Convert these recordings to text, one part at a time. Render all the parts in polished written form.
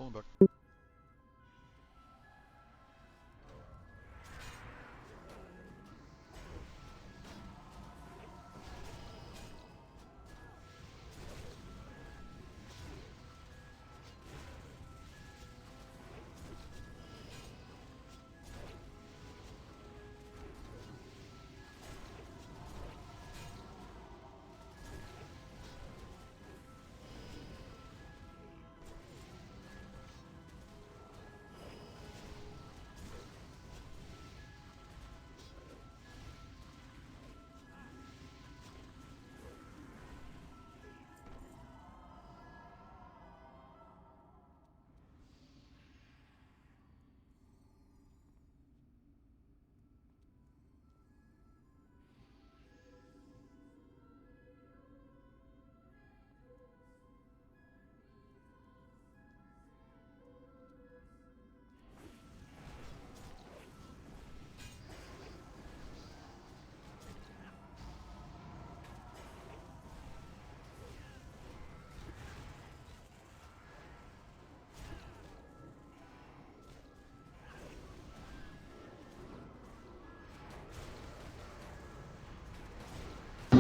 pulling back.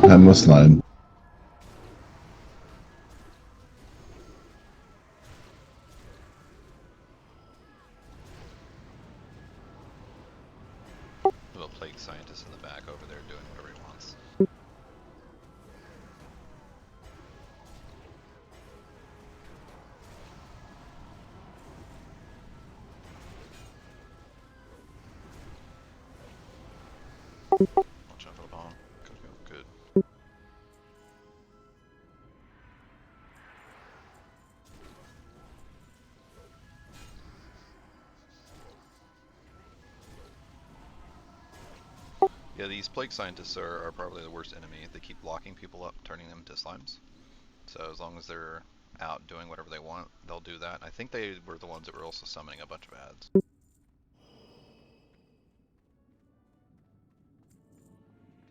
Harmless line. Little plague scientist in the back over there doing whatever he wants. Watch out for the bomb. Good. Yeah, these plague scientists are probably the worst enemy. They keep locking people up, turning them into slimes. So as long as they're out doing whatever they want, they'll do that. I think they were the ones that were also summoning a bunch of ads.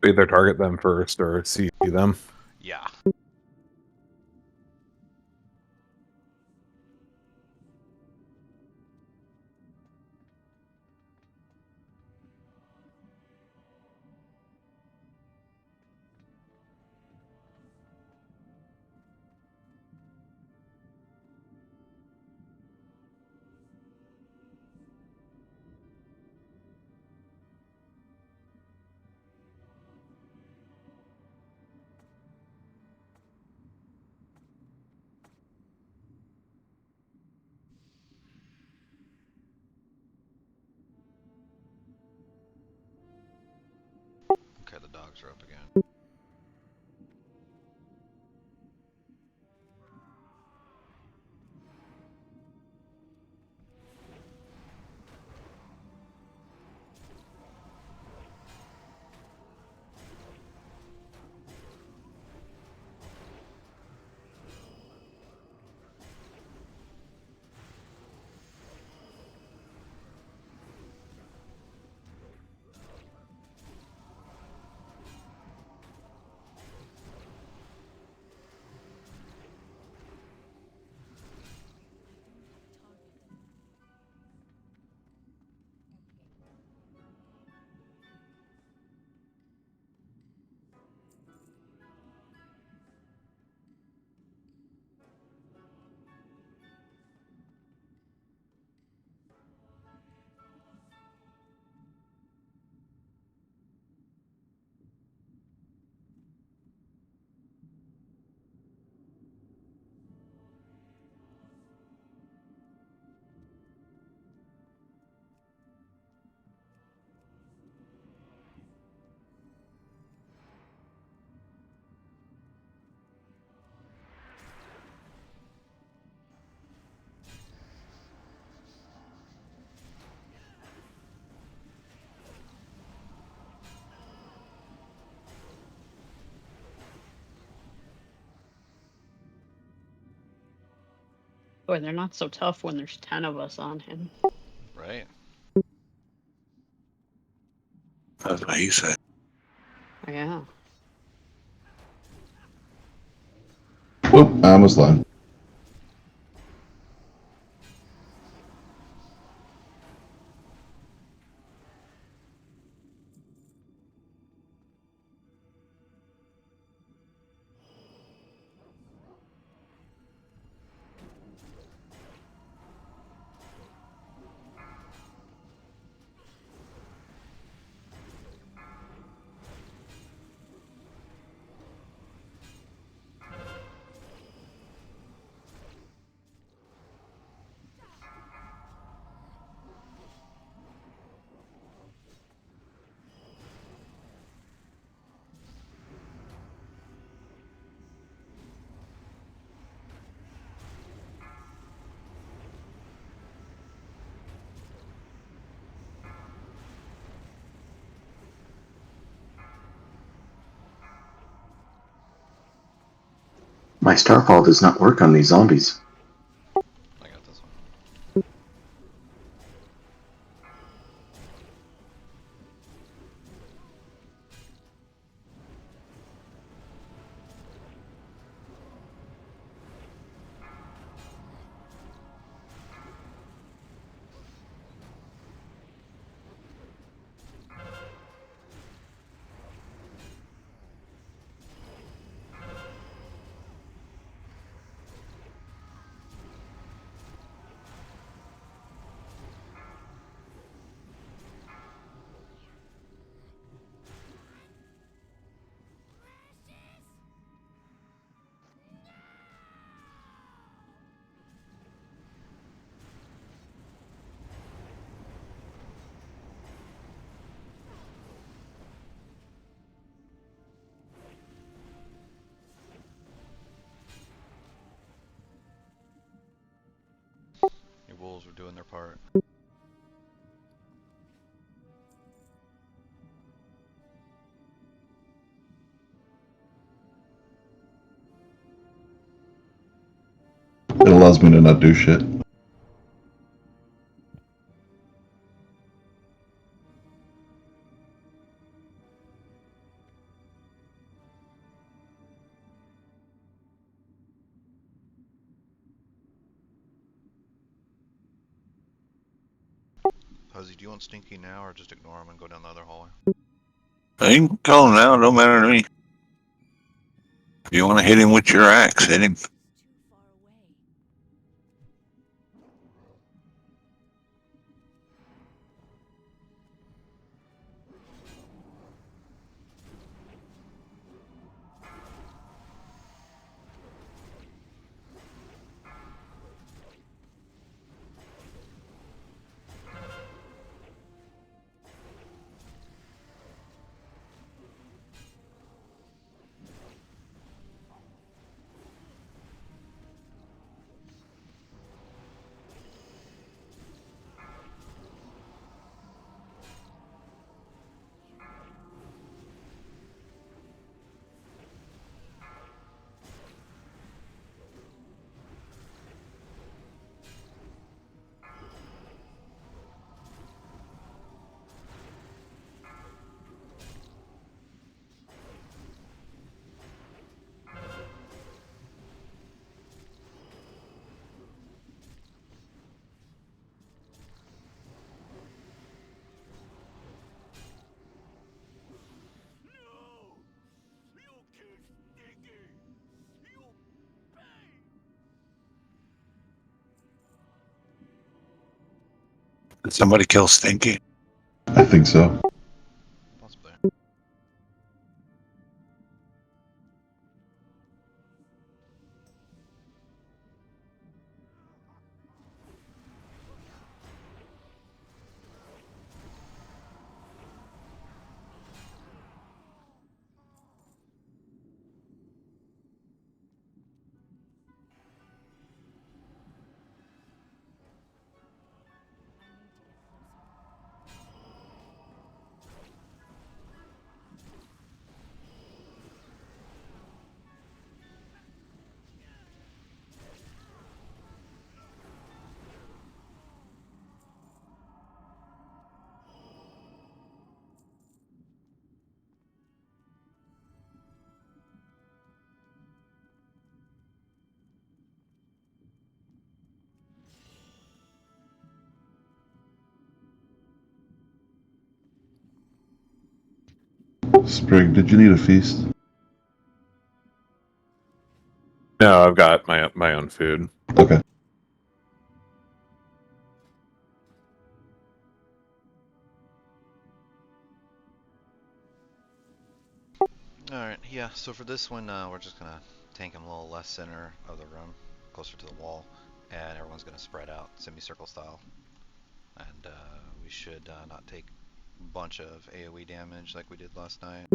Either target them first or see them. Yeah. Okay, the dogs are up again. Boy, they're not so tough when there's 10 of us on him. Right. That's what he said. Yeah. Oop, harmless line. My starfall does not work on these zombies. I got this one. Your wolves were doing their part. It allows me to not do shit. Posey, do you want Stinky now or just ignore him and go down the other hallway? You can call him now, don't matter to me. If you want to hit him with your axe, hit him. Did somebody kill Stinky? I think so. Possibly. Sprig, did you need a feast? No, I've got my own food. Okay. Alright, yeah, so for this one, we're just gonna tank him a little less center of the room, closer to the wall, and everyone's gonna spread out, semicircle style. And we should not take a bunch of AoE damage like we did last night.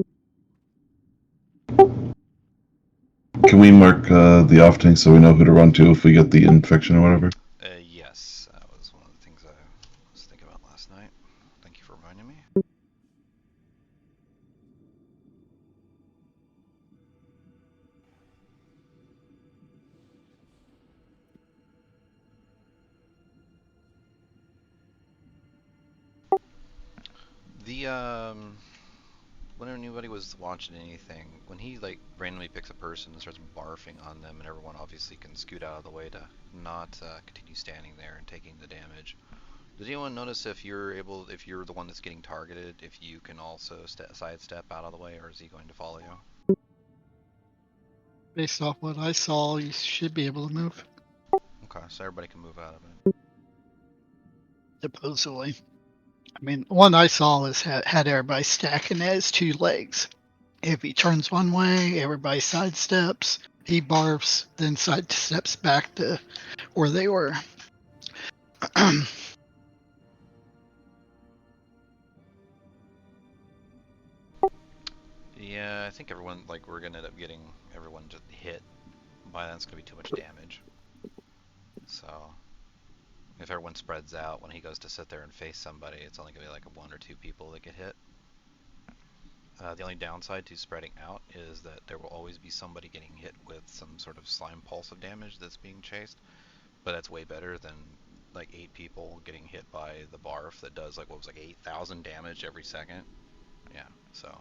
Can we mark the off tank so we know who to run to if we get the infection or whatever? Yes, that was one of the things I was thinking about last night. Thank you for reminding me. The when anybody was watching anything, when he like randomly picks a person and starts barfing on them, and everyone obviously can scoot out of the way to not continue standing there and taking the damage. Does anyone notice if you're the one that's getting targeted, if you can also sidestep out of the way, or is he going to follow you? Based off what I saw, you should be able to move. Okay, so everybody can move out of it. Supposedly. I mean, one I saw was had everybody stacking as 2 legs. If he turns one way, everybody sidesteps. He barfs, then sidesteps back to where they were. Yeah, I think everyone, like, we're gonna end up getting everyone just hit. By that, it's gonna be too much damage. So, if everyone spreads out, when he goes to sit there and face somebody, it's only gonna be like 1 or 2 people that get hit. The only downside to spreading out is that there will always be somebody getting hit with some sort of slime pulse of damage that's being chased, but that's way better than like 8 people getting hit by the barf that does like, what was like 8,000 damage every second. Yeah, so.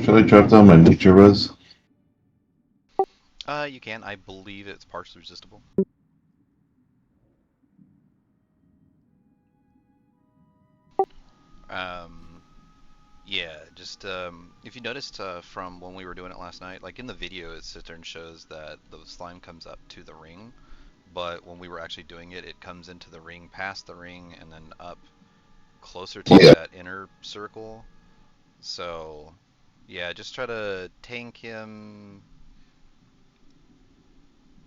Should I drop down my nature res? You can. I believe it's partially resistible. Yeah, just if you noticed from when we were doing it last night, like in the video, it sits there and shows that the slime comes up to the ring, but when we were actually doing it, it comes into the ring, past the ring, and then up closer to that inner circle. So, yeah, just try to tank him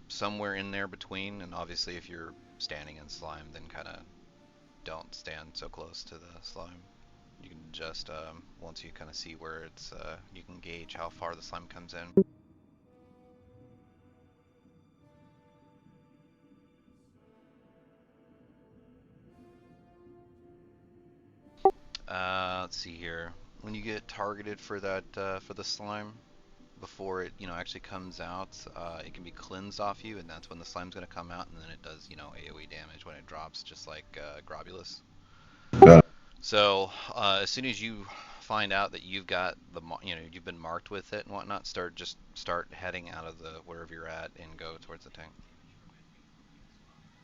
somewhere in there between, and obviously if you're standing in slime, then kind of don't stand so close to the slime. You can just, once you kind of see where it's, you can gauge how far the slime comes in. Let's see here. When you get targeted for that, for the slime, before it, actually comes out, it can be cleansed off you, and that's when the slime's going to come out, and then it does, AoE damage when it drops, just like Globulus. Got it. So as soon as you find out that you've got the, you've been marked with it and whatnot, start heading out of the wherever you're at and go towards the tank.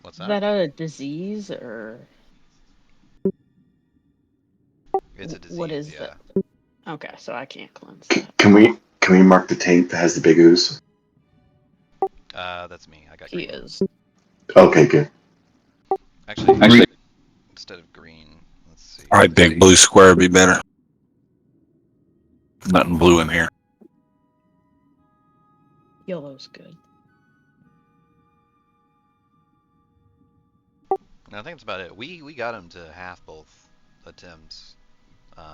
What's Is that? that a disease or It's a what disease, is yeah. that? Okay, so I can't cleanse that. Can we mark the tank that has the big ooze? That's me. I got He green. is. Okay, good. Actually, instead of green, let's see. Alright, big blue square would be better. Nothing blue in here. Yellow's good. And I think that's about it. We got him to half both attempts.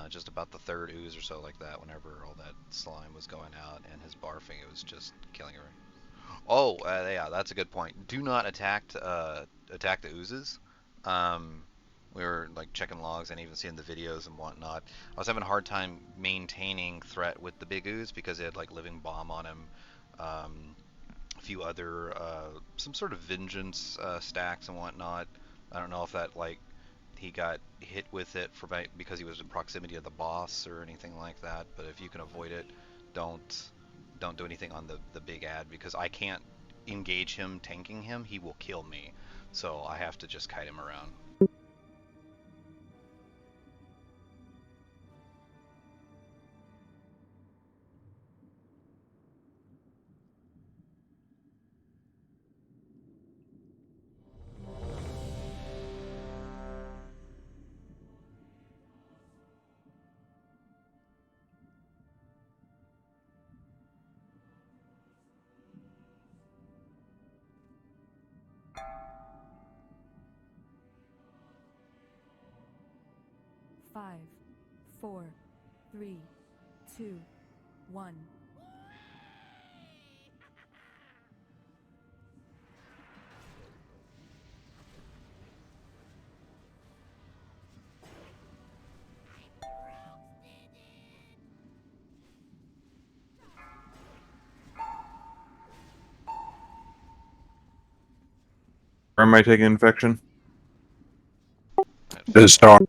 Just about the third ooze or so like that, whenever all that slime was going out and his barfing, it was just killing her. Oh, yeah, that's a good point. Do not attack the oozes. We were like checking logs and even seeing the videos and whatnot. I was having a hard time maintaining threat with the big ooze because it had like living bomb on him. A few other some sort of vengeance stacks and whatnot. I don't know if that like he got hit with it because he was in proximity of the boss or anything like that. But if you can avoid it, don't do anything on the big ad, because I can't engage him tanking him. He will kill me, so I have to just kite him around. Five, 4, 3, 2, 1. Or am I taking infection? At Just start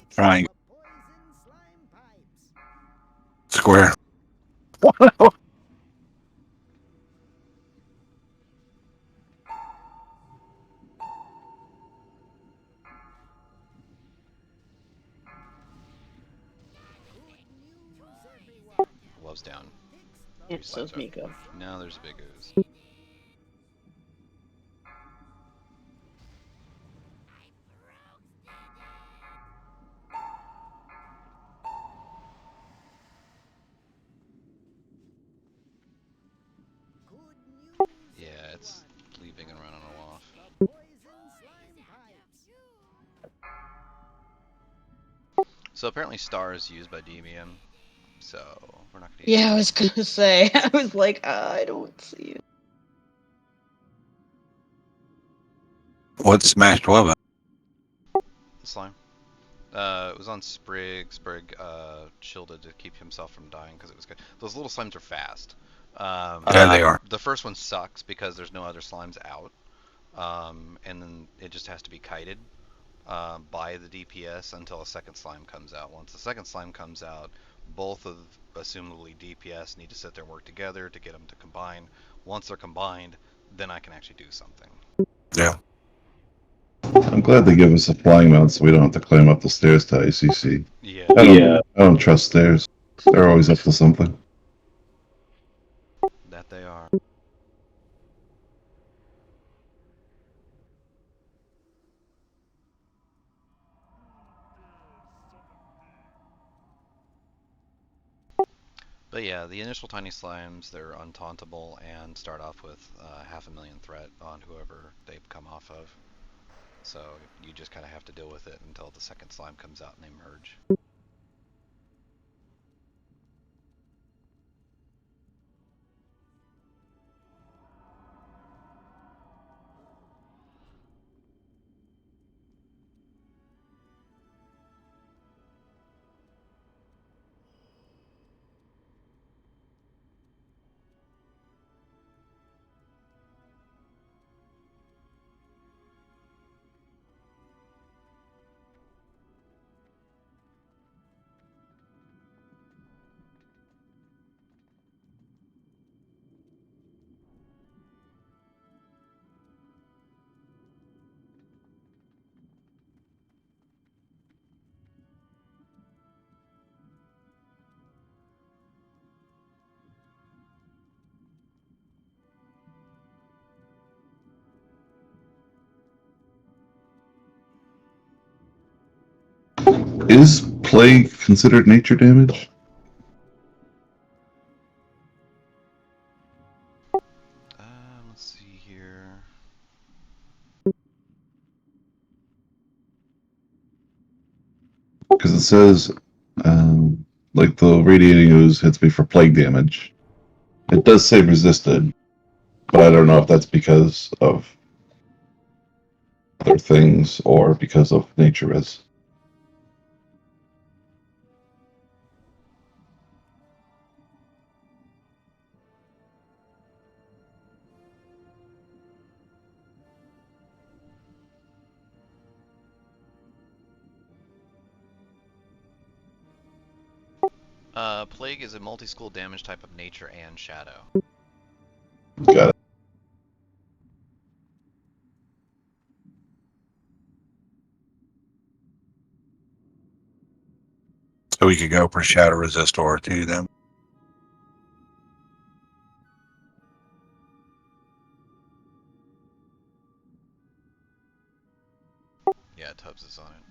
trying square. Love's down. It says Miko. Now there's a big ooze. Yeah, it's leaving and running off. So apparently Star is used by DBM, so we're not gonna use Yeah, I it. was gonna say. I was like, I don't see it. What's Smash 12? The slime. It was on Sprig. Sprig shielded to keep himself from dying because it was good. Those little slimes are fast. Yeah, they are. The first one sucks because there's no other slimes out, and then it just has to be kited by the DPS until a second slime comes out. Once the second slime comes out, both of assumably DPS need to sit there and work together to get them to combine. Once they're combined, then I can actually do something. Yeah. I'm glad they give us a flying mount so we don't have to climb up the stairs to ICC. Yeah. I don't trust stairs. They're always up to something. That they are. But yeah, the initial tiny slimes, they're untauntable and start off with 500,000 threat on whoever they come off of. So you just kind of have to deal with it until the second slime comes out and they merge. Is plague considered nature damage? Let's see here. Because it says, like the radiating ooze hits me for plague damage. It does say resisted, but I don't know if that's because of other things or because of nature is. Plague is a multi-school damage type of nature and shadow. Got it. So we could go for Shadow Resist or 2 then. Yeah, Tubbs is on it.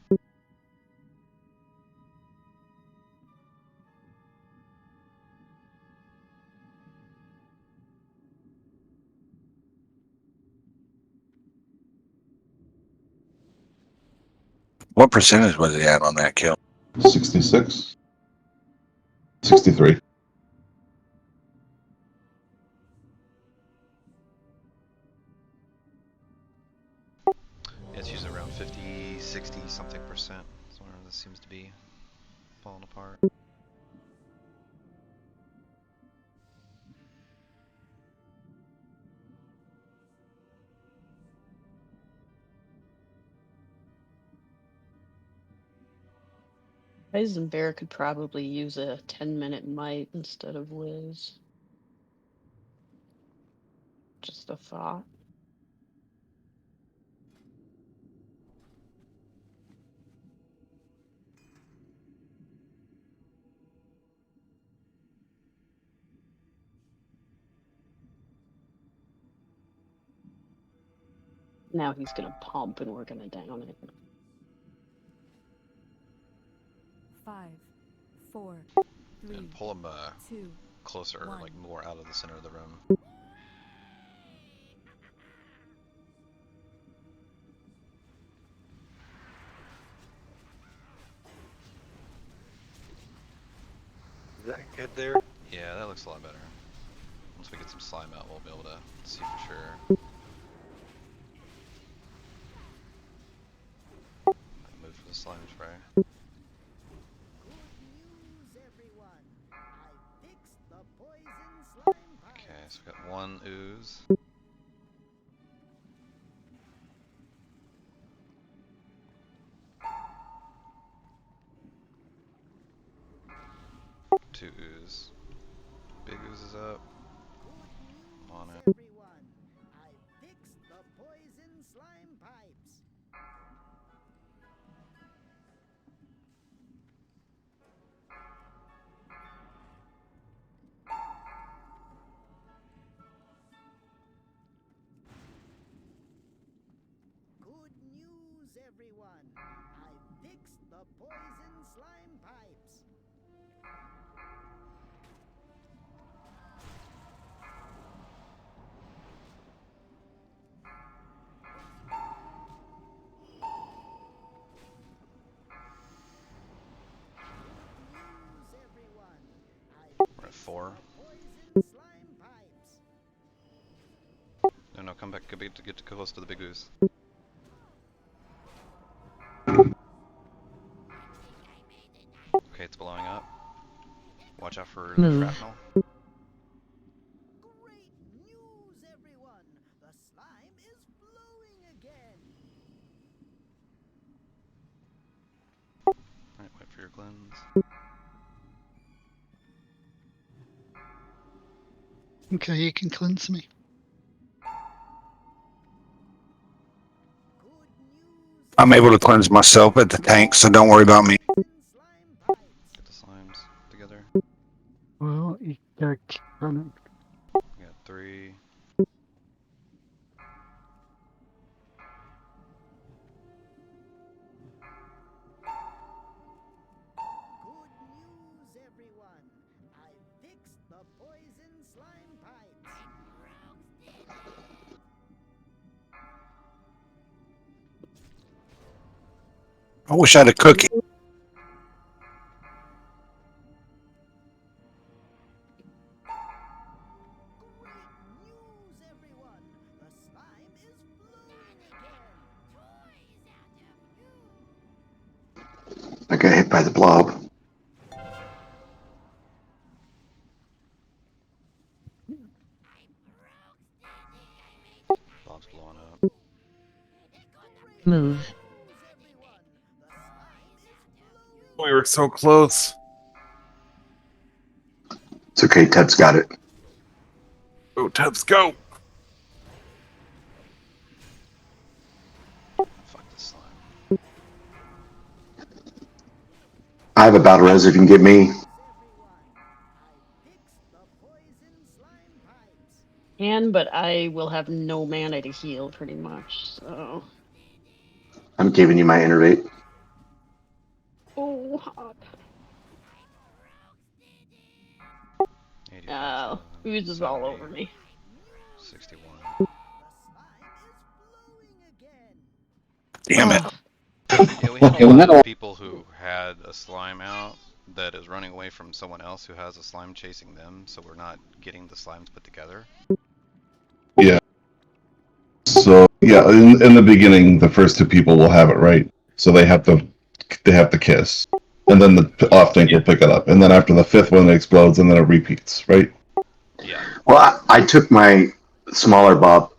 What percentage was he at on that kill? 66? 63. Yeah, it's usually around 50, 60 something percent. That's where this seems to be falling apart. Heisenberg could probably use a 10-minute might instead of Liz. Just a thought. Now he's gonna pump and we're gonna down it. 5, 4, 3, And pull him 2, closer, 1. like more out of the center of the room. Is that good there? Yeah, that looks a lot better. Once we get some slime out, we'll be able to see for sure. Move for the slime spray. Good news, everyone. I fixed the poison slime pipe. Okay, so we got one ooze. Two ooze. Big ooze is up. On it. Everyone, I fixed the poison slime pipes. Good news, everyone. I fixed the poison slime pipes. News, everyone. We're at 4. Poison slime pipes. No, come back. Get close to the big ooze. Okay, it's blowing up. Watch out for the Move. shrapnel. Great news, everyone. The slime is flowing again. Alright, wait for your cleanse. Okay, you can cleanse me. Good news. I'm able to cleanse myself at the tank, so don't worry about me. Poison slime pipes. Get the slimes together. Well, you gotta keep running. We got 3. Good news, everyone. I fixed the poison slime pipes. I wish I had a cookie. Great news, everyone. The slime is flowing again. I got hit by the blob. Blob's blowing up. Move. News, everyone. The slime is flowing. We were so close. It's okay, Ted's got it. Oh, Tubbs, go! Fuck this slime. I have a battle res if you can get me. Everyone, I fixed the poison slime pipes. And but I will have no mana to heal pretty much, so. I'm giving you my innervate. Oh, hot. 85, Oh, oozes all 70, over me. 61. The slime is flowing again. Damn it. Yeah, we had a lot of people who had a slime out that is running away from someone else who has a slime chasing them, so we're not getting the slimes put together. Yeah. So yeah, in the beginning, the first 2 people will have it right. So they have to kiss, and then the off tank will pick it up, and then after the 5th one, it explodes, and then it repeats, right? Yeah. Well, I took my smaller bob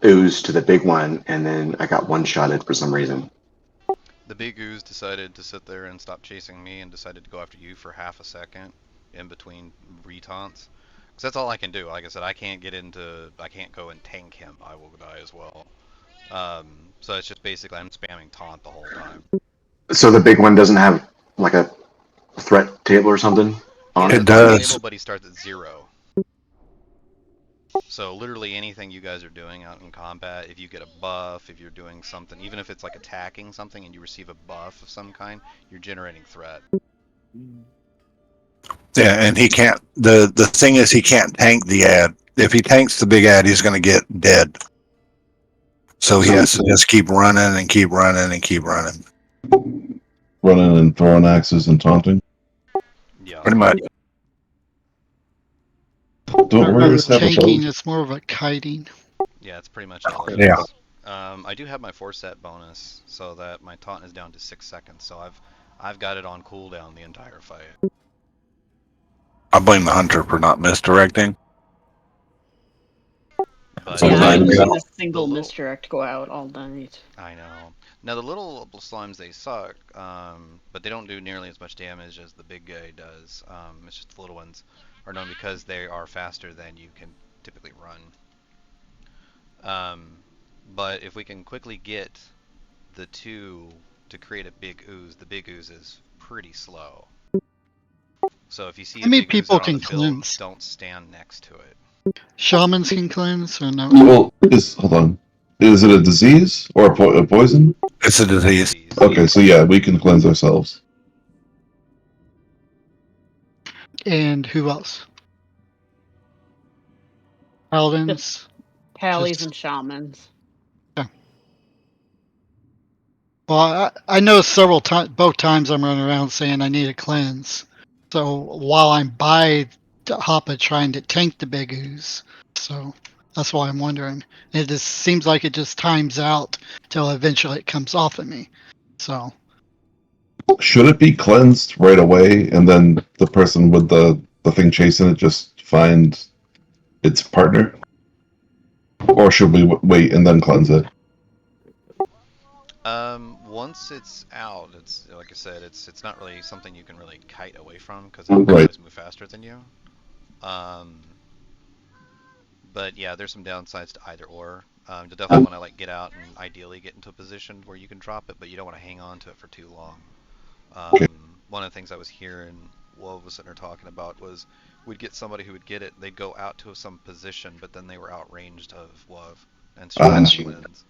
ooze to the big one, and then I got one-shotted for some reason. The big ooze decided to sit there and stop chasing me and decided to go after you for half a second in between retaunts. Because that's all I can do. Like I said, I can't go and tank him. I will die as well. So it's just basically I'm spamming taunt the whole time. So the big one doesn't have like a threat table or something on He it? has It a threat does. table, but he starts at 0. So literally anything you guys are doing out in combat, if you get a buff, if you're doing something, even if it's like attacking something and you receive a buff of some kind, you're generating threat. Yeah, and he can't. The thing is, he can't tank the ad. If he tanks the big ad, he's going to get dead. So he has to just keep running and keep running and keep running. Running and throwing axes and taunting. Yeah. Pretty much. Don't Not worry, really just have a tanking, bow. it's more of a kiting. Yeah, it's pretty much all it Yeah. is. I do have my 4-set bonus, so that my taunt is down to 6 seconds. So I've got it on cooldown the entire fight. I blame the hunter for not misdirecting. But Yeah, I Sometimes, haven't yeah. seen a single little- misdirect go out all night. I know. Now the little slimes, they suck, but they don't do nearly as much damage as the big guy does. It's just the little ones are known because they are faster than you can typically run. But if we can quickly get the 2 to create a big ooze, the big ooze is pretty slow. So if you see How a many big ooze people out on the can field, cleanse? don't stand next to it. Shamans can cleanse or no? Well, hold on. Is it a disease or a poison? It's a disease. Okay, so yeah, we can cleanse ourselves. And who else? Paladins. Pallies Just- and shamans. Well, I know several times, both times I'm running around saying I need a cleanse. So while I'm by Hoppa trying to tank the big ooze, so that's why I'm wondering. It just seems like it just times out till eventually it comes off of me. So Should it be cleansed right away, and then the person with the thing chasing it just find its partner, or should we wait and then cleanse it? Once it's out, it's like I said, it's not really something you can really kite away from because it will Right. always move faster than you. But yeah, there's some downsides to either or. You definitely want to like get out and ideally get into a position where you can drop it, but you don't want to hang on to it for too long. One of the things I was hearing Wolf was sitting there talking about was we'd get somebody who would get it, they'd go out to some position, but then they were outranged of Wolf and straight cleanse.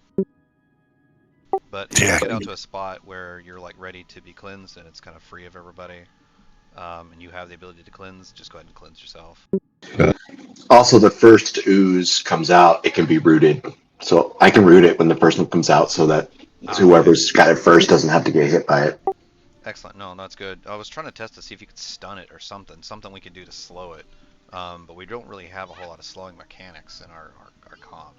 But if Yeah. you get out to a spot where you're like ready to be cleansed and it's kind of free of everybody, and you have the ability to cleanse, just go ahead and cleanse yourself. Also, the first ooze comes out, it can be rooted. So I can root it when the person comes out so that whoever's got it first doesn't have to get hit by it. Excellent. No, that's good. I was trying to test to see if you could stun it or something we could do to slow it. But we don't really have a whole lot of slowing mechanics in our comp.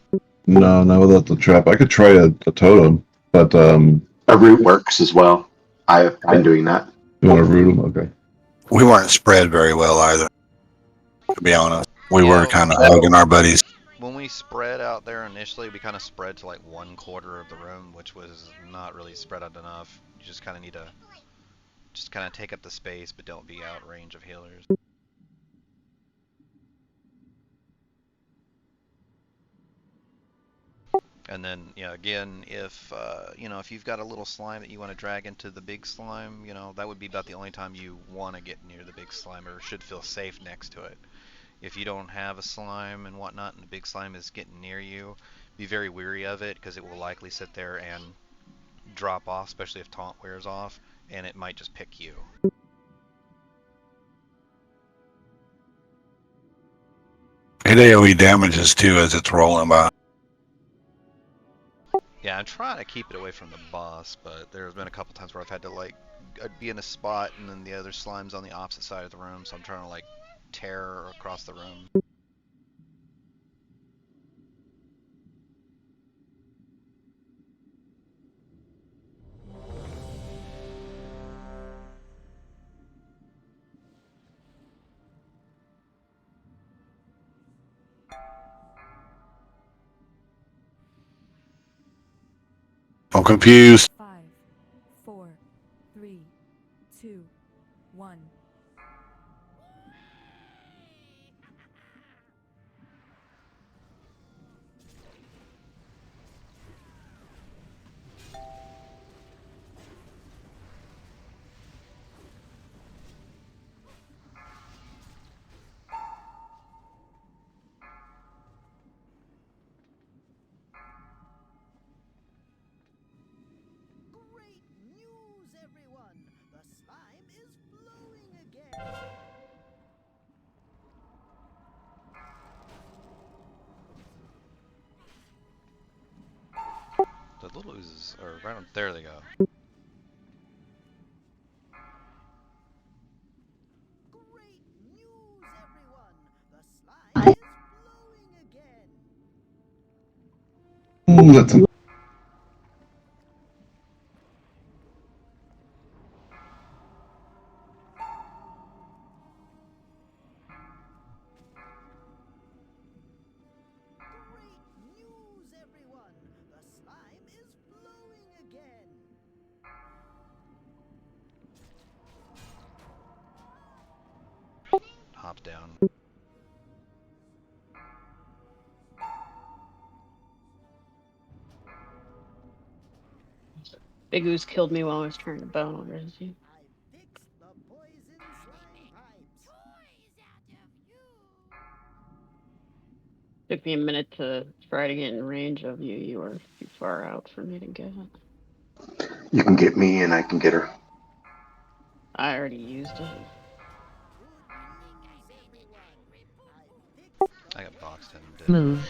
No, not without the trap. I could try a totem, but A root works as well. I've been doing that. you want to root them? Okay. We weren't spread very well either, to be honest. We Yeah, were kind of hugging our buddies. When we spread out there initially, we kind of spread to like 1/4 of the room, which was not really spread out enough. You just kind of need to just kind of take up the space, but don't be out range of healers. And then, yeah, again, if if you've got a little slime that you want to drag into the big slime, that would be about the only time you want to get near the big slime or should feel safe next to it. If you don't have a slime and whatnot, and the big slime is getting near you, be very weary of it because it will likely sit there and drop off, especially if taunt wears off, and it might just pick you. It AoE damages too as it's rolling by. Yeah, I'm trying to keep it away from the boss, but there's been a couple times where I've had to I'd be in a spot and then the other slime's on the opposite side of the room, so I'm trying to tear across the room. I'm confused. 5, 4, 2, 1. Great news, everyone! The slime is flowing again! The little oozes are right on. There they go. Great news, everyone! The slime is flowing again! That's a Great news, everyone! The slime is flowing again! Hop down. Big Ooze killed me while I was trying to bone Resi. I fixed the poison slime pipes! Took me a minute to try to get in range of you. You were too far out for me to get. You can get me and I can get her. I already used it. Good news, everyone! I fixed the I got boxed in. Did. Move.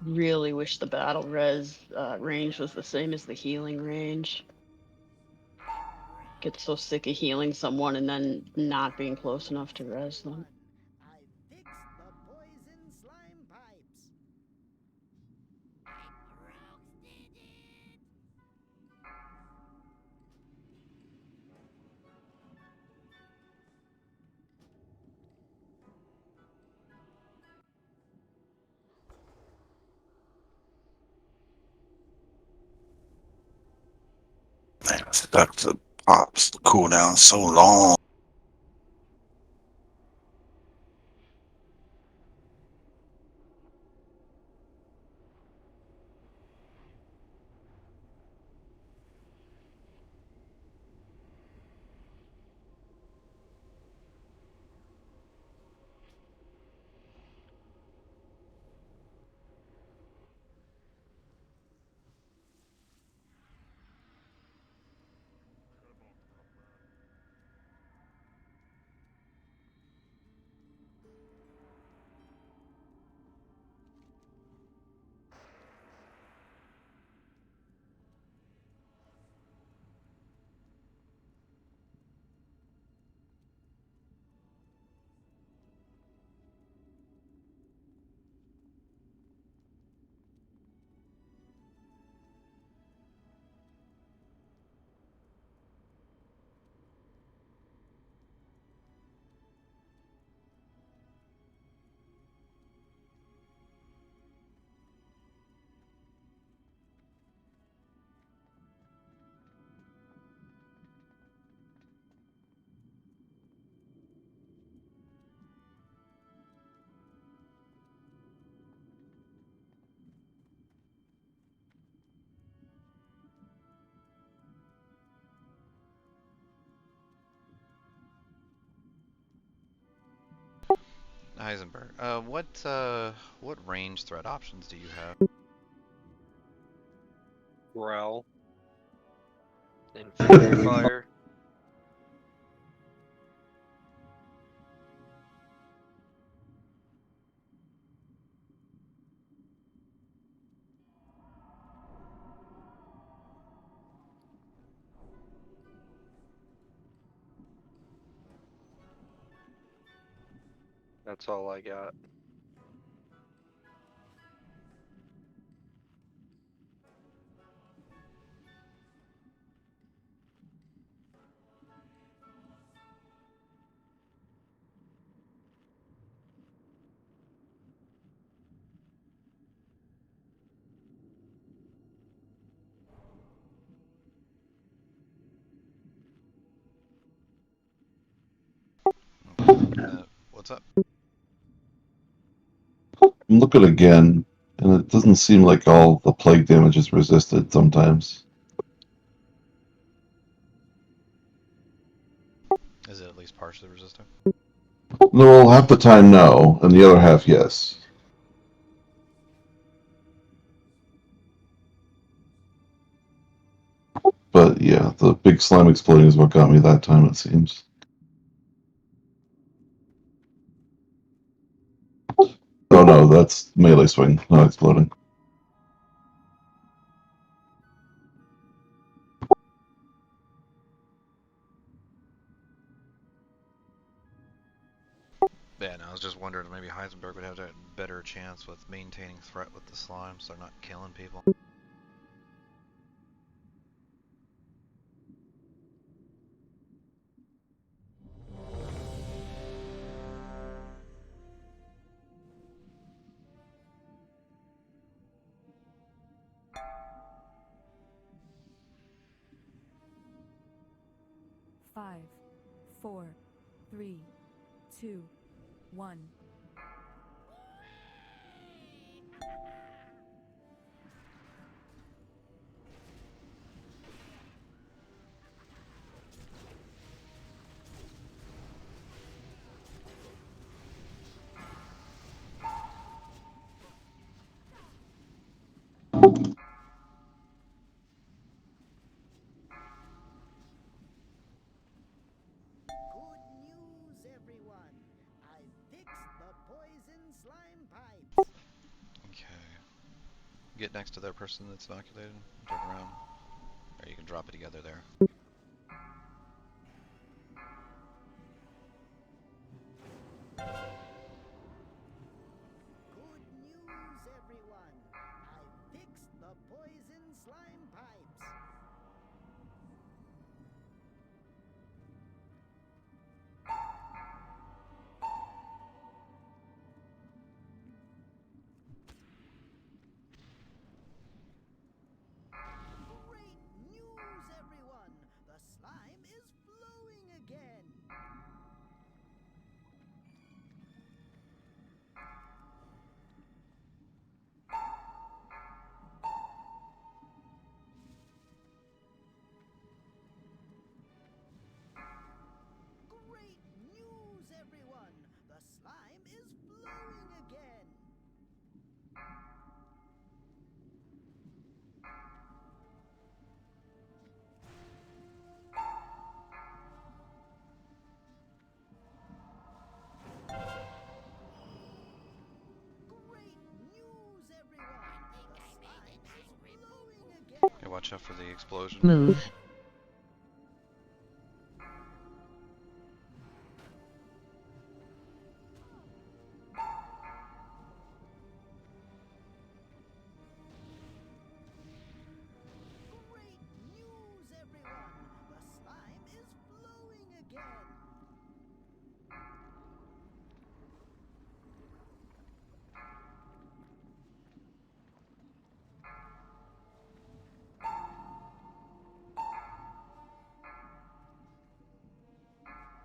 Really wish the battle res range was the same as the healing range. Get so sick of healing someone and then not being close enough to res them. I fixed the poison slime pipes! Man, stuck to pops. The cooldown so long. Heisenberg. What range threat options do you have? Growl. And Fairy Fire. That's all I got. What's up? I'm looking again, and it doesn't seem like all the plague damage is resisted sometimes. Is it at least partially resistant? No, half the time no, and the other half yes. But yeah, the big slime exploding is what got me that time, it seems. Oh no, that's melee swing, not exploding. Yeah, no, I was just wondering maybe Heisenberg would have a better chance with maintaining threat with the slimes, so they're not killing people. Five, 4, 3, 2, 1. Good news, everyone. I fixed the poison slime pipes. Okay. Get next to that person that's inoculated, turn around. Or you can drop it together there. Good news, everyone. I fixed the poison slime pipes. Great news, everyone. The slime is flowing again. Great news, everyone. The slime is flowing again. Great news, everyone. The slime is flowing again. Okay, watch out for the explosion. Move. Great news, everyone. The slime is flowing again.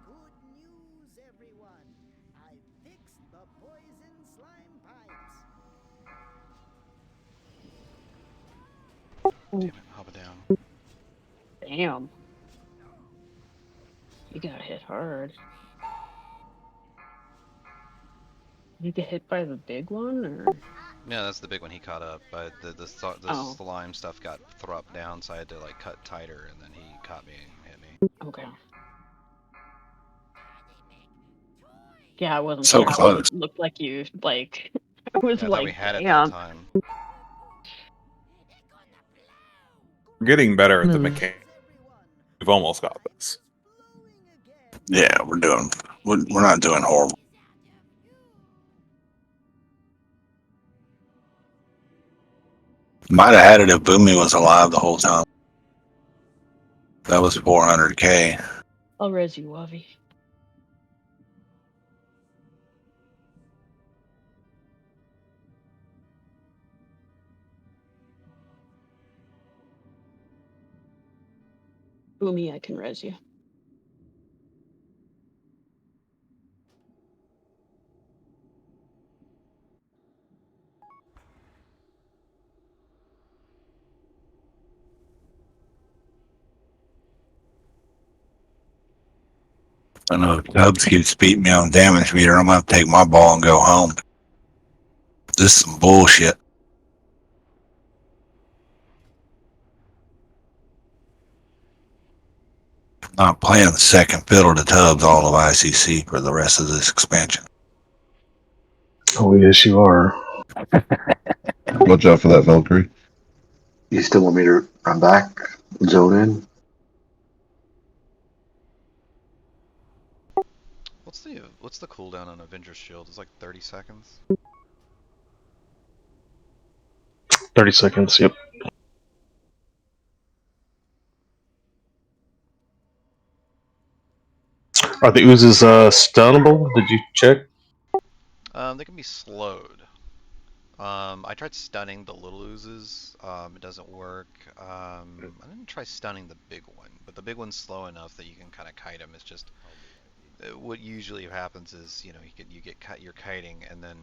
Good news, everyone. I fixed the poison slime pipes. Damn it, hop it down. Damn. You got hit hard. You get hit by the big one, or? Yeah, that's the big one he caught up, but the Oh. slime stuff got thropped down, so I had to like cut tighter, and then he caught me and hit me. Okay. Yeah, I wasn't So sure. close. It looked like you, like, I was Yeah, I thought we like, had it that damn. time. We're getting better at the Move. mechanic. We've almost got this. Yeah, we're not doing horrible. Might have had it if Boomy was alive the whole time. That was 400k. I'll res you, Wavi. Boomy, I can res you. I know Tubbs keeps beating me on damage meter. I'm gonna take my ball and go home. This is some bullshit. Not playing the second fiddle to Tubbs all of ICC for the rest of this expansion. Oh, yes, you are. Watch out for that Valkyrie. You still want me to run back, zone in? What's the cooldown on Avenger's Shield? It's like 30 seconds. 30 seconds, yep. Are the oozes stunnable? Did you check? They can be slowed. I tried stunning the little oozes. It doesn't work. I didn't try stunning the big one, but the big one's slow enough that you can kind of kite him. It's just what usually happens is, you know, you're kiting, and then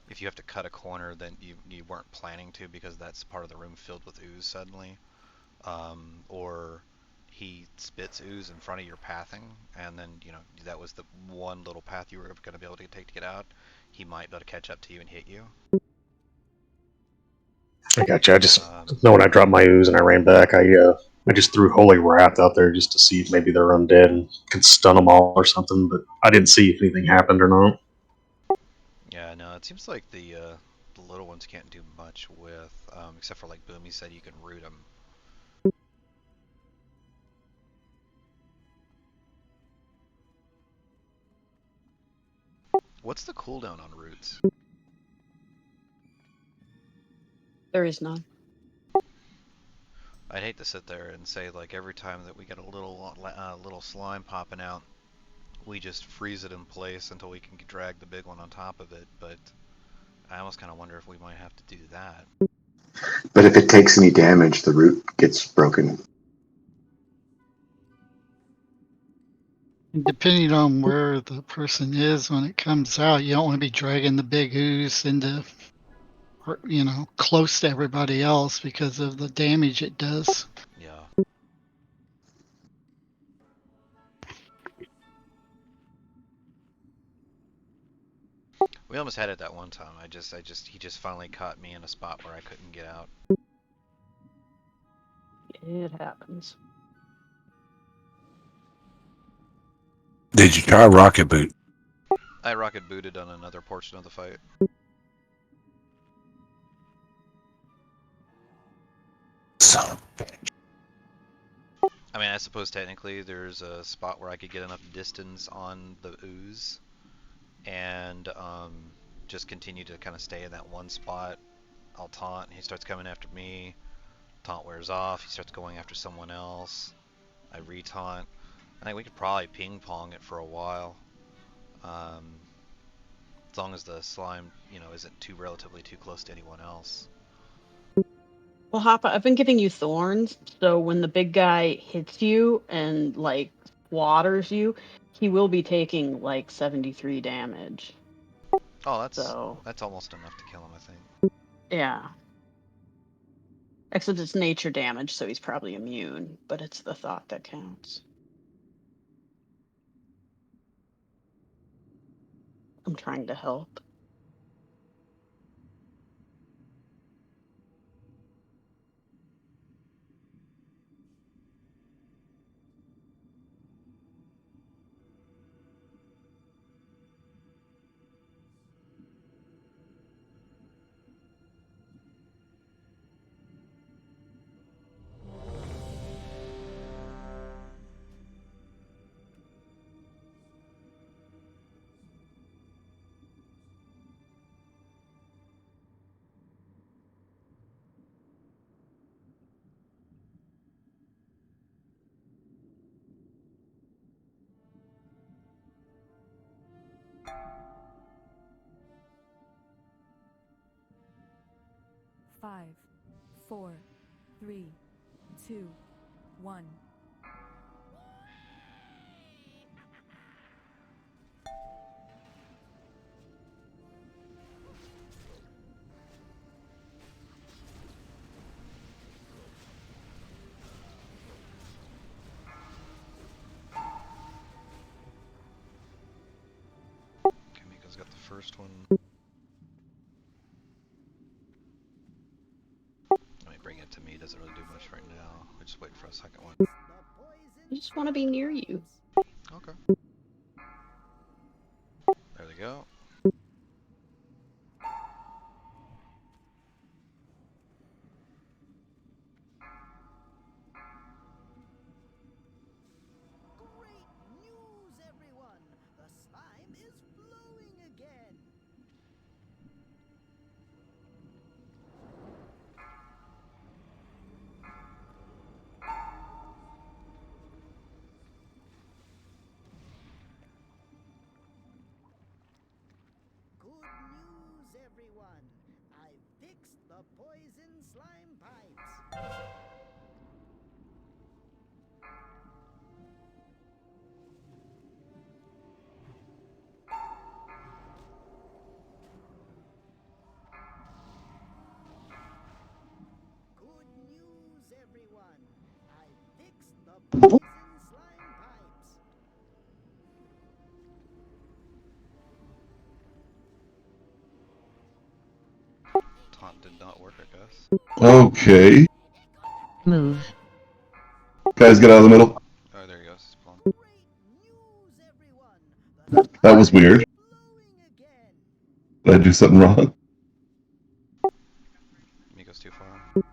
if you have to cut a corner, then you weren't planning to because that's part of the room filled with ooze suddenly, or he spits ooze in front of your pathing, and then, you know, that was the one little path you were going to be able to take to get out. He might be able to catch up to you and hit you. I gotcha. I just know when I dropped my ooze and I ran back, I just threw Holy Wrath out there just to see if maybe they're undead and could stun them all or something, but I didn't see if anything happened or not. Yeah, no, it seems like the little ones can't do much with, except for, like Boomy said, you can root them. What's the cooldown on roots? There is none. I'd hate to sit there and say, like, every time that we get a little slime popping out, we just freeze it in place until we can drag the big one on top of it, but I almost kind of wonder if we might have to do that. But if it takes any damage, the root gets broken. And depending on where the person is when it comes out, you don't want to be dragging the big ooze into, you know, close to everybody else because of the damage it does. Yeah. We almost had it that one time. He just finally caught me in a spot where I couldn't get out. It happens. Did you try rocket boot? I rocket booted on another portion of the fight. Son of a bitch. I mean, I suppose technically there's a spot where I could get enough distance on the ooze and just continue to kind of stay in that one spot. I'll taunt, he starts coming after me. Taunt wears off, he starts going after someone else. I retaunt. I think we could probably ping pong it for a while. As long as the slime, you know, isn't relatively too close to anyone else. Well, Hoppa, I've been giving you thorns, so when the big guy hits you and, like, waters you, he will be taking, like, 73 damage. Oh, So, that's almost enough to kill him, I think. yeah. Except it's nature damage, so he's probably immune, but it's the thought that counts. I'm trying to help. Five, 4, 3, 2, 1. first one. Let me bring it to me. Doesn't really do much right now. We just wait for a second one. I just want to be near you. Okay. There they go. Great news, everyone! The slime is flowing again! Good news, everyone! I fixed the poison slime pipes! Good news, everyone! I fixed the poison slime pipes! Taunt did not work, I guess. Okay. Move. Guys, get out of the middle. Oh, there he goes. He's pulling. Great news, everyone! The That was weird. flowing again! Did I do something wrong? Miko's too far.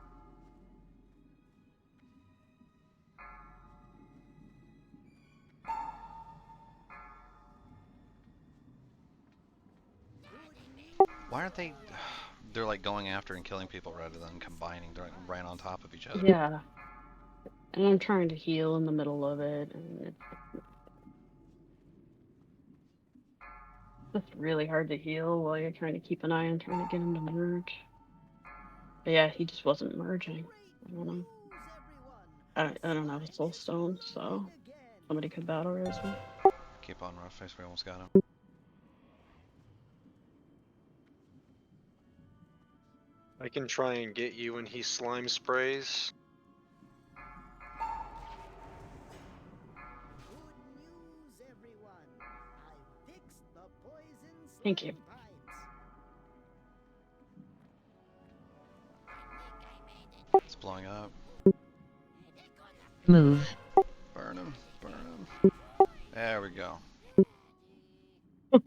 Why aren't they? They're like going after and killing people rather than combining. They're like right on top of each other. Yeah. And I'm trying to heal in the middle of it, and it's really hard to heal while you're trying to keep an eye on trying to get him to merge. But yeah, he just wasn't merging. I don't know. I don't have a soul stone, so somebody could battle raise me. Keep on rough face. We almost got him. I can try and get you when he slime sprays. Good news, everyone! I fixed the poison slime Thank you. pipes! It's blowing up. Move. Burn him. Burn him. There we go. We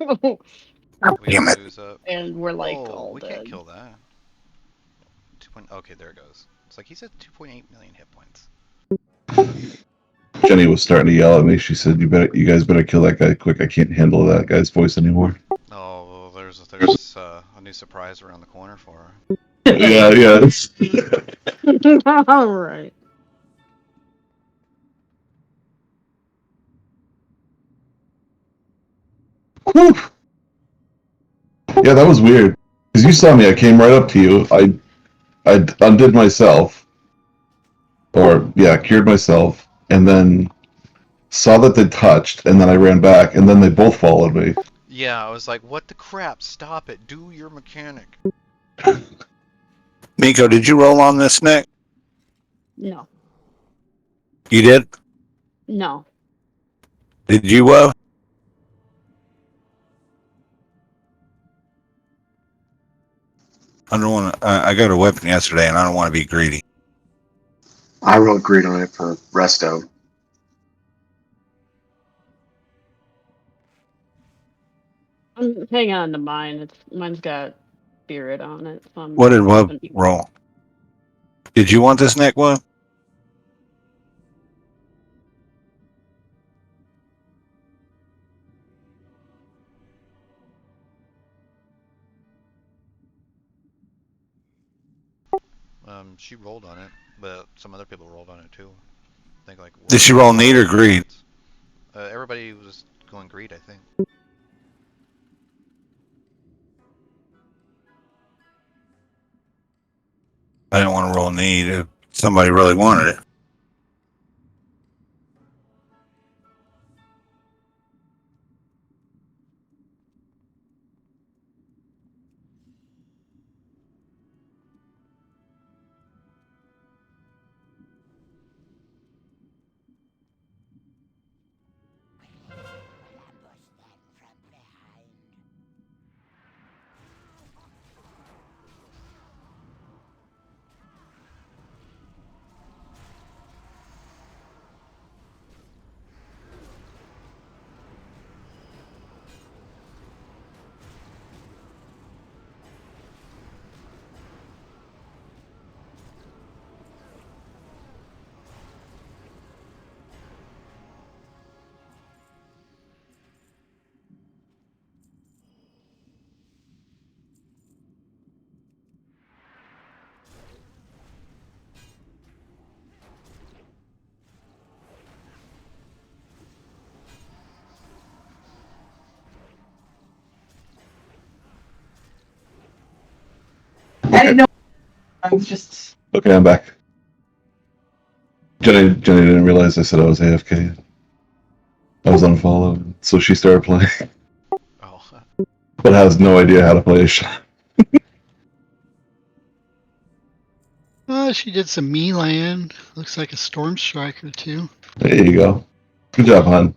Damn have it. ooze up. And we're like Oh, all we dead. can't kill that. 2. Okay, there it goes. It's like he said 2.8 million hit points. Jenny was starting to yell at me. She said, you guys better kill that guy quick. I can't handle that guy's voice anymore." Oh, there's a new surprise around the corner for her. Yeah, yeah. All right. Whew. Yeah, that was weird. Because you saw me, I came right up to you. I undid myself. Or, yeah, cured myself. And then saw that they touched. And then I ran back. And then they both followed me. Yeah, I was like, what the crap? Stop it. Do your mechanic. Miko, did you roll on this, Nick? No. You did? No. Did you, I don't want to, I got a weapon yesterday and I don't want to be greedy. I rolled greed on it for resto. I'm hanging on to mine. Mine's got spirit on it. So What did Wub hoping- roll? Did you want this, Nick, Wub? She rolled on it, but some other people rolled on it too. I think like. Did she roll need or greed? Everybody was going greed, I think. I didn't want to roll need if somebody really wanted it. didn't know. I was just. Okay, I'm back. Jenny didn't realize I said I was AFK. I was unfollowed, so she started playing, Oh, but has no idea how to play a shot. She did some melee. Looks like a storm striker too. There you go. Good job, hon.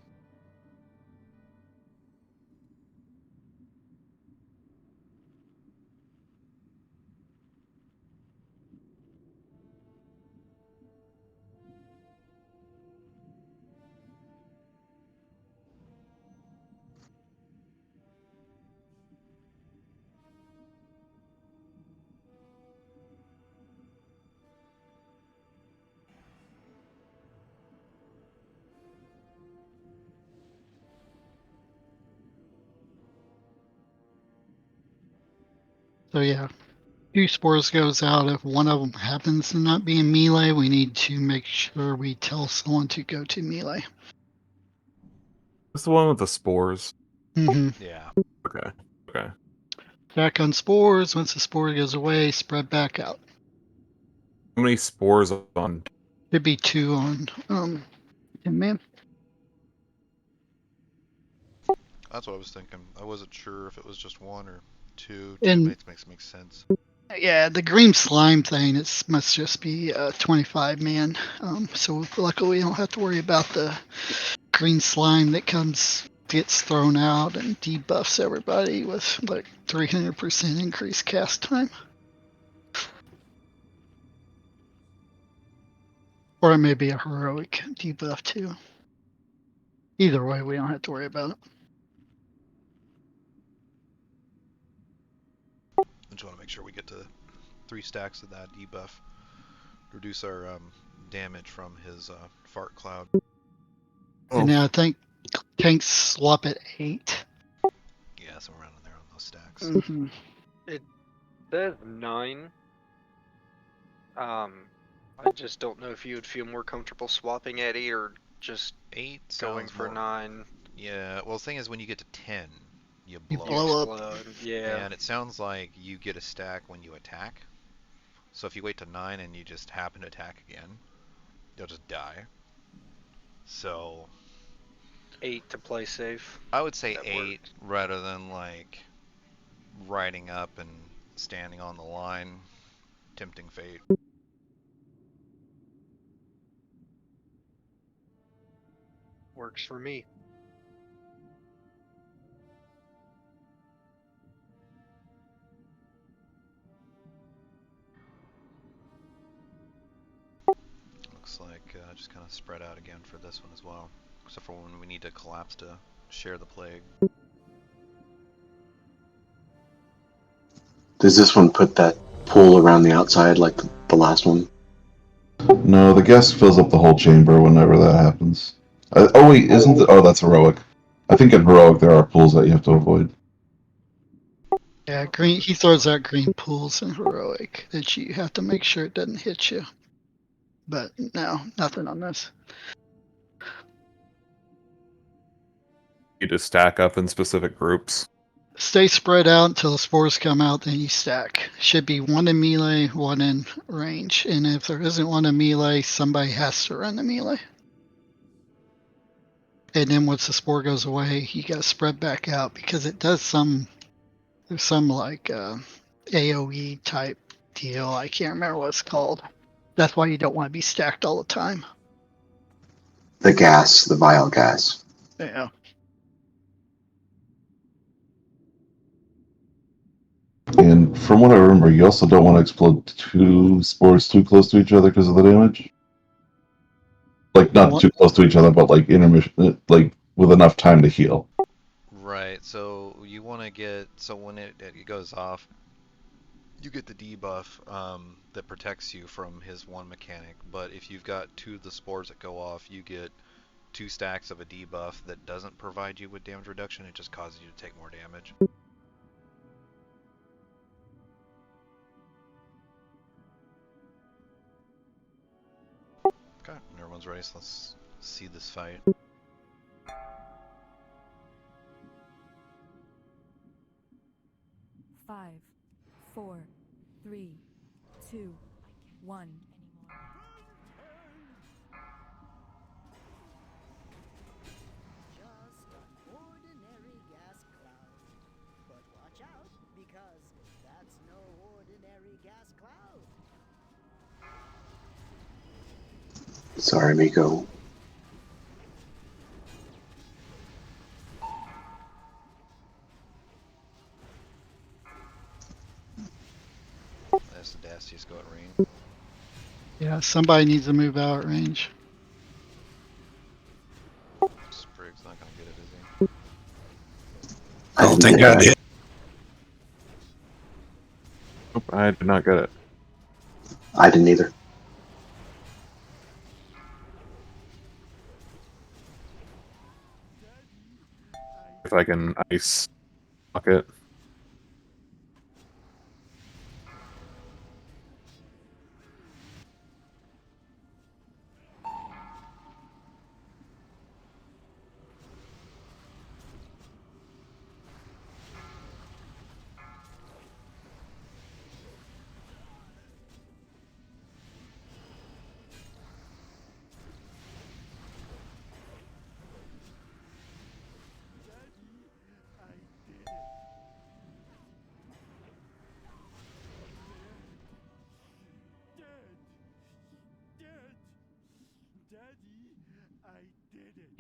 So yeah, 2 spores goes out. If one of them happens to not be in melee, we need to make sure we tell someone to go to melee. What's the one with the spores? Mm-hmm. yeah. Okay. Okay. Back on spores. Once the spore goes away, spread back out. How many spores on? Should be 2 on man. That's what I was thinking. I wasn't sure if it was just 1 or 2. And- Makes sense. Yeah, the green slime thing, it must just be 25 man. So luckily we don't have to worry about the green slime that gets thrown out and debuffs everybody with like 300% increased cast time. Or it may be a heroic debuff too. Either way, we don't have to worry about it. I just want to make sure we get to 3 stacks of that debuff. Reduce our damage from his fart cloud. And now I think tanks swap at 8. Yeah, somewhere around in there on those stacks. Mm-hmm. It says 9. I just don't know if you would feel more comfortable swapping at 8 or just 8 going sounds for more... 9. Yeah, well, the thing is, when you get to 10, you You blow, blow up. Explode. Yeah. And it sounds like you get a stack when you attack. So if you wait to 9 and you just happen to attack again, you'll just die. So 8 to play safe. I would say That 8 works. rather than like riding up and standing on the line, tempting fate. Works for me. Looks like just kind of spread out again for this one as well. Except for when we need to collapse to share the plague. Does this one put that pool around the outside like the last one? No, the gas fills up the whole chamber whenever that happens. Oh wait, isn't the... Oh, that's heroic. I think in heroic there are pools that you have to avoid. Yeah, green. He throws out green pools in heroic that you have to make sure it doesn't hit you. But no, nothing on this. You just stack up in specific groups. Stay spread out until the spores come out, then you stack. Should be 1 in melee, 1 in range. And if there isn't 1 in melee, somebody has to run the melee. And then once the spore goes away, you gotta spread back out because it does there's some like AoE type deal. I can't remember what it's called. That's why you don't want to be stacked all the time. The gas, the vial gas. Yeah. And from what I remember, you also don't want to explode 2 spores too close to each other because of the damage. Like, not too close to each other, but like intermission, like with enough time to heal. Right, so you want to get, so when it goes off, you get the debuff that protects you from his 1 mechanic, but if you've got 2 of the spores that go off, you get 2 stacks of a debuff that doesn't provide you with damage reduction, it just causes you to take more damage. Okay, everyone's ready, so let's see this fight. 5, 4, 3, Sorry, Miko. That's the dastiest go at range. Yeah, somebody needs to move out range. Sprig's not gonna get it, is he? I don't didn't think get I that. did. Nope, I did not get it. I didn't either. If I can ice block it.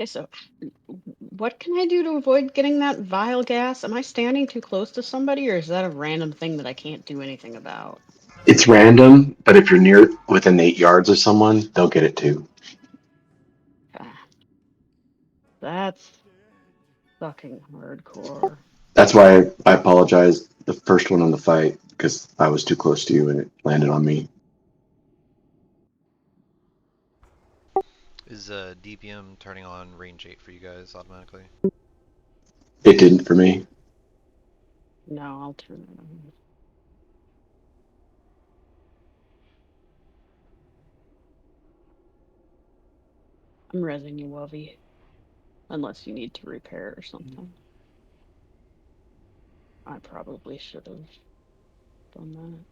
Okay, so what can I do to avoid getting that vile gas? Am I standing too close to somebody, or is that a random thing that I can't do anything about? It's random, but if you're near within 8 yards of someone, they'll get it too. Ah, that's fucking hardcore. That's why I apologize the first one on the fight because I was too close to you and it landed on me. Is DPM turning on range 8 for you guys automatically? It didn't for me. No, I'll turn it on. I'm rezzing you, Wovey. Unless you need to repair or something. I probably should have done that.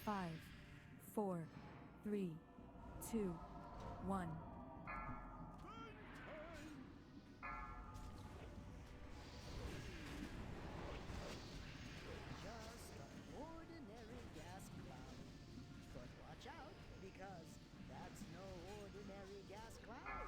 5, 4, 3, 2, 1. Just an ordinary gas cloud. But watch out, because that's no ordinary gas cloud.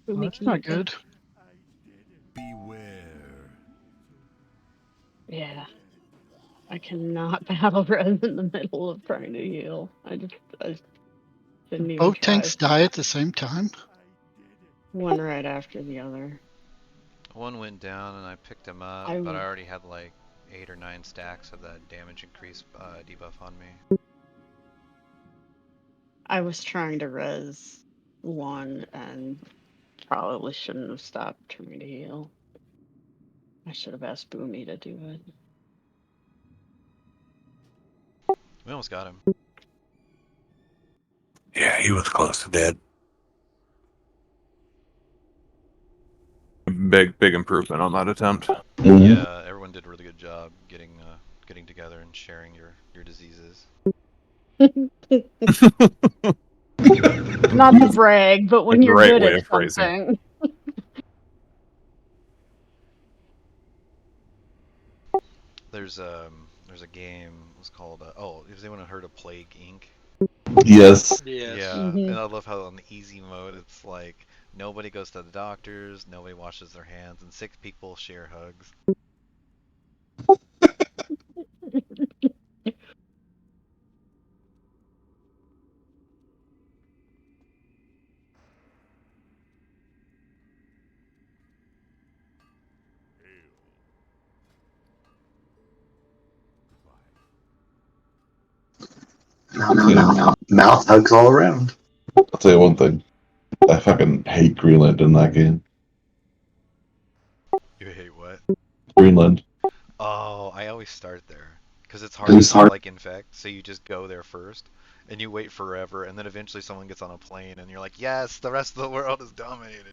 Well, that's not good. Yeah. I cannot battle res in the middle of trying to heal. I shouldn't even Both try. tanks die at the same time. One right after the other. One went down and I picked him up, I but I w- already had like 8 or 9 stacks of that damage increase debuff on me. I was trying to res one and probably shouldn't have stopped trying to heal. I should have asked Boomy to do it. We almost got him. Yeah, he was close to dead. Big improvement on that attempt. Mhm. Yeah, everyone did a really good job getting together and sharing your diseases. Not to brag, but when A you're great good way at of phrasing. something. There's a game. It's called oh, has anyone heard of Plague Inc? Yes. Yes. Yeah, and I love how on the easy mode it's like nobody goes to the doctors, nobody washes their hands, and 6 people share hugs. No. Mouth hugs all around. I'll tell you one thing. I fucking hate Greenland in that game. You hate what? Greenland. Oh, I always start there because it's It's hard hard. to like infect, so you just go there first and you wait forever, and then eventually someone gets on a plane and you're like, yes, the rest of the world is dominated.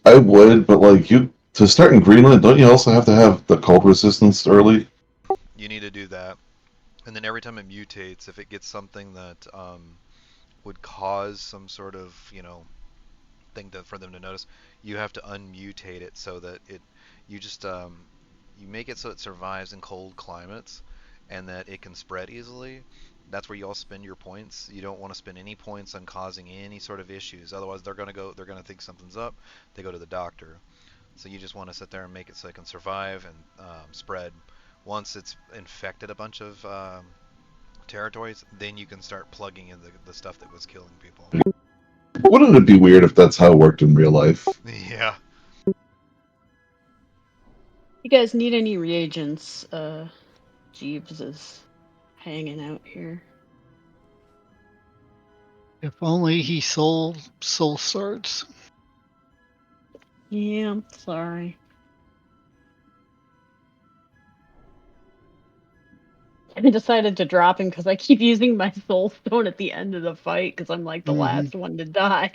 I would, but like you to start in Greenland, don't you also have to have the cold resistance early? You need to do that, and then every time it mutates, if it gets something that would cause some sort of thing for them to notice, you have to unmutate it so that you just you make it so it survives in cold climates and that it can spread easily. That's where you all spend your points. You don't want to spend any points on causing any sort of issues. Otherwise, they're gonna think something's up. They go to the doctor. So you just want to sit there and make it so it can survive and spread. Once it's infected a bunch of territories, then you can start plugging in the stuff that was killing people. Wouldn't it be weird if that's how it worked in real life? Yeah. You guys need any reagents? Jeeves is hanging out here. If only he sold soul swords. Yeah, I'm sorry. I decided to drop him because I keep using my soul stone at the end of the fight because I'm like the last one to die.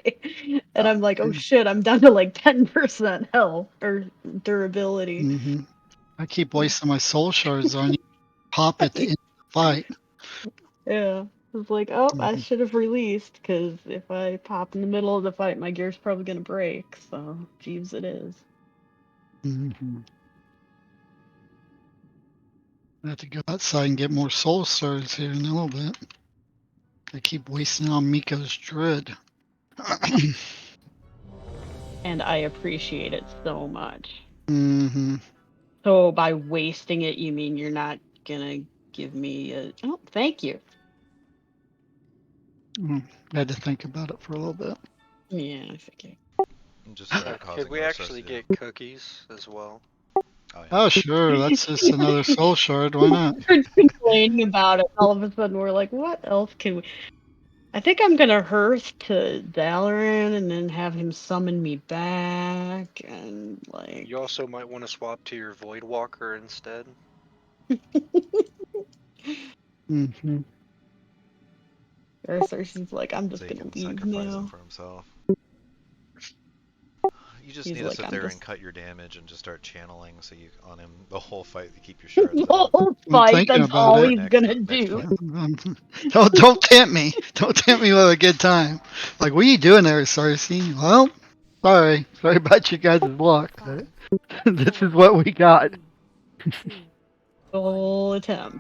And I'm like, oh shit, I'm down to like 10% health or durability. Mm-hmm. I keep wasting my soul shards on you. Pop at the end of the fight. Yeah. I was like, oh, I Mhm. should have released because if I pop in the middle of the fight, my gear's probably going to break. So, Jeeves it is. Mm-hmm. I have to go outside and get more soul swords here in a little bit. I keep wasting on Miko's dread. And I appreciate it so much. Mm-hmm. So, by wasting it, you mean you're not going to give me a. Oh, thank you. I had to think about it for a little bit. Yeah, I figured. Just start Could causing we more actually necessity. get cookies as well? Oh, yeah. Oh, sure. That's just another soul shard. Why not? We're complaining about it. All of a sudden, we're like, what else can we. I think I'm gonna hearth to Dalaran and then have him summon me back and like. You also might want to swap to your Void Walker instead. Mm-hmm. Or Cersei's like, I'm So just he gonna can leave sacrifice them now. for himself. You just He's need to like, sit I'm there and just. cut your damage and just start channeling so you on him the whole fight to keep your shards The up. whole I'm fight, thinking that's about all it. he's gonna do. fight. Don't tempt me. Don't tempt me with a good time. Like, what are you doing there, Cersei? Well, sorry. Sorry about you guys' luck. But this is what we got. The whole attempt.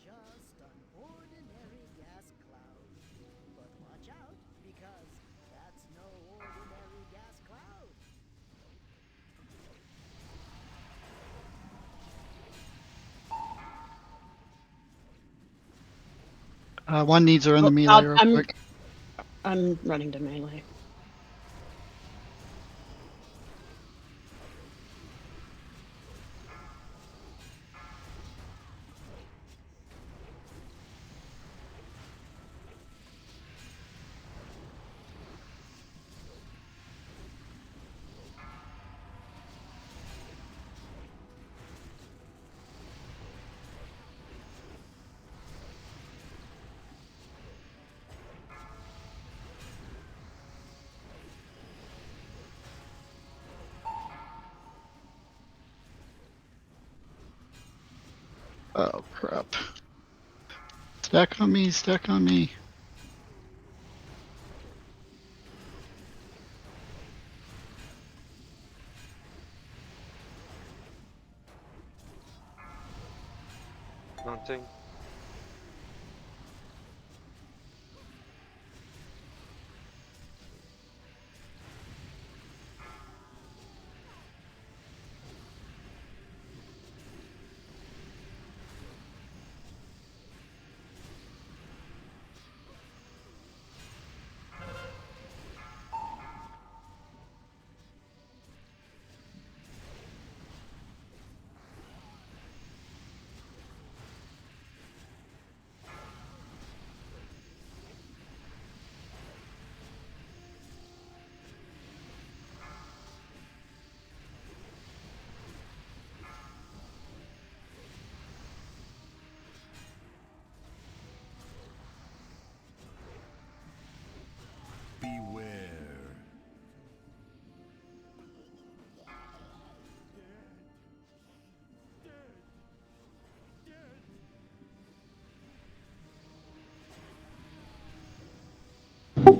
Just an ordinary gas cloud. But watch out, because that's no ordinary gas cloud. One needs to run the Well, melee real quick. I'm running to melee. Oh, crap. Stack on me, stack on me. Hunting. Beware.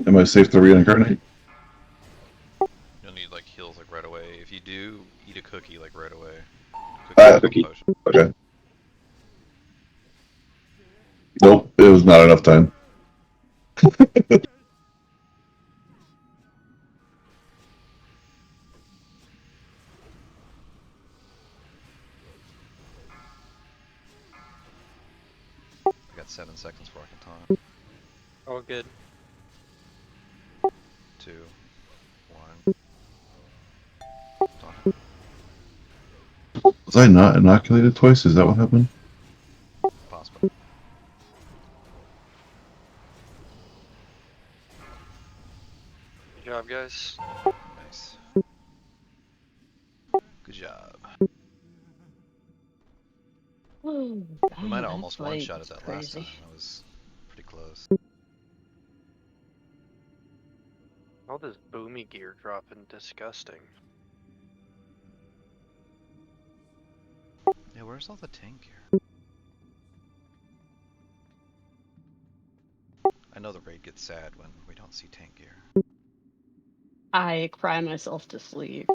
Am I safe to reincarnate? You'll need like heals like right away. If you do, eat a cookie like right away. Cookie. Potion. Okay. Nope, it was not enough time. 7 seconds before I can taunt. All good. 2, 1. Taunt. Was I not inoculated twice? Is that what happened? Possible. Good job, guys. Nice. Good job. Oh, We might have that almost fight one-shotted was that last time. crazy. That was pretty close. All this boomy gear dropping, disgusting. Yeah, where's all the tank gear? I know the raid gets sad when we don't see tank gear. I cry myself to sleep.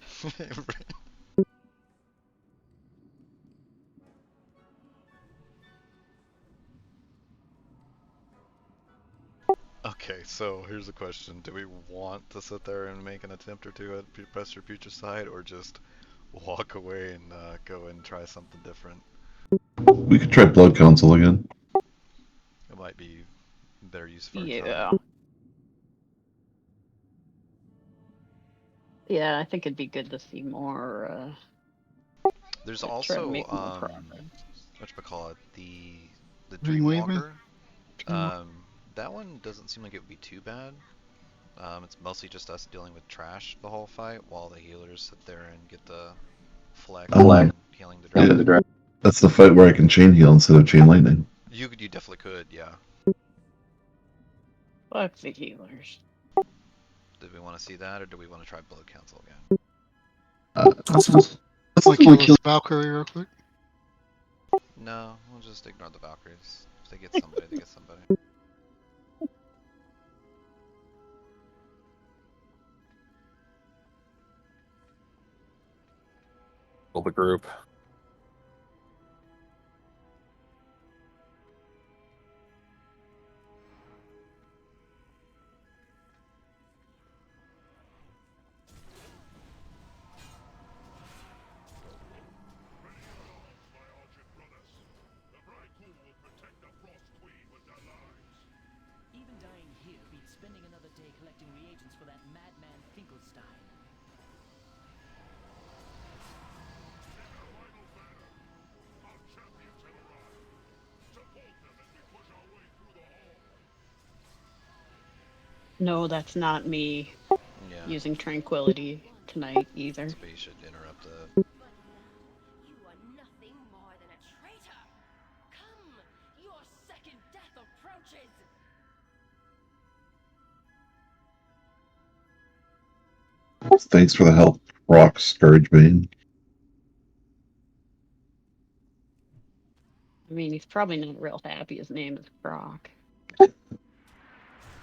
Okay, so here's a question. Do we want to sit there and make an attempt or two at Professor Future Side, or just walk away and go and try something different? We could try Blood Council again. It might be better use of our Yeah. time. Yeah, I think it'd be good to see more, There's like, try to also, make more progress. whatchamacallit, the Dreamweaver? Dreamwalker. That one doesn't seem like it would be too bad. It's mostly just us dealing with trash the whole fight, while the healers sit there and get the flex and healing the dragon. Yeah. That's the fight where I can chain heal instead of chain lightning. You definitely could, yeah. Fuck the healers. Did we want to see that, or do we want to try Blood Council again? Let's like kill this Valkyrie real quick. No, we'll just ignore the Valkyries. If they get somebody, they get somebody. Build a group. Even dying here beats spending another day collecting reagents for that madman Finkelstein. No, that's not me Yeah. using tranquility tonight either. Somebody should interrupt the... You are nothing more than a traitor. Come, your second death approaches. Thanks for the help, Rock Scourgebane. I mean, he's probably not real happy his name is Brock.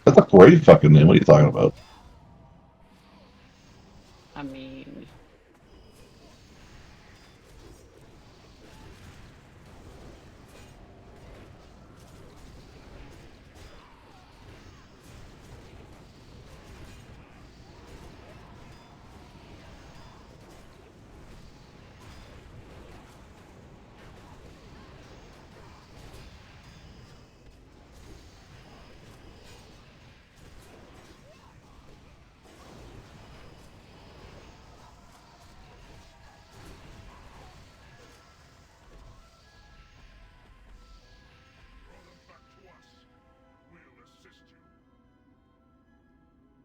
That's a great fucking name. What are you talking about? I mean...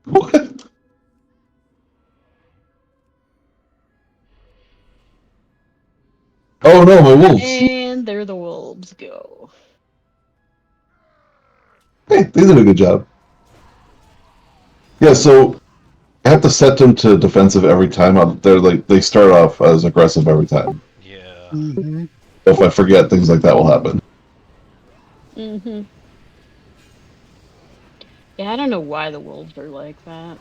What? Oh no, my wolves! And there the wolves go. Hey, they did a good job. Yeah, so I have to set them to defensive every time. They're like they start off as aggressive every time. Yeah. Mm-hmm. If I forget, things like that will happen. Mm-hmm. Yeah, I don't know why the wolves are like that.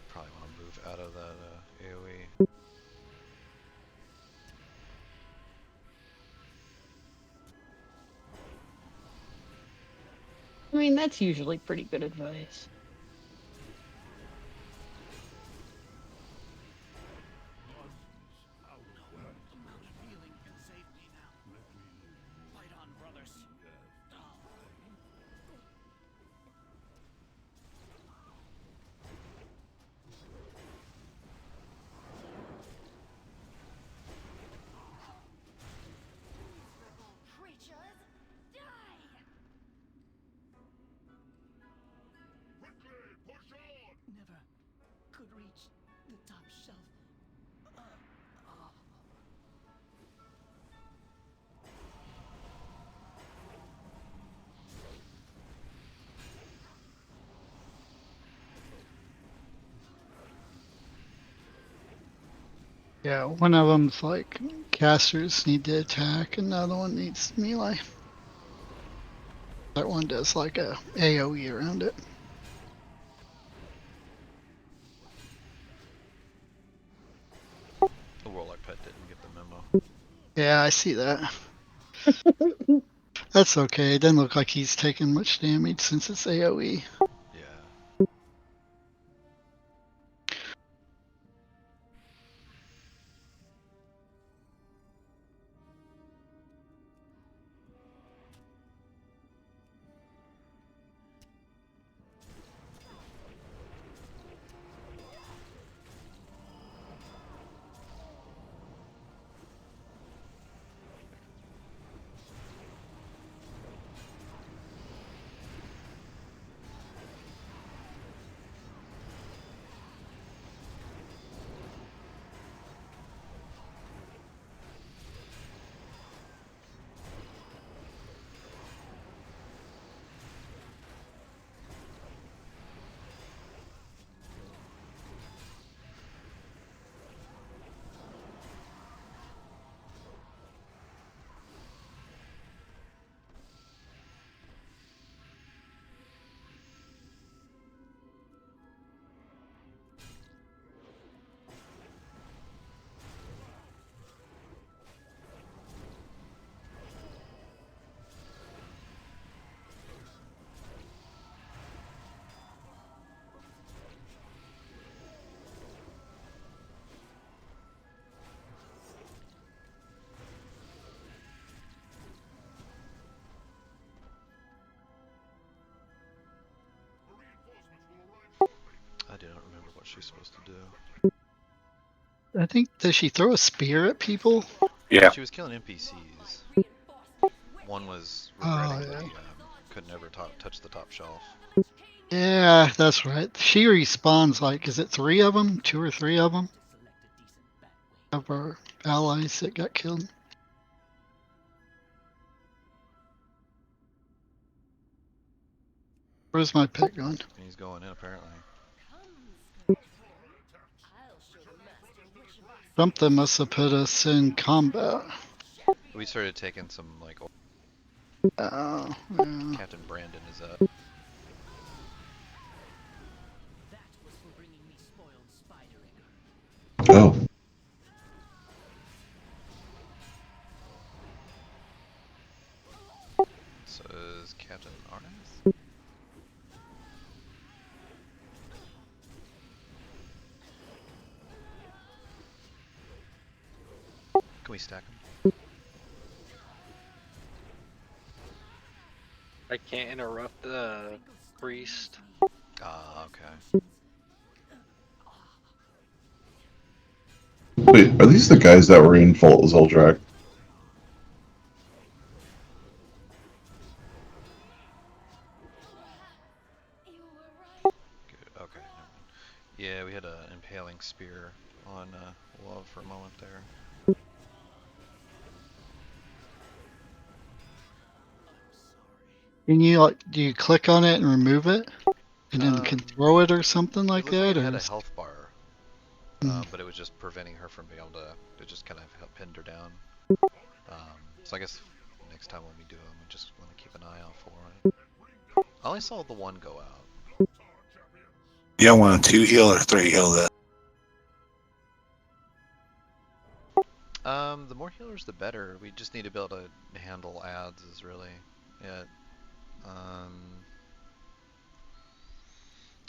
Probably want to move out of that AoE. I mean, that's usually pretty good advice. Creatures, die! Never could reach the top shelf. Yeah, one of them's like casters need to attack, and the other one needs melee. That one does like a AoE around it. The Warlock pet didn't get the memo. Yeah, I see that. That's okay. It doesn't look like he's taking much damage since it's AoE. Yeah. I do not remember what she's supposed to do. I think, does she throw a spear at people? Yeah. She was killing NPCs. One was Oh, regretting yeah. could never touch the top shelf. Yeah, that's right. She respawns like, is it 3 of them? 2 or 3 of them? Of our allies that got killed. Where's my pet going? He's going in apparently. Something must have put us in combat. We started taking some like. Oh, yeah. Captain Brandon is up. Oh. So is Captain Arnath? Can we stack him? I can't interrupt the priest. Ah, okay. Wait, are these the guys that were in Vault Zeldrak? Good. Okay. Yeah, we had an impaling spear on Love for a moment there. Can you like, do you click on it and remove it? And then can throw it or something like It looked like that? it had Or a health bar, but it was just preventing her from being able to. It just kind of pinned her down. So I guess next time when we do them, we just want to keep an eye out for it. I only saw the one go out. You don't want a 2 heal or 3 heal that. The more healers, the better. We just need to be able to handle ads. Is really it.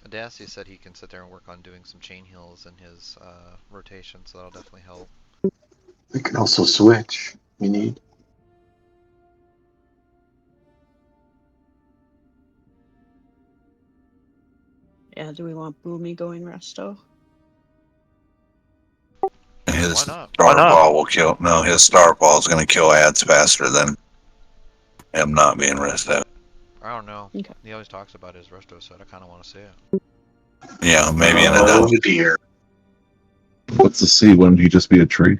Dassy said he can sit there and work on doing some chain heals in his rotation, so that'll definitely help. We can also switch. We need. Yeah, do we want Boomy going resto? His Why not? star ball will kill. No, his star ball is going to kill ads faster than him not being resto. I don't know. Okay. He always talks about his resto set. I kind of want to see it. Yeah, maybe in a Oh dungeon. dear. What's the C? Wouldn't he just be a tree?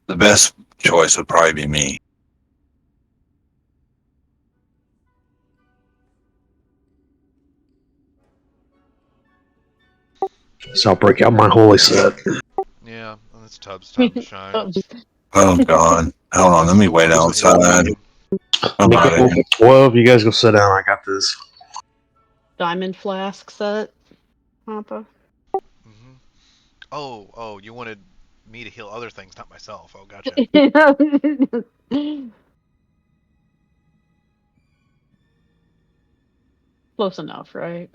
The best choice would probably be me. So I'll break out my holy set. Yeah, and it's Tubbs' time to shine. Oh God! Hold on, let me wait outside. I'm out of here. Well, if you guys go sit down, I got this. Diamond flask set, Papa. Mm-hmm. Oh, you wanted me to heal other things, not myself. Oh, gotcha. Close enough, right?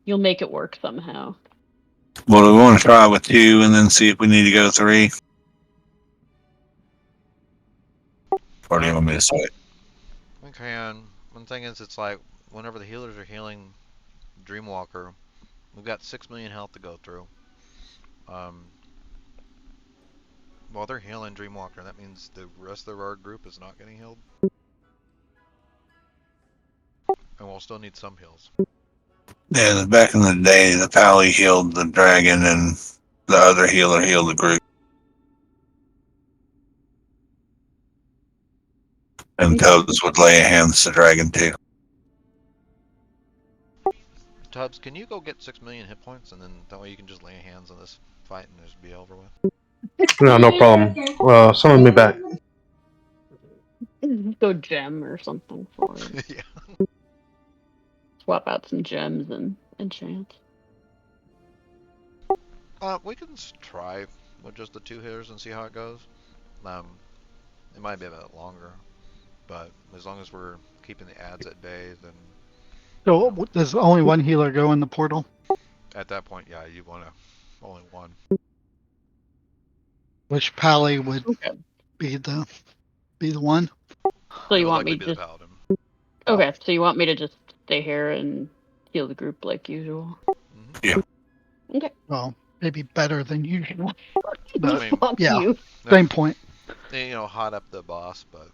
You'll make it work somehow. Well, do we want to try with 2 and then see if we need to go 3? Or do you want me to switch? We can. One thing is, it's like whenever the healers are healing Dreamwalker, we've got 6 million health to go through. While they're healing Dreamwalker, that means the rest of our group is not getting healed. And we'll still need some heals. Yeah, back in the day, the Pally healed the dragon and the other healer healed the group. And Tubbs would lay hands to dragon too. Tubbs, can you go get 6 million hit points, and then that way you can just lay hands on this fight and just be over with? No problem. Summon me back. Go gem or something for it. Yeah. Swap out some gems and enchant. We can try with just the 2 hitters and see how it goes. It might be a bit longer, but as long as we're keeping the ads at bay, then So does only one healer go in the portal? at that point, yeah, you want to only one. Which Pally would Okay. be the one? So you It'll want likely me be to the just paladin. okay? So you want me to just stay here and heal the group like usual? Yeah. Okay. Well, maybe better than usual. I mean, Fuck yeah, you. same point. You know, hot up the boss, but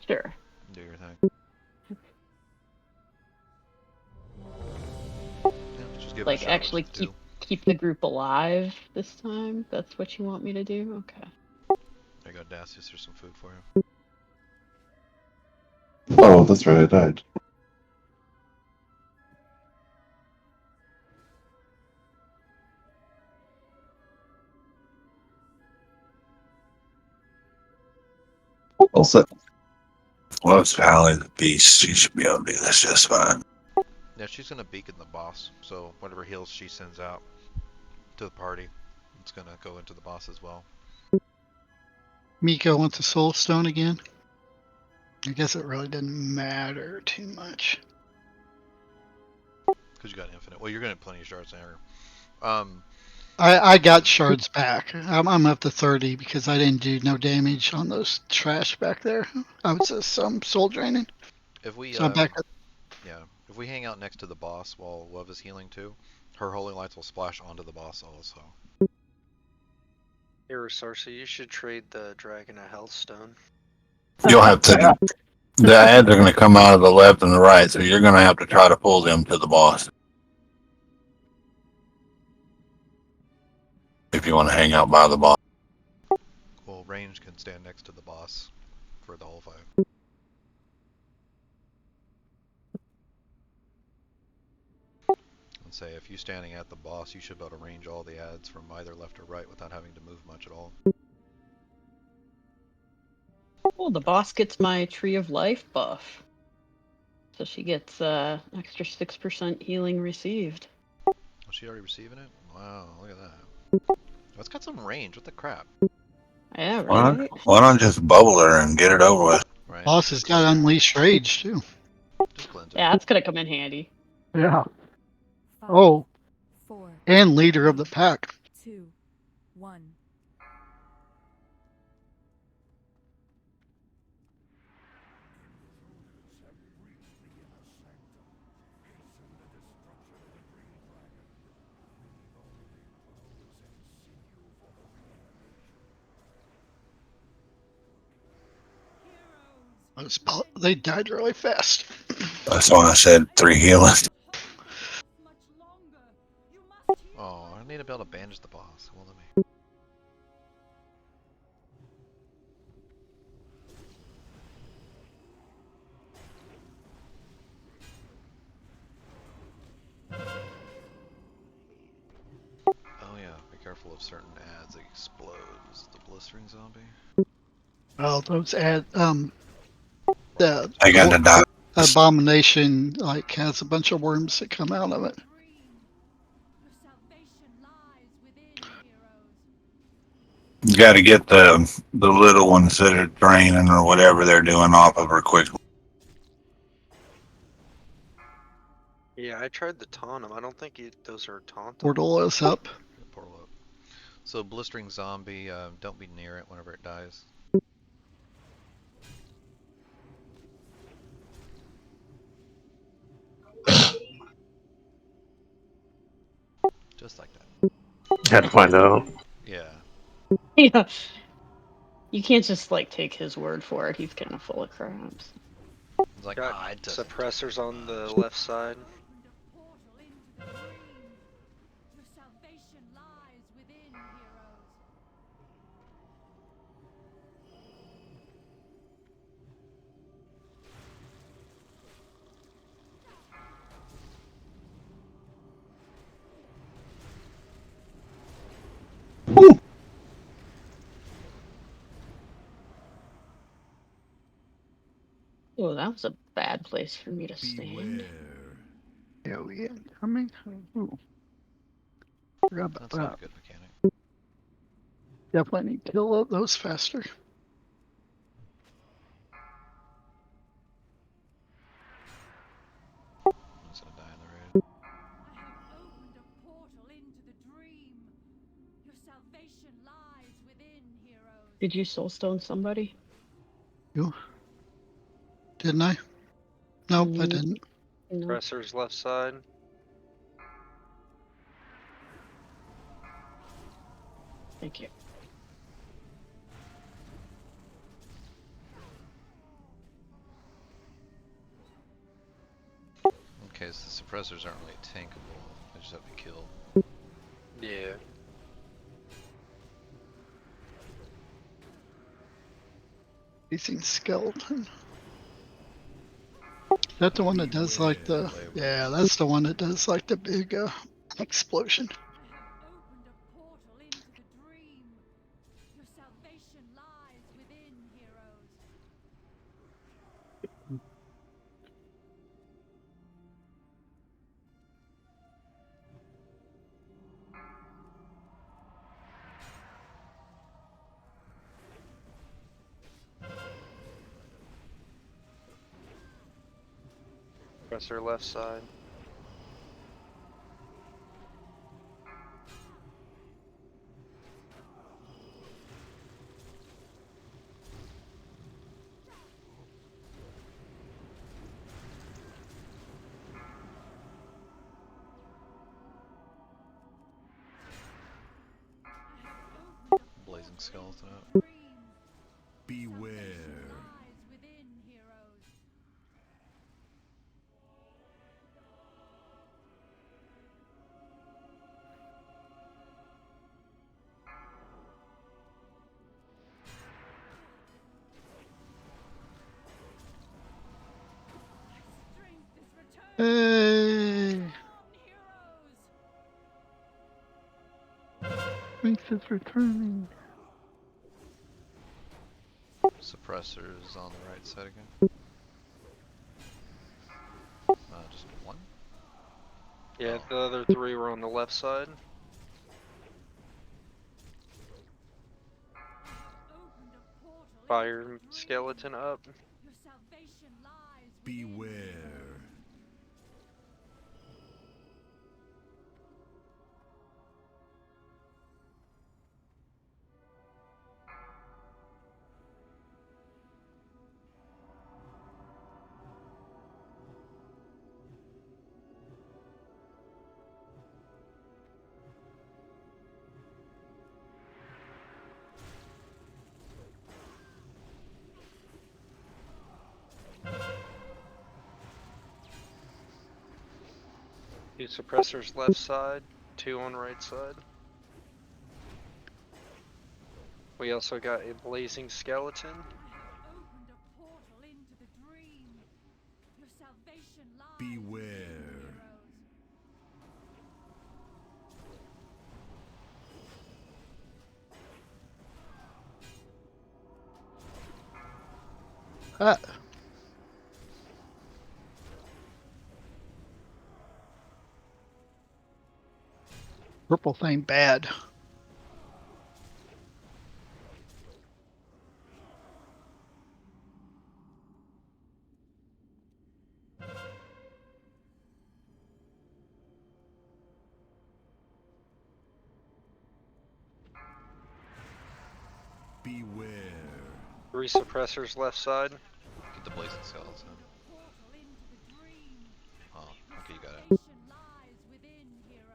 Sure. do your thing. Yeah, just give it a Like shot actually with 2. keep the group alive this time. That's what you want me to do? Okay. I got Dacius, there's some food for you. Oh, that's right, I died. All set. Well, it's Pally the beast. She should be able to do this just fine. Yeah, she's gonna beacon the boss, so whatever heals she sends out to the party, it's gonna go into the boss as well. Miko wants a soul stone again. I guess it really didn't matter too much. Because you got infinite. Well, you're gonna have plenty of shards there. I got shards back. I'm up to 30 because I didn't do no damage on those trash back there. I was just some soul draining. If we So I'm back up. yeah, if we hang out next to the boss while Love is healing too, her holy lights will splash onto the boss also. Hey, Resource, you should trade the dragon a health stone. You'll have to. The ads are going to come out of the left and the right, so you're going to have to try to pull them to the boss. If you want to hang out by the boss. Well, range can stand next to the boss for the whole fight. And say if you're standing at the boss, you should be able to range all the ads from either left or right without having to move much at all. Oh, the boss gets my Tree of Life buff. So she gets extra 6% healing received. Was she already receiving it? Wow, look at that. It's got some range. What the crap? Yeah, Why right. don't just bubble her and get it over with? Right. Boss has got Unleashed Rage too. Just cleanse it. Yeah, that's gonna come in handy. Yeah. 5, Oh, 4, and leader of the pack. 2, 1. They died really fast. That's why I said 3 healing. Oh, I need to be able to bandage the boss. Well, let me. Oh yeah, be careful of certain ads that explode. Is it the blistering zombie? Well, those the I got to die. abomination like has a bunch of worms that come out of it. You got to get the little ones that are draining or whatever they're doing off of her quickly. Yeah, I tried to taunt him. I don't think those are taunt. Portal is up. Portal up. So blistering zombie, don't be near it whenever it dies. Just like that. Had to find out. Yeah. Yeah. You can't just like take his word for it. He's kind of full of crabs. It's like, Got it doesn't do suppressors too on the much. left side. Oh, that was a bad place for me to stand. Yeah, we incoming. Ooh. Forgot about That's not a that. good mechanic. Definitely need to kill those faster. One's gonna die in the raid. Did you soulstone somebody? You? Didn't I? Nope, I didn't. No. Suppressors left side. Thank you. Okay, so the suppressors aren't really tankable. They just have to kill. Yeah. Facing skeleton. Is that the one that does like the? Yeah, that's the one that does like the big explosion. Suppressor left side. Blazing skeleton up. Beware. Hey! Strength is returning. Suppressors on the right side again. Just one? Yeah, the other three were on the left side. fire skeleton up. Your salvation lies Beware. Two suppressors left side, two on right side. We also got a blazing skeleton. opened a portal into the dream. Your salvation lies Beware. heroes. Ah. Purple thing bad. Beware. Three suppressors left side. Get the blazing skeleton. Portal into the dream. Oh, okay, you got it. Salvation lies within heroes.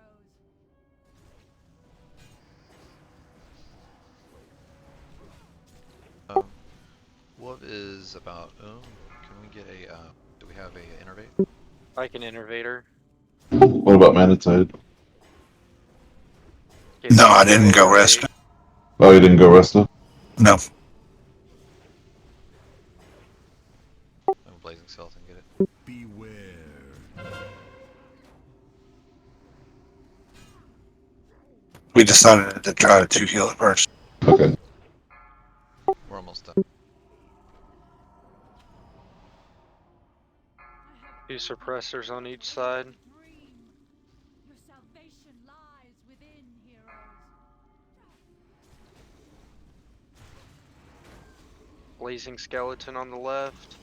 What is about? Oh, can we get a? Do we have a innervate? I can innervator. What about Manatide? No, I didn't go rest. Oh, you didn't go Resta? No. Oh, blazing skeleton, get it. Beware. We decided to try to heal it first. Okay. We're almost done. Two suppressors on each side. Your salvation lies within heroes. Blazing skeleton on the left.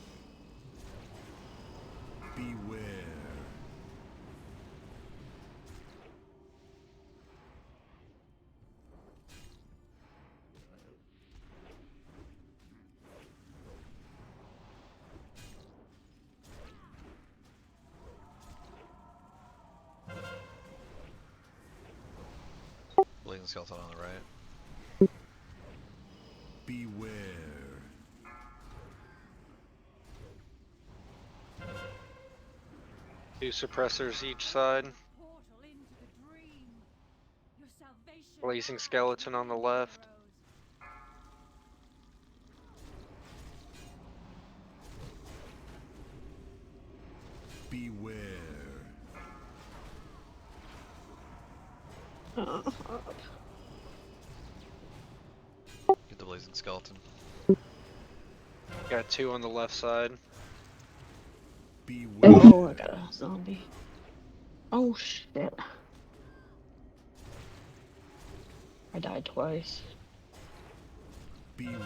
Beware. Blazing skeleton on the right. Beware. Two suppressors each side. Portal into the dream. Your salvation Blazing lies skeleton on the left. heroes. Beware. Get the blazing skeleton. Got two on the left side. Beware. Oh, I got a zombie. Oh shit. I died twice. Beware.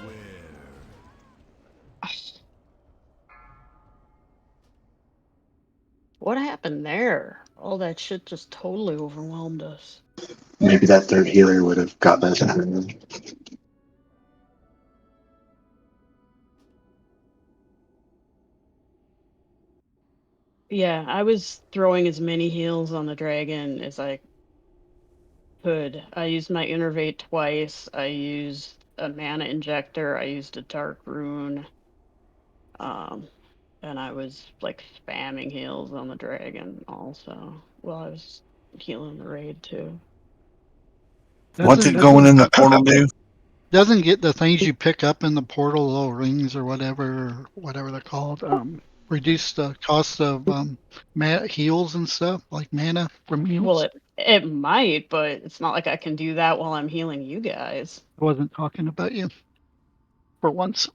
What happened there? All that shit just totally overwhelmed us. Maybe that third healer would have got that out of him. Yeah, I was throwing as many heals on the dragon as I could. I used my innervate twice. I used a mana injector. I used a dark rune. And I was like spamming heals on the dragon also. While I was healing the raid too. What's it going in the portal do? Doesn't get the things you pick up in the portal, little rings or whatever they're called. Reduce the cost of heals and stuff like mana from heals. Well, it might, but it's not like I can do that while I'm healing you guys. I wasn't talking about you for once.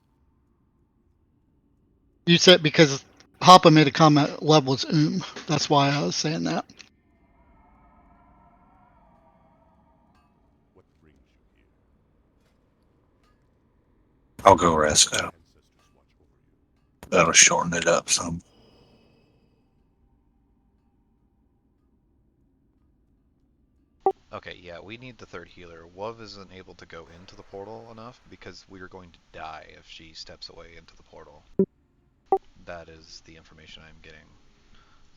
You said because Hoppa made a comment levels That's why I was saying that. I'll go rest out. That'll shorten it up some. Okay, yeah, we need the third healer. Wuv isn't able to go into the portal enough because we are going to die if she steps away into the portal. That is the information I'm getting.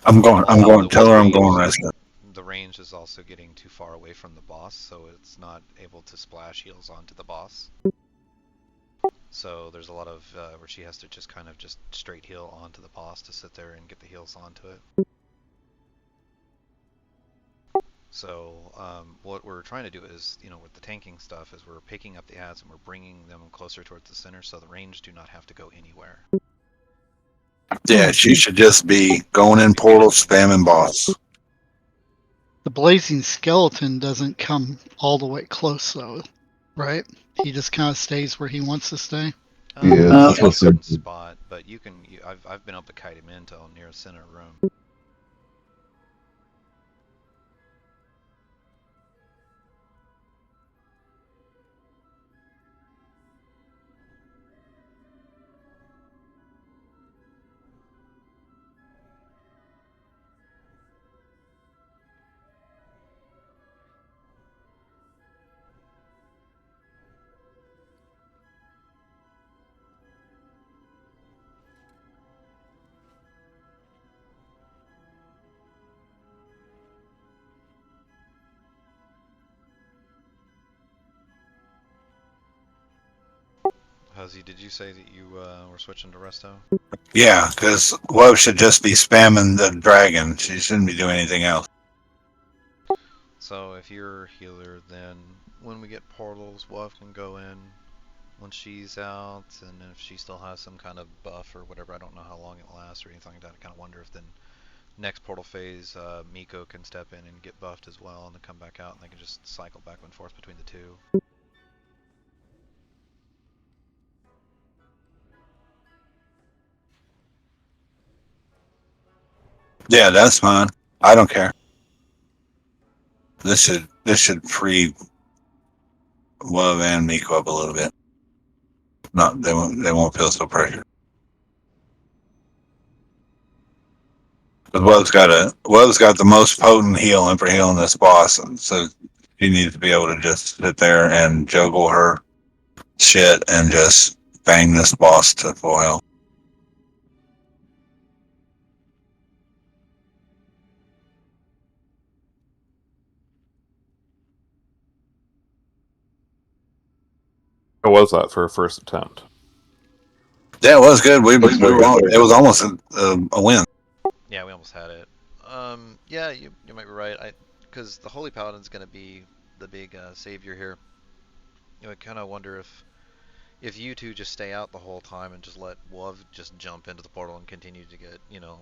I'm going. Tell her I'm going range, rest out. The range is also getting too far away from the boss, so it's not able to splash heals onto the boss. So there's a lot of where she has to just kind of just straight heal onto the boss to sit there and get the heals onto it. So what we're trying to do is, you know, with the tanking stuff, is we're picking up the ads and we're bringing them closer towards the center, so the range do not have to go anywhere. Yeah, she should just be going in portal, spamming boss. The blazing skeleton doesn't come all the way close though, right? He just kind of stays where he wants to stay. Yeah, Not that's in a what's certain in. spot, but I've been able to kite him into near the center room. Huzzy, did you say that you were switching to resto? Yeah, because Wuv should just be spamming the dragon. She shouldn't be doing anything else. So if you're a healer, then when we get portals, Wuv can go in when she's out, and if she still has some kind of buff or whatever, I don't know how long it lasts or anything like that. I kind of wonder if then next portal phase, Miko can step in and get buffed as well, and then come back out, and they can just cycle back and forth between the two. Yeah, that's fine. I don't care. This should free Wuv and Miko up a little bit. Not they won't feel so pressured. But Wuv's got the most potent healing for healing this boss, and so she needs to be able to just sit there and juggle her shit and just bang this boss to full health. How was that for a first attempt? Yeah, it was good. It was almost a win. Yeah, we almost had it. Yeah, you might be right. Because the Holy Paladin's going to be the big savior here. You know, I kind of wonder if you two just stay out the whole time and just let Wuv just jump into the portal and continue to get, you know,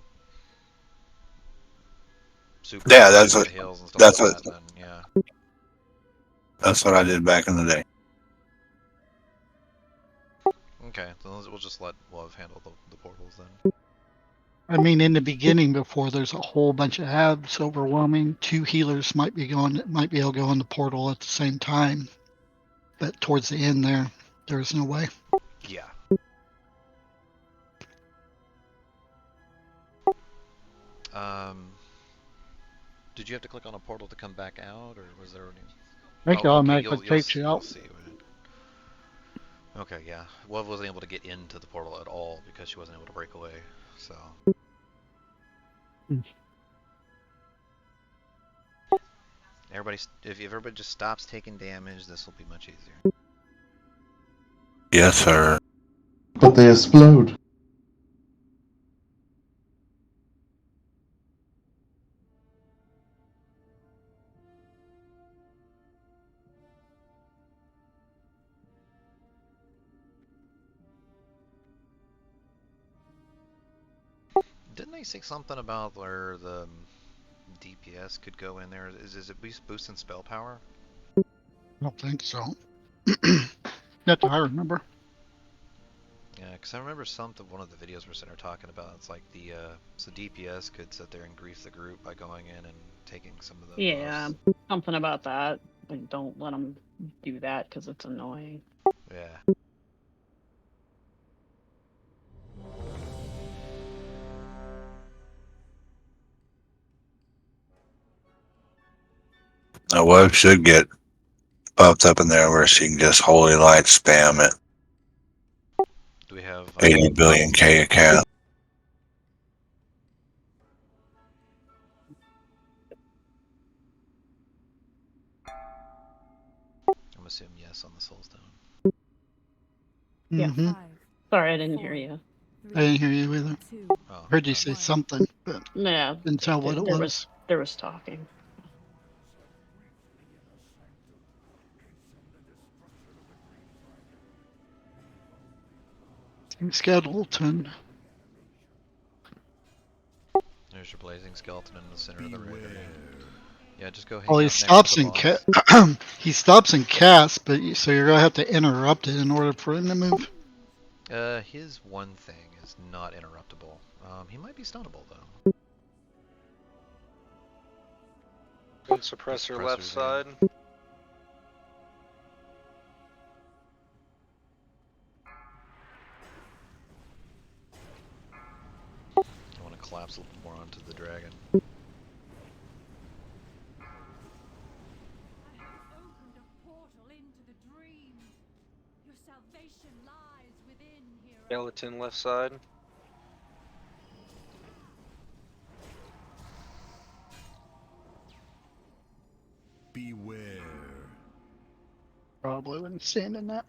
super heals and stuff like that. Then yeah, that's what I did back in the day. Okay, so we'll just let Wuv handle the portals then. I mean, in the beginning, before there's a whole bunch of abs overwhelming, two healers might be able to go in the portal at the same time. But towards the end there's no way. Yeah. Did you have to click on a portal to come back out, or was there any? I think it automatically takes you out. See. Okay, yeah. Wuv wasn't able to get into the portal at all because she wasn't able to break away. So. If everybody just stops taking damage, this will be much easier. Yes, sir. But they explode. Didn't they say something about where the DPS could go in there? Is it boosting spell power? I don't think so. Not that I remember. Yeah, because I remember one of the videos we're sitting there talking about. It's like so DPS could sit there and grief the group by going in and taking some of the buffs. Something about that. Like, don't let them do that because it's annoying. Yeah. A web should get bumped up in there where she can just holy light spam it. Do we have 80 billion K account. I'm assuming yes on the soulstone. Yeah. Mm-hmm. Sorry, I didn't hear you. I didn't hear you either. Oh, Heard you say something, but Yeah, didn't tell what it was. There was talking. Team Skeleton. there's your blazing skeleton in the center of the ring. Yeah, just go hang Well, out he next stops to the and boss. he stops and casts, but so you're gonna have to interrupt it in order for him to move. His one thing is not interruptible. He might be stunnable though. One suppressor left Suppressor's side. I want to collapse a little more onto the dragon. Opened a portal into the dream. Your salvation lies within, hero. Skeleton left side. Beware. Probably wouldn't stand in that.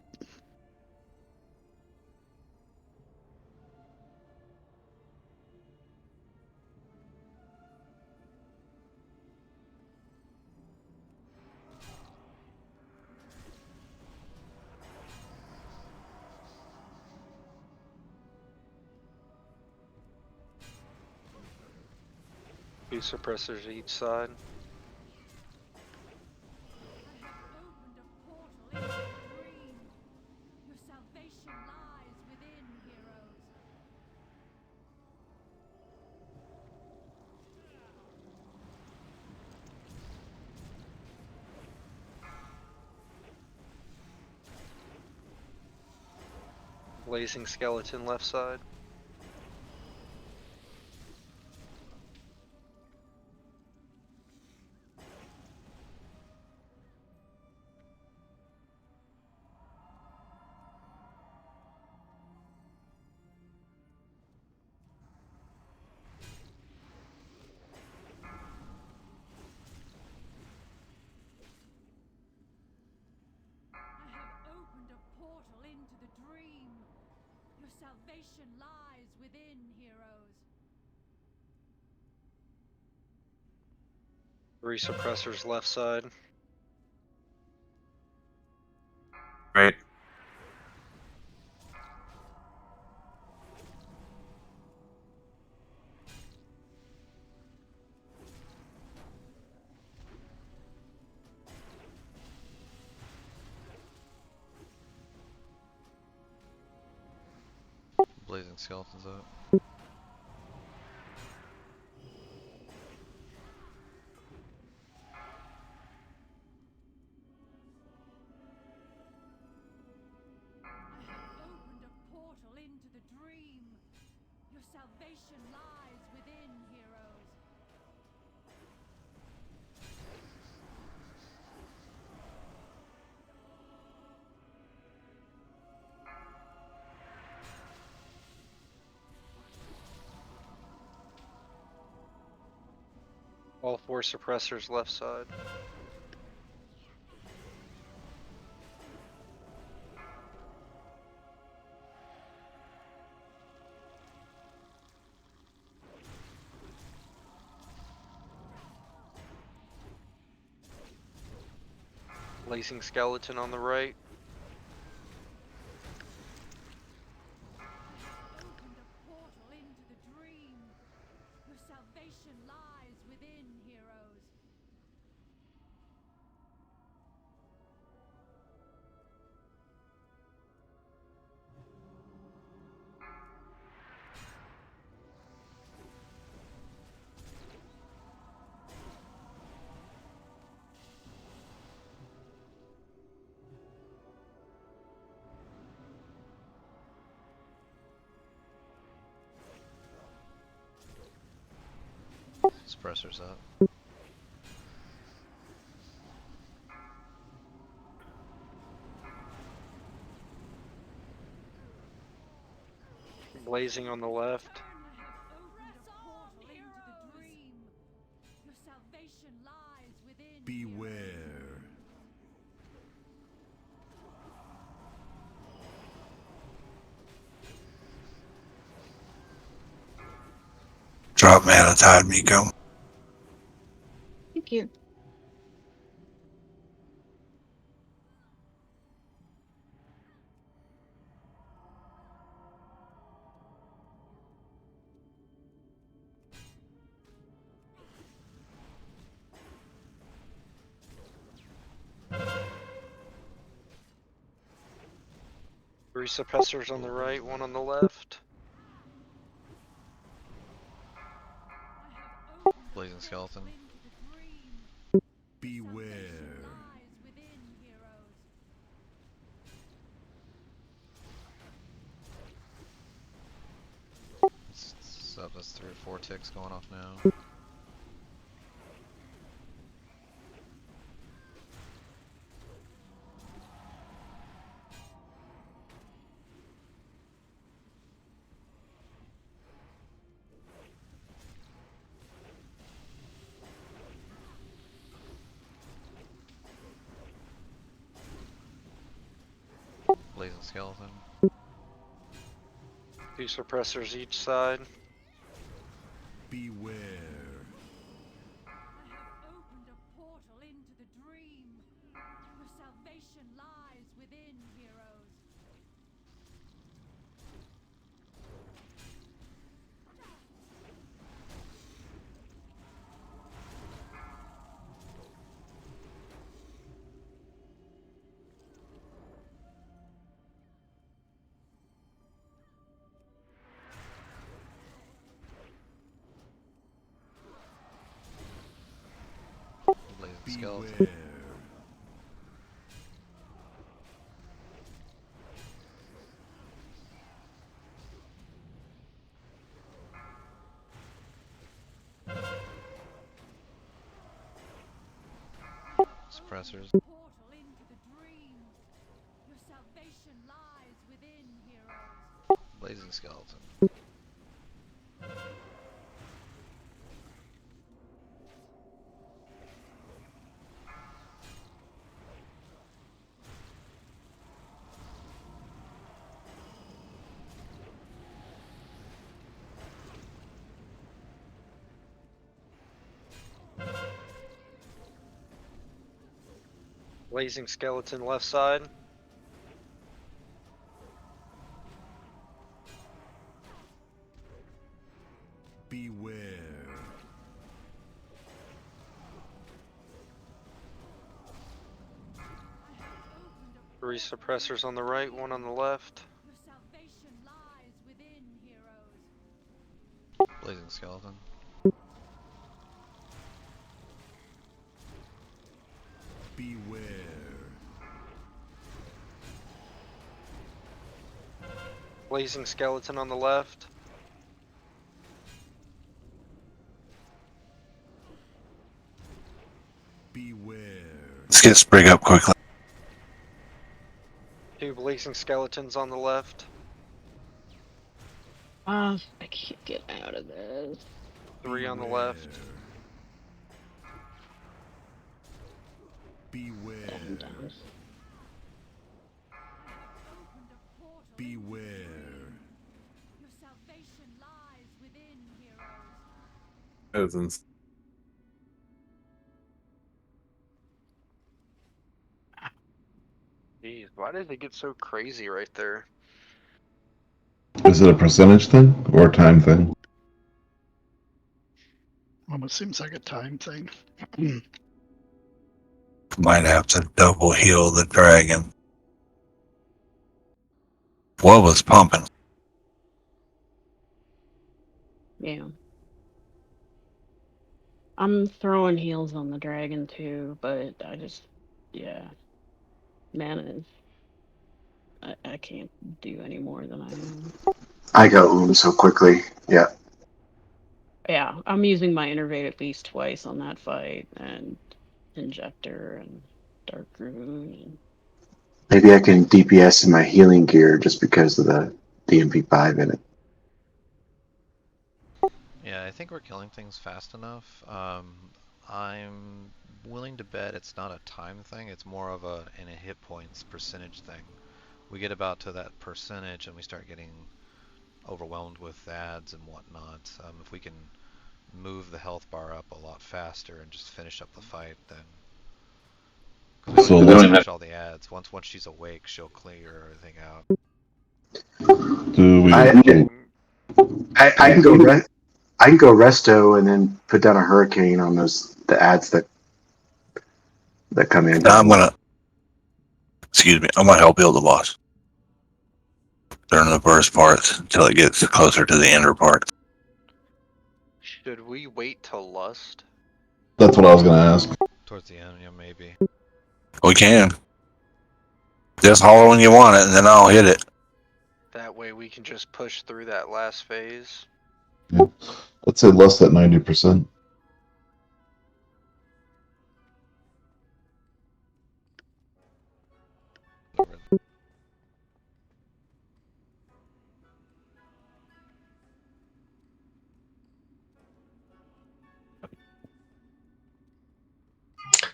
Two suppressors each side. Opened a portal into the dream. Your salvation lies within, heroes. Blazing skeleton left side. I have opened a portal into the dream. Your salvation lies within, heroes. Three suppressors left side. Right. Blazing skeleton's up. Opened a portal into the dream. Your salvation lies within, heroes. All four suppressors left side. Blazing skeleton on the right. Opened a portal into the dream. Your salvation lies within, heroes. Suppressor's up. Blazing on the left. Your salvation lies within. Beware. Drop mana tide, Miko. Thank you. Three suppressors on the right, one on the left. Blazing skeleton. Beware. So that's 3 or 4 ticks going off now. Blazing skeleton. 2 suppressors each side. Beware. I have opened a portal into the dream. Your salvation lies within, heroes. Blazing skeleton. Beware. Suppressors. Portal into the dream. Your salvation lies within, heroes. Blazing skeleton. Blazing skeleton left side. Beware. 3 suppressors on the right, one on the left. Your salvation lies within, heroes. Blazing skeleton. Beware. Blazing skeleton on the left. Beware. Let's get Sprig up quickly. 2 blazing skeletons on the left. I can't get out of this. 3 on the left. Beware. I'm down. Beware. Your salvation lies within, heroes. Peasants. Jeez, why did they get so crazy right there? Is it a percentage thing or a time thing? Almost seems like a time thing. Might have to double heal the dragon. What was pumping? Yeah. I'm throwing heals on the dragon too, but yeah. Mana is. I can't do any more than I am. I go so quickly. Yeah. Yeah, I'm using my Innervate at least twice on that fight, and Injector and Dark Rune. And... Maybe I can DPS in my healing gear just because of the MP5 in it. Yeah, I think we're killing things fast enough. I'm willing to bet it's not a time thing, it's more of in a hit points percentage thing. We get about to that percentage and we start getting overwhelmed with ads and whatnot. If we can move the health bar up a lot faster and just finish up the fight, then because we So don't have to let's finish all the ads. Once she's awake, she'll clear everything out. do we. I I can go I can go resto and then put down a hurricane on the ads that come in. Now I'm gonna, excuse me, I'm gonna help heal the boss during the first parts until it gets closer to the ender parts. Should we wait till lust? That's what I was gonna ask. Towards the end, yeah, maybe. We can. Just holler when you want it, and then I'll hit it. That way we can just push through that last phase. Yeah. Let's say less than 90%.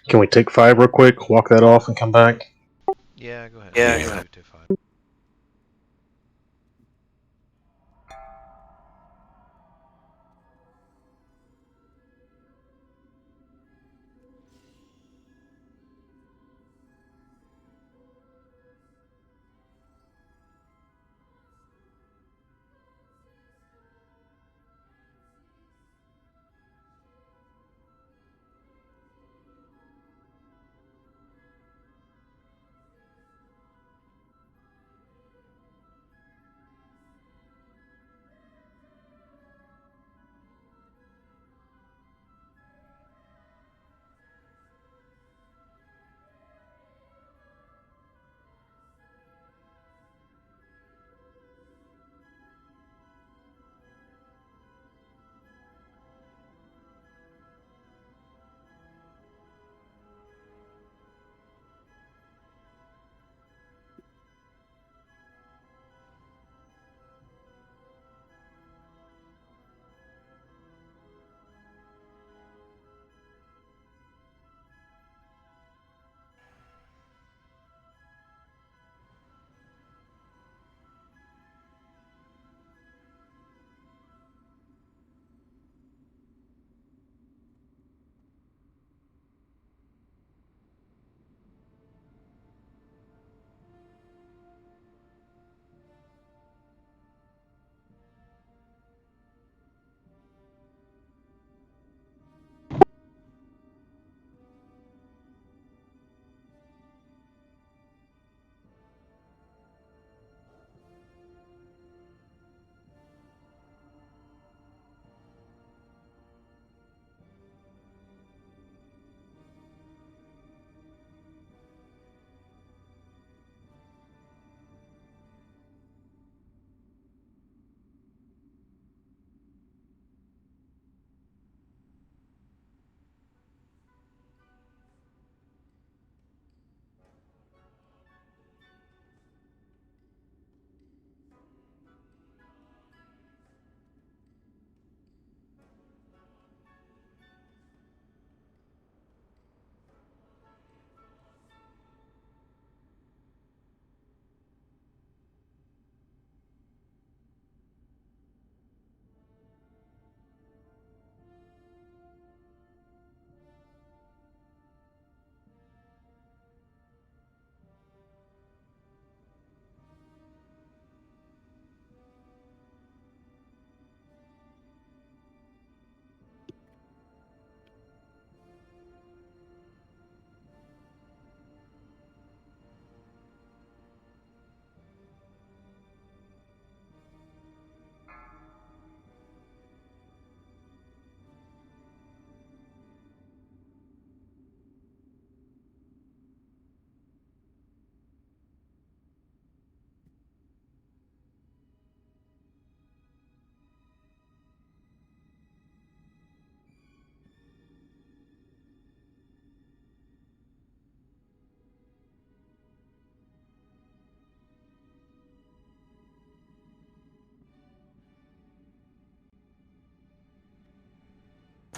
Can we take 5 real quick, walk that off, and come back? Yeah, go ahead. Yeah, go ahead. 225.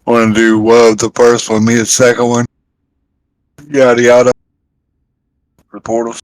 Want to do the first one, me the second one. Yada yada. For the portals.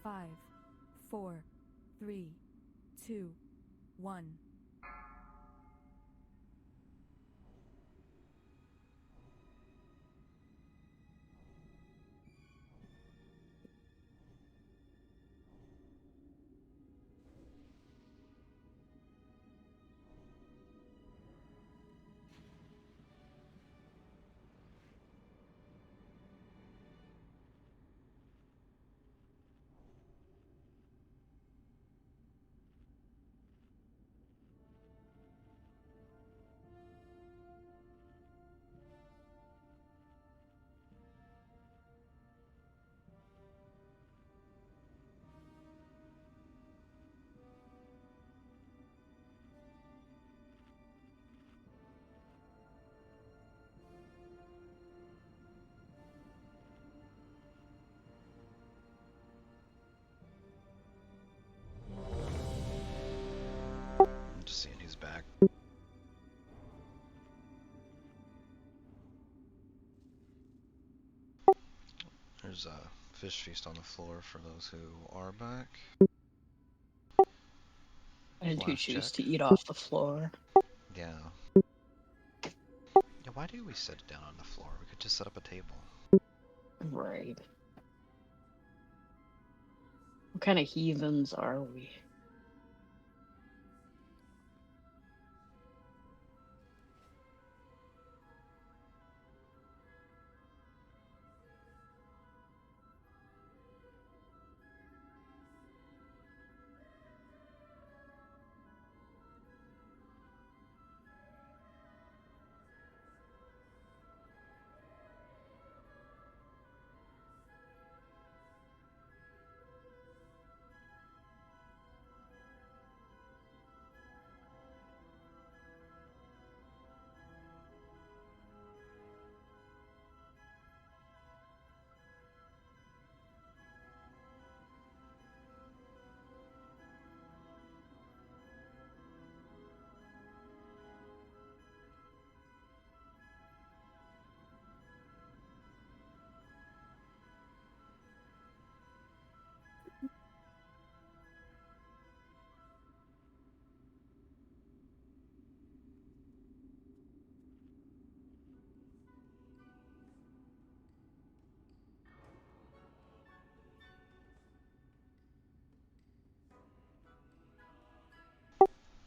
Five, 4, 3, 2, 1. I'm just seeing who's back. There's a fish feast on the floor for those who are back. I do Flash choose check. to eat off the floor. Yeah. Yeah, why do we sit down on the floor? We could just set up a table. Right. What kind of heathens are we?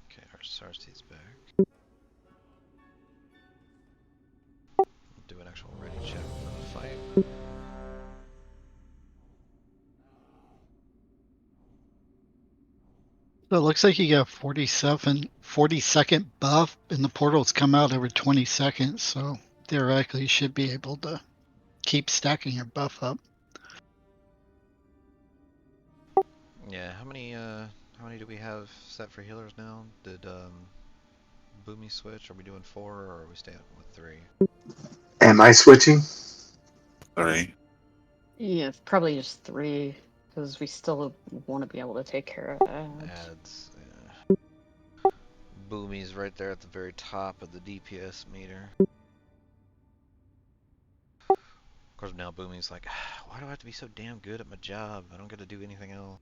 Okay, our Sarsi's back. We'll do an actual ready check for the fight. So it looks like you got 40-second buff, and the portals come out every 20 seconds. So theoretically, you should be able to keep stacking your buff up. Yeah, how many do we have set for healers now? Did Boomy switch? Are we doing 4 or are we staying with 3? Am I switching? 3. Yeah, probably just 3, because we still want to be able to take care of ads. Ads. Yeah. Boomy's right there at the very top of the DPS meter. Of course, now Boomy's like, why do I have to be so damn good at my job? I don't get to do anything else.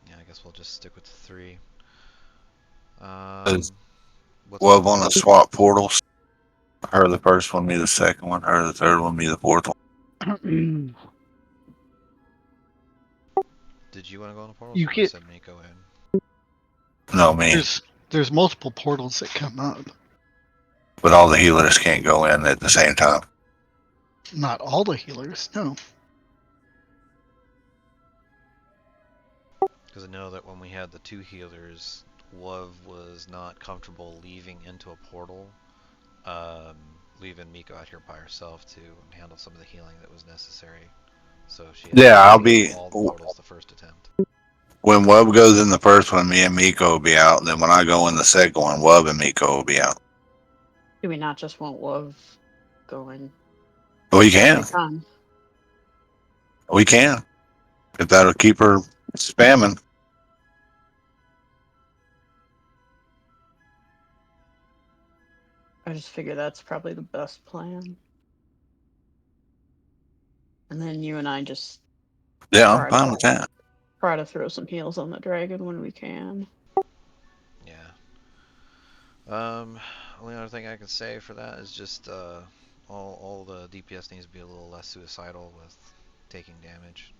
Yeah, I guess we'll just stick with the 3. Does What's Wub up? want to swap portals? Her the first one, me the second one. Her the third one, me the fourth one. Did you want to go on the portals, You or get said Miko in? No, me. there's multiple portals that come up. But all the healers can't go in at the same time. Not all the healers, no. Because I know that when we had the 2 healers, Love was not comfortable leaving into a portal, leaving Miko out here by herself to handle some of the healing that was necessary. So she had Yeah, I'll to be. heal all the portals the first attempt. When Wub goes in the first one, me and Miko will be out. Then when I go in the second one, Wub and Miko will be out. Do we not just want Love going We at the can. same time? We can. If that'll keep her spamming. I just figure that's probably the best plan. And then you and I just Yeah, I'm try fine to with that. throw some heals on the dragon when we can. Yeah. Only other thing I can say for that is just all the DPS needs to be a little less suicidal with taking damage.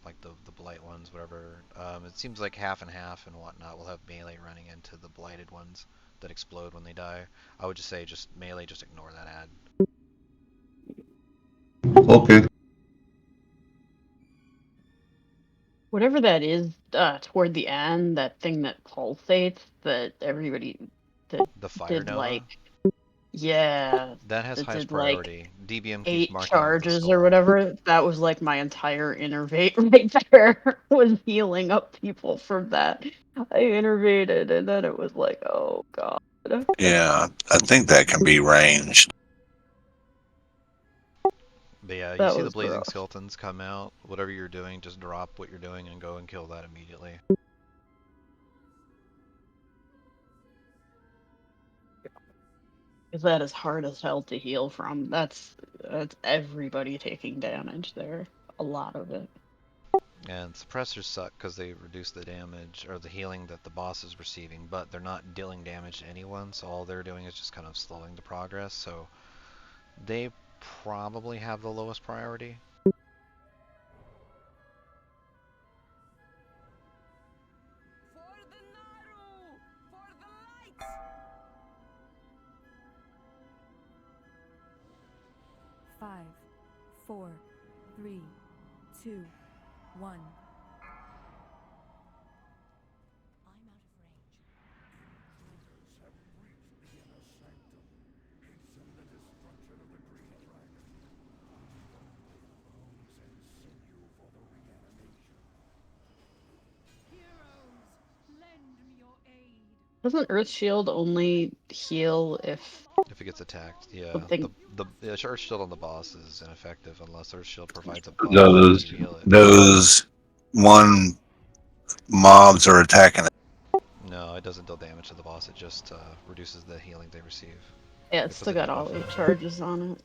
Like the blight ones, whatever. It seems like half and half and whatnot. We'll have melee running into the blighted ones that explode when they die. I would just say just melee, just ignore that ad. Okay. Whatever that is, toward the end, that thing that pulsates that everybody that The Fire did Nova? like, yeah, That has that highest did like priority. DBM keeps 8 marking it with a charges or skull. whatever. That was like my entire innervate right there was healing up people from that. I innervated and then it was like, oh god. Yeah, I think that can be ranged. But yeah, you That see the was Blazing rough. Skeletons come out, whatever you're doing, just drop what you're doing and go and kill that immediately. Is that is hard as hell to heal from? That's everybody taking damage there. A lot of it. And suppressors suck because they reduce the damage or the healing that the boss is receiving, but they're not dealing damage to anyone, so all they're doing is just kind of slowing the progress, so they probably have the lowest priority. Five, 4, 3, 2, 1. Doesn't Earth Shield only heal if If it gets attacked, yeah. something? The Earth Shield on the boss is ineffective unless Earth Shield provides a buff when Those you heal it. those one mobs are attacking it. No, it doesn't deal damage to the boss, it just reduces the healing they receive. Yeah, It it's puts a still got debuff all on 8 it. charges on it.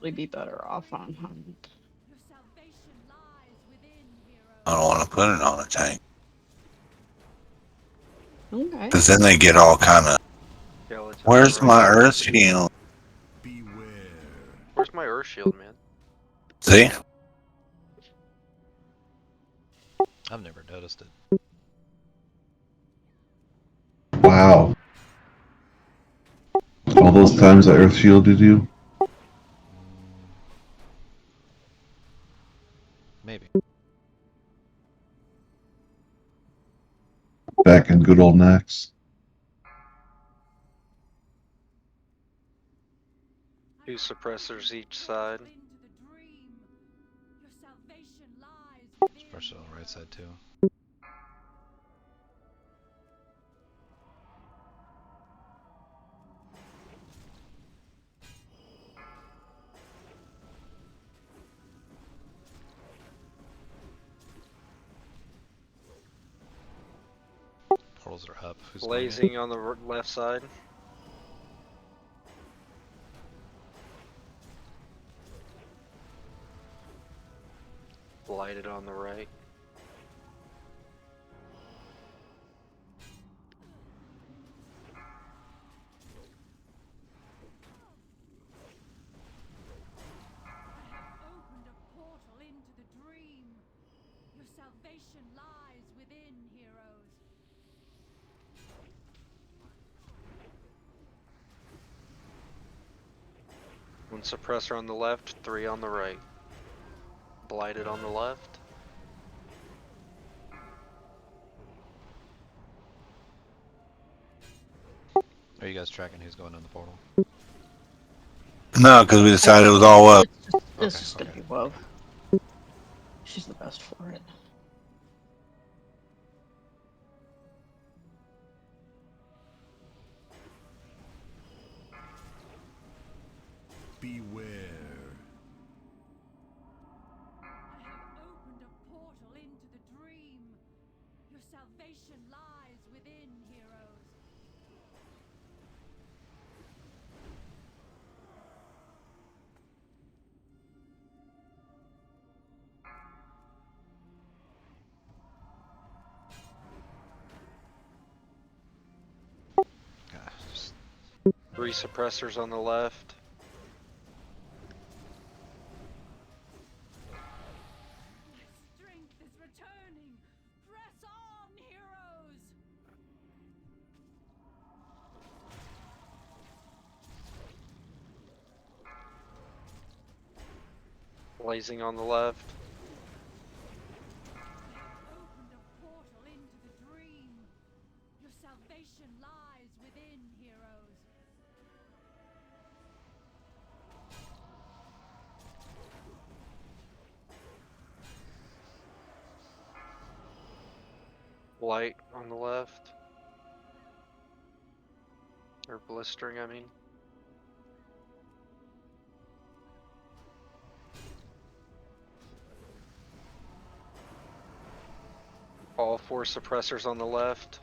We'd be better off on Hunt. I don't want to put it on a tank. Okay. Because then they get all kind of. Skeletons Where's are right my there. Earth Shield? Where's my Earth Shield, man? See? I've never noticed it. Wow. All those times I Earth Shielded you? Maybe. Back in good old Nax. 2 suppressors each side. Suppressor on the right side too. portals are up. Who's going in? Blazing on the left side. Blighted on the right. Opened a portal into the dream. Your salvation lies within, heroes. One suppressor on the left, 3 on the right. Blighted on the left. Are you guys tracking who's going in the portal? No, because we decided it was all up. It's just gonna be Wove. She's the best for it. Beware. I have opened a portal into the dream. Your salvation lies within, heroes. Ah, just 3 suppressors on the left. My strength is returning. Press on, heroes. Blazing on the left. Opened a portal into the dream. Your salvation lies within, heroes. Blight on the left. Or blistering, I mean. All 4 suppressors on the left.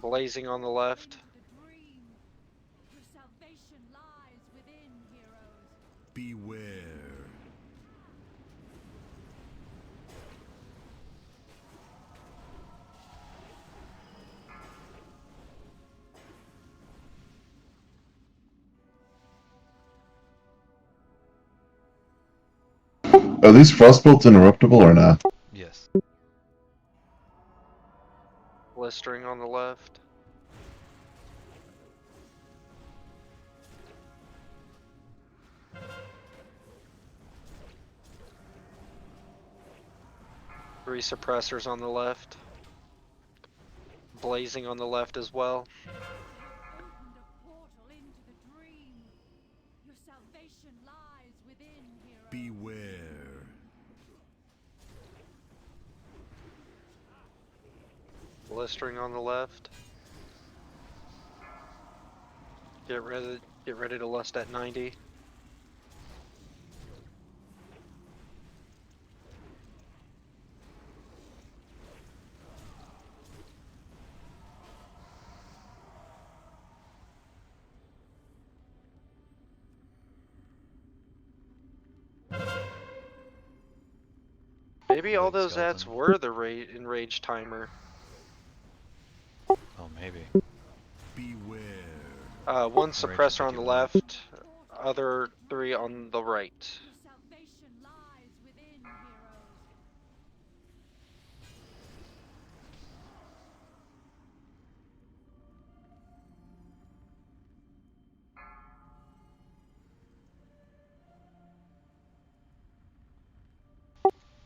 Blazing on the left. The dream. Your salvation lies within, heroes. Beware. Are these frostbolts interruptible or not? yes. Blistering on the left. Three suppressors on the left. Blazing on the left as well. Opened a portal into the dream. Your salvation lies within, heroes. Beware. Blistering on the left. Get ready to lust at 90. Maybe all Wait, those ads skeleton. were the enrage timer. Oh, maybe. Beware. One Enrage suppressor on the 51. left, other 3 on the right. Your salvation lies within, heroes.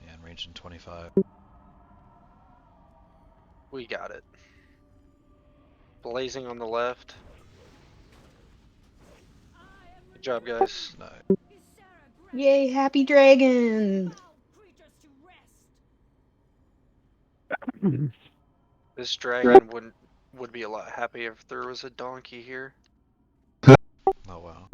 Yeah, enraged in 25. We got it. Blazing on the left. Good job, guys. No. Yay, happy dragon! This dragon Would be a lot happier if there was a donkey here. Oh wow.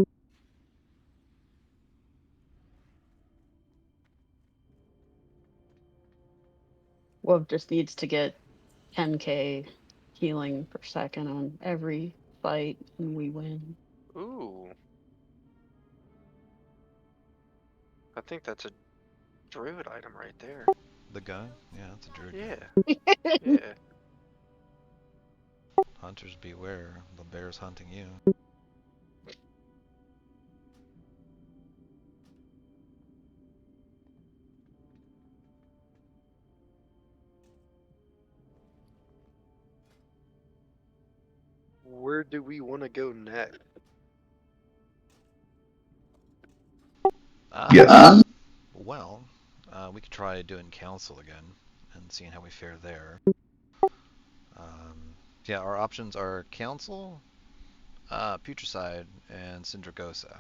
Wolf just needs to get 10k healing per second on every fight, and we win. Ooh. I think that's a druid item right there. The gun? Yeah, that's a druid. Yeah. Yeah. Hunters beware, the bear's hunting you. Where do we want to go next? Yes. Well, we could try doing council again and seeing how we fare there. Yeah, our options are council, putricide, and Syndragosa.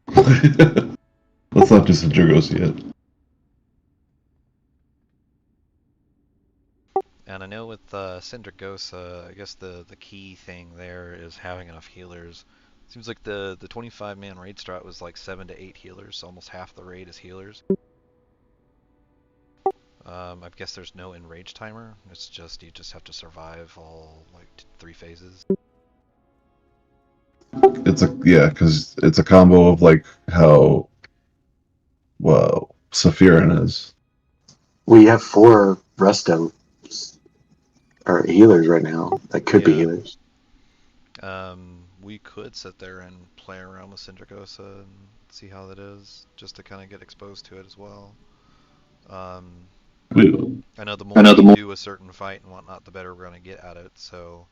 Let's not do Dragos yet. And I know with Syndragosa, I guess the key thing there is having enough healers. Seems like the 25-man raid strat was like 7 to 8 healers, so almost half the raid is healers. I guess there's no enrage timer. It's just you just have to survive all like 3 phases. It's because it's a combo of like how Sephirin is. We have 4 resto or healers right now that could be healers. We could sit there and play around with Syndragosa and see how that is, just to kind of get exposed to it as well. I know the more we do a certain fight and whatnot, the better we're going to get at it. So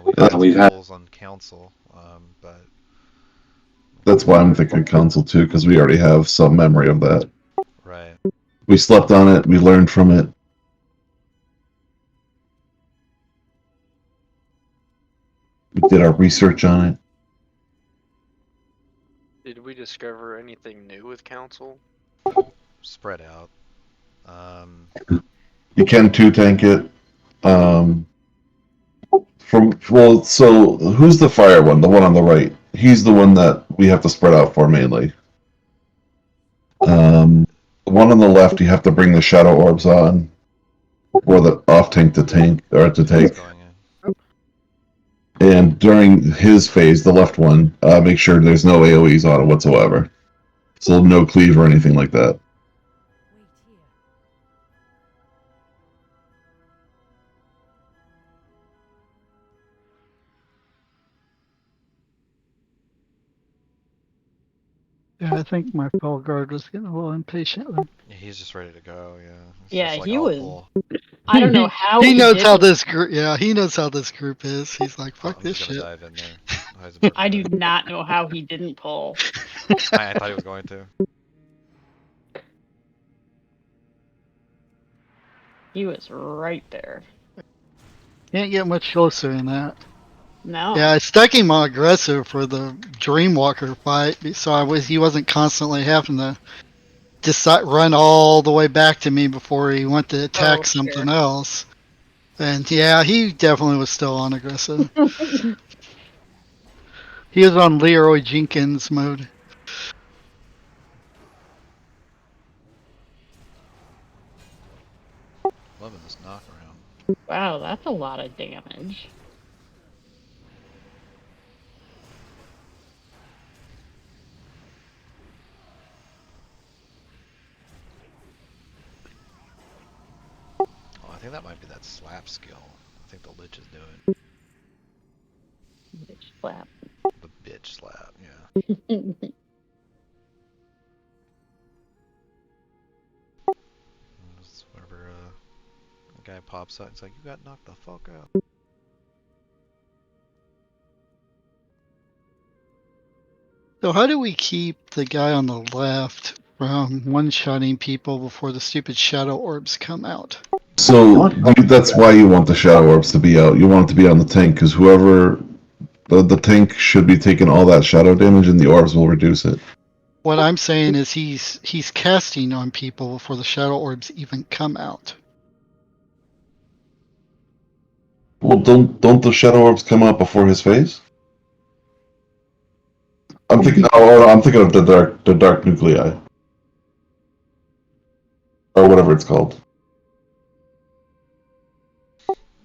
we've had goals on council, but that's why I'm thinking council too, because we already have some memory of that. Right. We slept on it. We learned from it. We did our research on it. Did we discover anything new with council? Spread out. You can 2-tank it. So who's the fire one? The one on the right. He's the one that we have to spread out for mainly. The one on the left, you have to bring the shadow orbs on, or the off tank to take. And during his phase, the left one, make sure there's no AoEs on it whatsoever. So no cleave or anything like that. Yeah, I think my fell guard was getting a little impatient. Yeah, he's just ready to go. Yeah. It's Yeah, just like, he I'll was. pull. I don't know how he knows did how it. this group. Yeah, he knows how this group is. He's like, fuck I'm this just shit. gonna dive in there. I do not know how he didn't pull. I thought he was going to. He was right there. Can't get much closer than that. No. Yeah, I stuck him on aggressive for the Dreamwalker fight, so he wasn't constantly having to run all the way back to me before he went to attack something else. And yeah, he definitely was still on aggressive. He was on Leroy Jenkins mode. Loving this knockaround. Wow, that's a lot of damage. Oh, I think that might be that slap skill. I think the Lich is doing. Bitch slap. The bitch slap, yeah. Whenever a guy pops out, it's like, you got knocked the fuck out. So how do we keep the guy on the left from one-shotting people before the stupid shadow orbs come out? So that's why you want the shadow orbs to be out. You want it to be on the tank, because whoever the tank should be taking all that shadow damage, and the orbs will reduce it. What I'm saying is he's casting on people before the shadow orbs even come out. Well, don't the shadow orbs come out before his phase? I'm thinking. Oh, I'm thinking of the dark nuclei, or whatever it's called.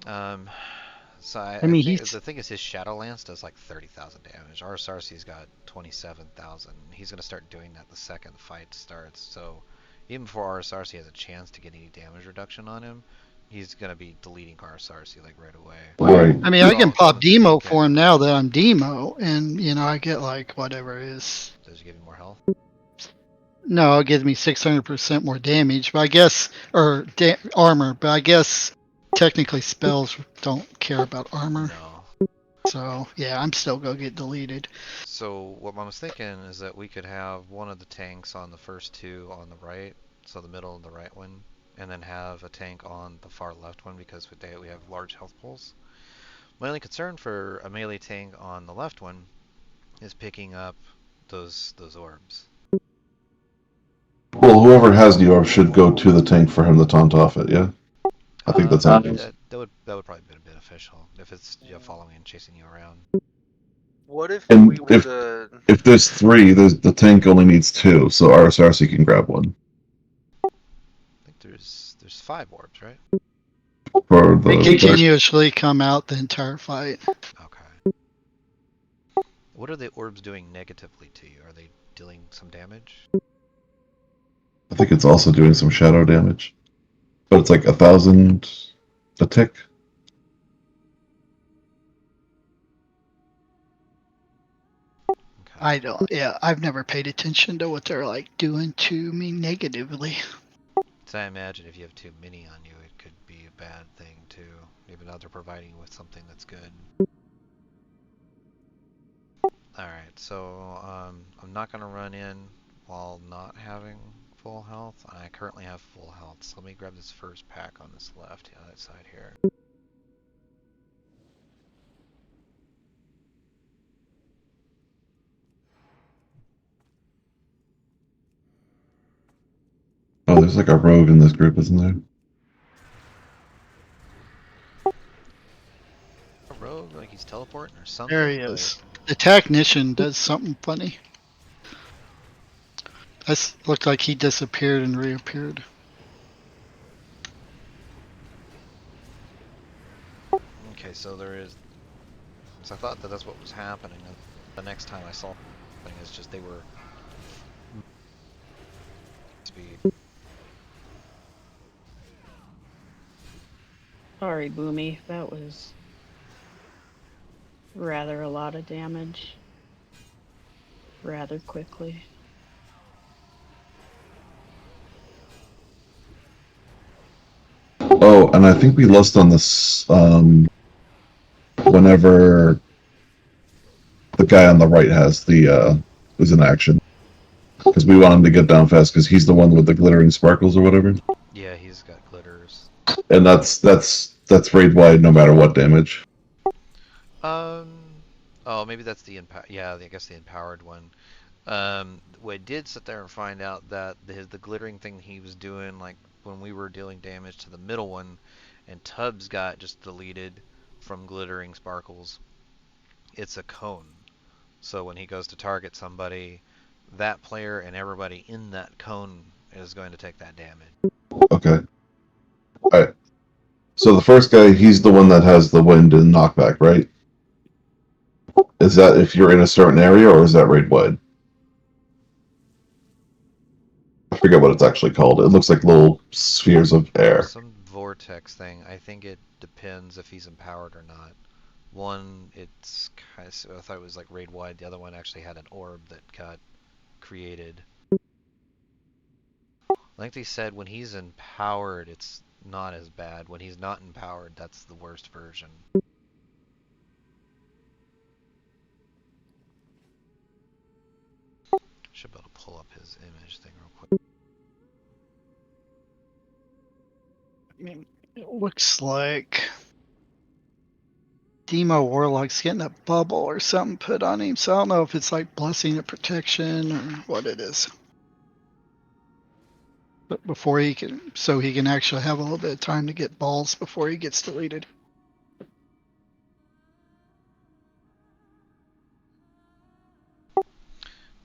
Um, so I mean, think he's the thing is his Shadow Lance does like 30,000 damage. Our Sarsi's got 27,000. He's gonna start doing that the second the fight starts. So even before our Sarsi has a chance to get any damage reduction on him, he's gonna be deleting our Sarsi like right away. Right. I mean, I can pop demo for him now that I'm demo, and I get like whatever it is. Does he give you more health? No, it gives me 600% more damage, but I guess, or armor, but I guess technically spells don't care about armor. No. So yeah, I'm still gonna get deleted. So what I was thinking is that we could have one of the tanks on the first two on the right, so the middle and the right one, and then have a tank on the far left one because we have large health pools. My only concern for a melee tank on the left one is picking up those orbs. Well, whoever has the orb should go to the tank for him to taunt off it. Yeah, I think that's how it goes. That would probably be beneficial if it's following and chasing you around. What if And we were to... if there's three, the tank only needs two, so RSRC can grab one. I think there's 5 orbs, right? For They the continuously come out the entire fight. Okay. What are the orbs doing negatively to you? Are they dealing some damage? I think it's also doing some shadow damage, but it's like 1,000 a tick. I don't. Yeah, I've never paid attention to what they're like doing to me negatively. So I imagine if you have too many on you, it could be a bad thing too. Even though they're providing you with something that's good. Alright, so I'm not going to run in while not having full health. I currently have full health, so let me grab this first pack on this left side here. Oh, there's like a rogue in this group, isn't there? A rogue, like he's teleporting or something? There he is. The technician does something funny. That looked like he disappeared and reappeared. Okay, so there is... So I thought that's what was happening. The next time I saw something is just they were... speed. Sorry, Boomy. That was rather a lot of damage. Rather quickly. Oh, and I think we lost on this whenever the guy on the right has the is in action. Because we want him to get down fast because he's the one with the glittering sparkles or whatever. Yeah, he's got glitters. And that's raid wide no matter what damage. Oh, maybe that's the I guess the empowered one. We did sit there and find out that the glittering thing he was doing, like when we were dealing damage to the middle one, and Tubbs got just deleted from glittering sparkles. It's a cone. So when he goes to target somebody, that player and everybody in that cone is going to take that damage. Okay. Alright. So the first guy, he's the one that has the wind and knockback, right? Is that if you're in a certain area, or is that raid wide? I forget what it's actually called. It looks like little spheres of air. Some vortex thing. I think it depends if he's empowered or not. One, it's kind of, I thought it was like raid wide. The other one actually had an orb that got created. Like they said, when he's empowered, it's not as bad. When he's not empowered, that's the worst version. Should be able to pull up his image thing real quick. I mean, it looks like Demo Warlock's getting a bubble or something put on him, so I don't know if it's like blessing of protection or what it is. But before he can, so he can actually have a little bit of time to get balls before he gets deleted.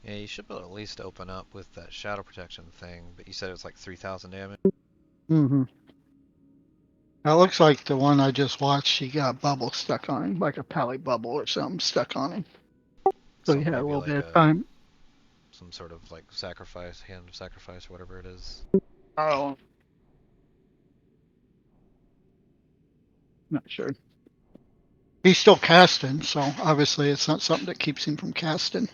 Yeah, you should be able to at least open up with that shadow protection thing, but you said it was like 3,000 damage. Mm-hmm. That looks like the one I just watched. He got bubble stuck on him, like a pally bubble or something stuck on him. So he had a maybe little like bit of time. some sort of like sacrifice, hand of sacrifice, or whatever it is. Oh, not sure. He's still casting, so obviously it's not something that keeps him from casting.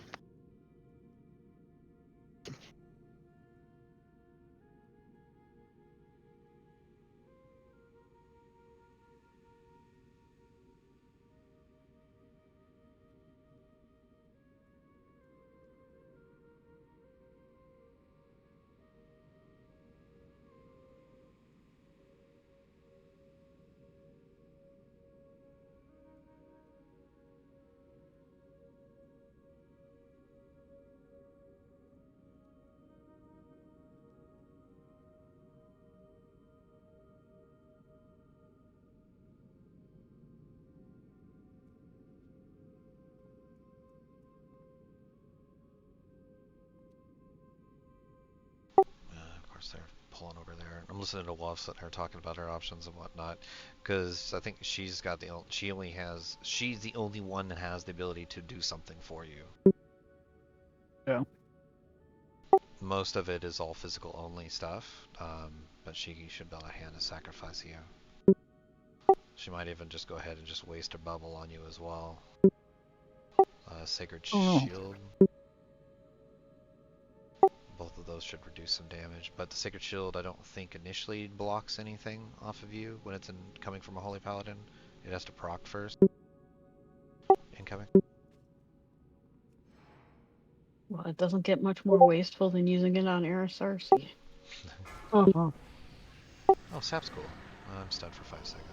Of course, they're pulling over there. I'm listening to Wolf sitting here talking about her options and whatnot, because I think she's got the she's the only one that has the ability to do something for you. Yeah. Most of it is all physical only stuff, but she should be able to hand a sacrifice you. She might even just go ahead and just waste a bubble on you as well. Sacred Shield. Both of those should reduce some damage, but the Sacred Shield I don't think initially blocks anything off of you when it's coming from a Holy Paladin. It has to proc first. Incoming. Well, it doesn't get much more wasteful than using it on Arisarsi. Uh-huh. Oh, sap's cool. I'm stunned for 5 seconds.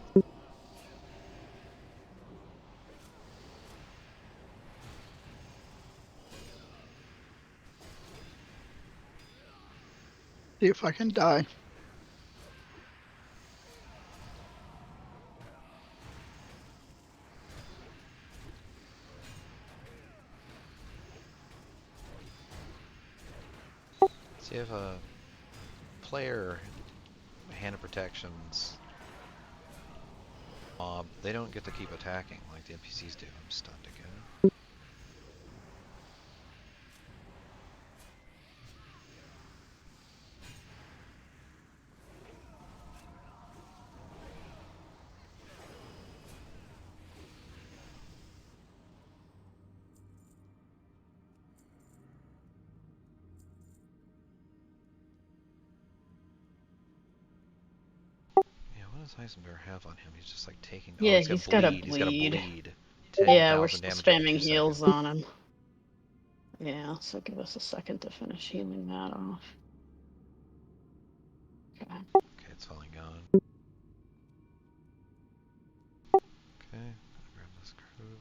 See if I can die. See if a player hand of protections mob, they don't get to keep attacking like the NPCs do. I'm stunned again. Yeah, what does Heisenberg have on him? He's just like taking. Yeah, Oh, he's he's got got a bleed. He's got a bleed. bleed. Yeah, we're 10,000 damage every spamming 2 heals seconds. on him. Yeah, so give us a second to finish healing that off. Okay. Okay, it's finally gone. Okay, grab this group.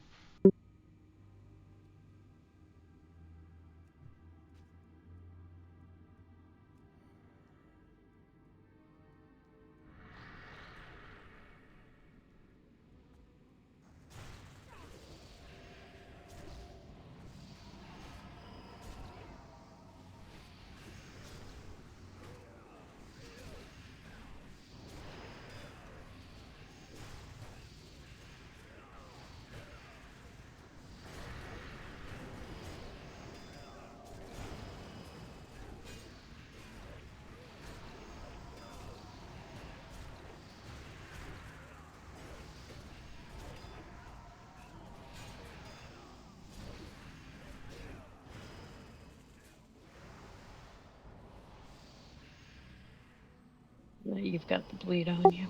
Yeah, you've got the bleed on you.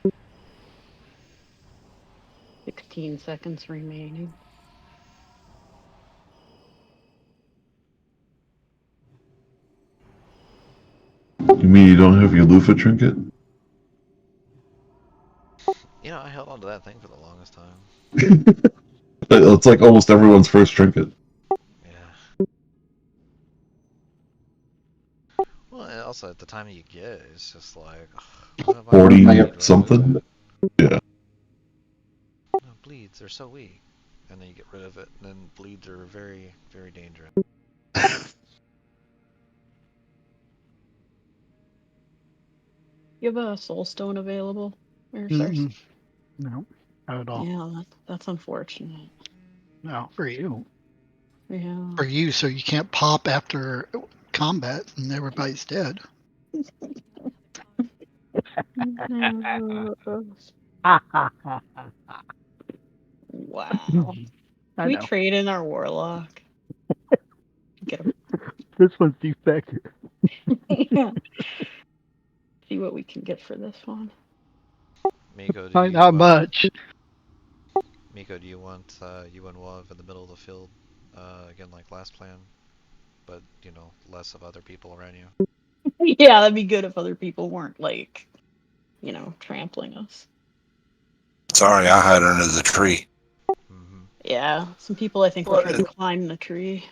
Yeah. 16 seconds remaining. You mean you don't have your loofah trinket? You know, I held on to that thing for the longest time. It's like almost everyone's first trinket. Yeah. Well, and also at the time you get it, it's just like, what have I 40 bleed, something? Yeah. No, bleeds are so weak. And then you get rid of it, and then bleeds are very, very dangerous. You have a soul stone available? Or Mm-mm. No, not at all. Yeah, that's unfortunate. No, for you. Yeah. For you, so you can't pop after combat and everybody's dead. Wow. Can I we know. trade in our warlock? Get a This one's defective. yeah. See what we can get for this one. Miko, do Not you much. Miko, do you want you and Wav in the middle of the field again like last plan, but you know less of other people around you? Yeah, that'd be good if other people weren't like, trampling us. Sorry, I hide under the tree. Yeah, some people I think will try to climb the tree.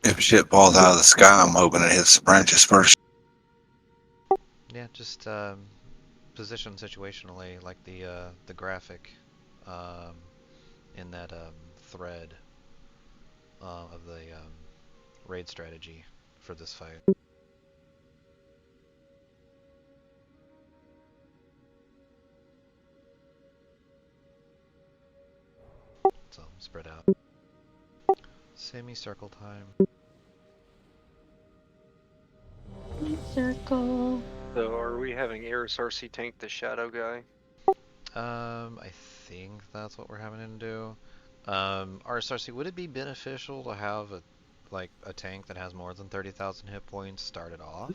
If shit falls out of the sky, I'm hoping it hits the branches first. Yeah, just position situationally like the graphic in that thread of the raid strategy for this fight. So spread out. Semicircle time. Circle. So are we having Eris RC tank the shadow guy? I think that's what we're having him do. RSRC, would it be beneficial to have a tank that has more than 30,000 hit points started off?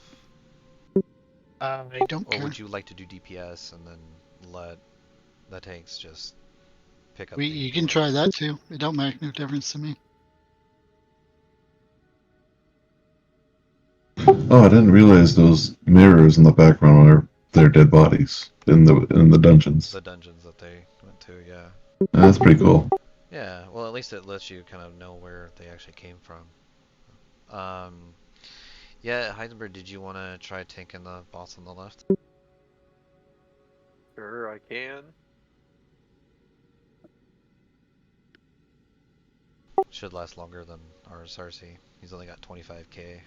I don't Or care. would you like to do DPS and then let the tanks just pick up You the can try orbs? that too. It don't make no difference to me. Oh, I didn't realize those mirrors in the background are their dead bodies in the dungeons. The dungeons that they went to, yeah. That's pretty cool. Yeah, well at least it lets you kind of know where they actually came from. Yeah, Heisenberg, did you want to try tanking the boss on the left? Sure, I can. Should last longer than RSRC. He's only got 25k.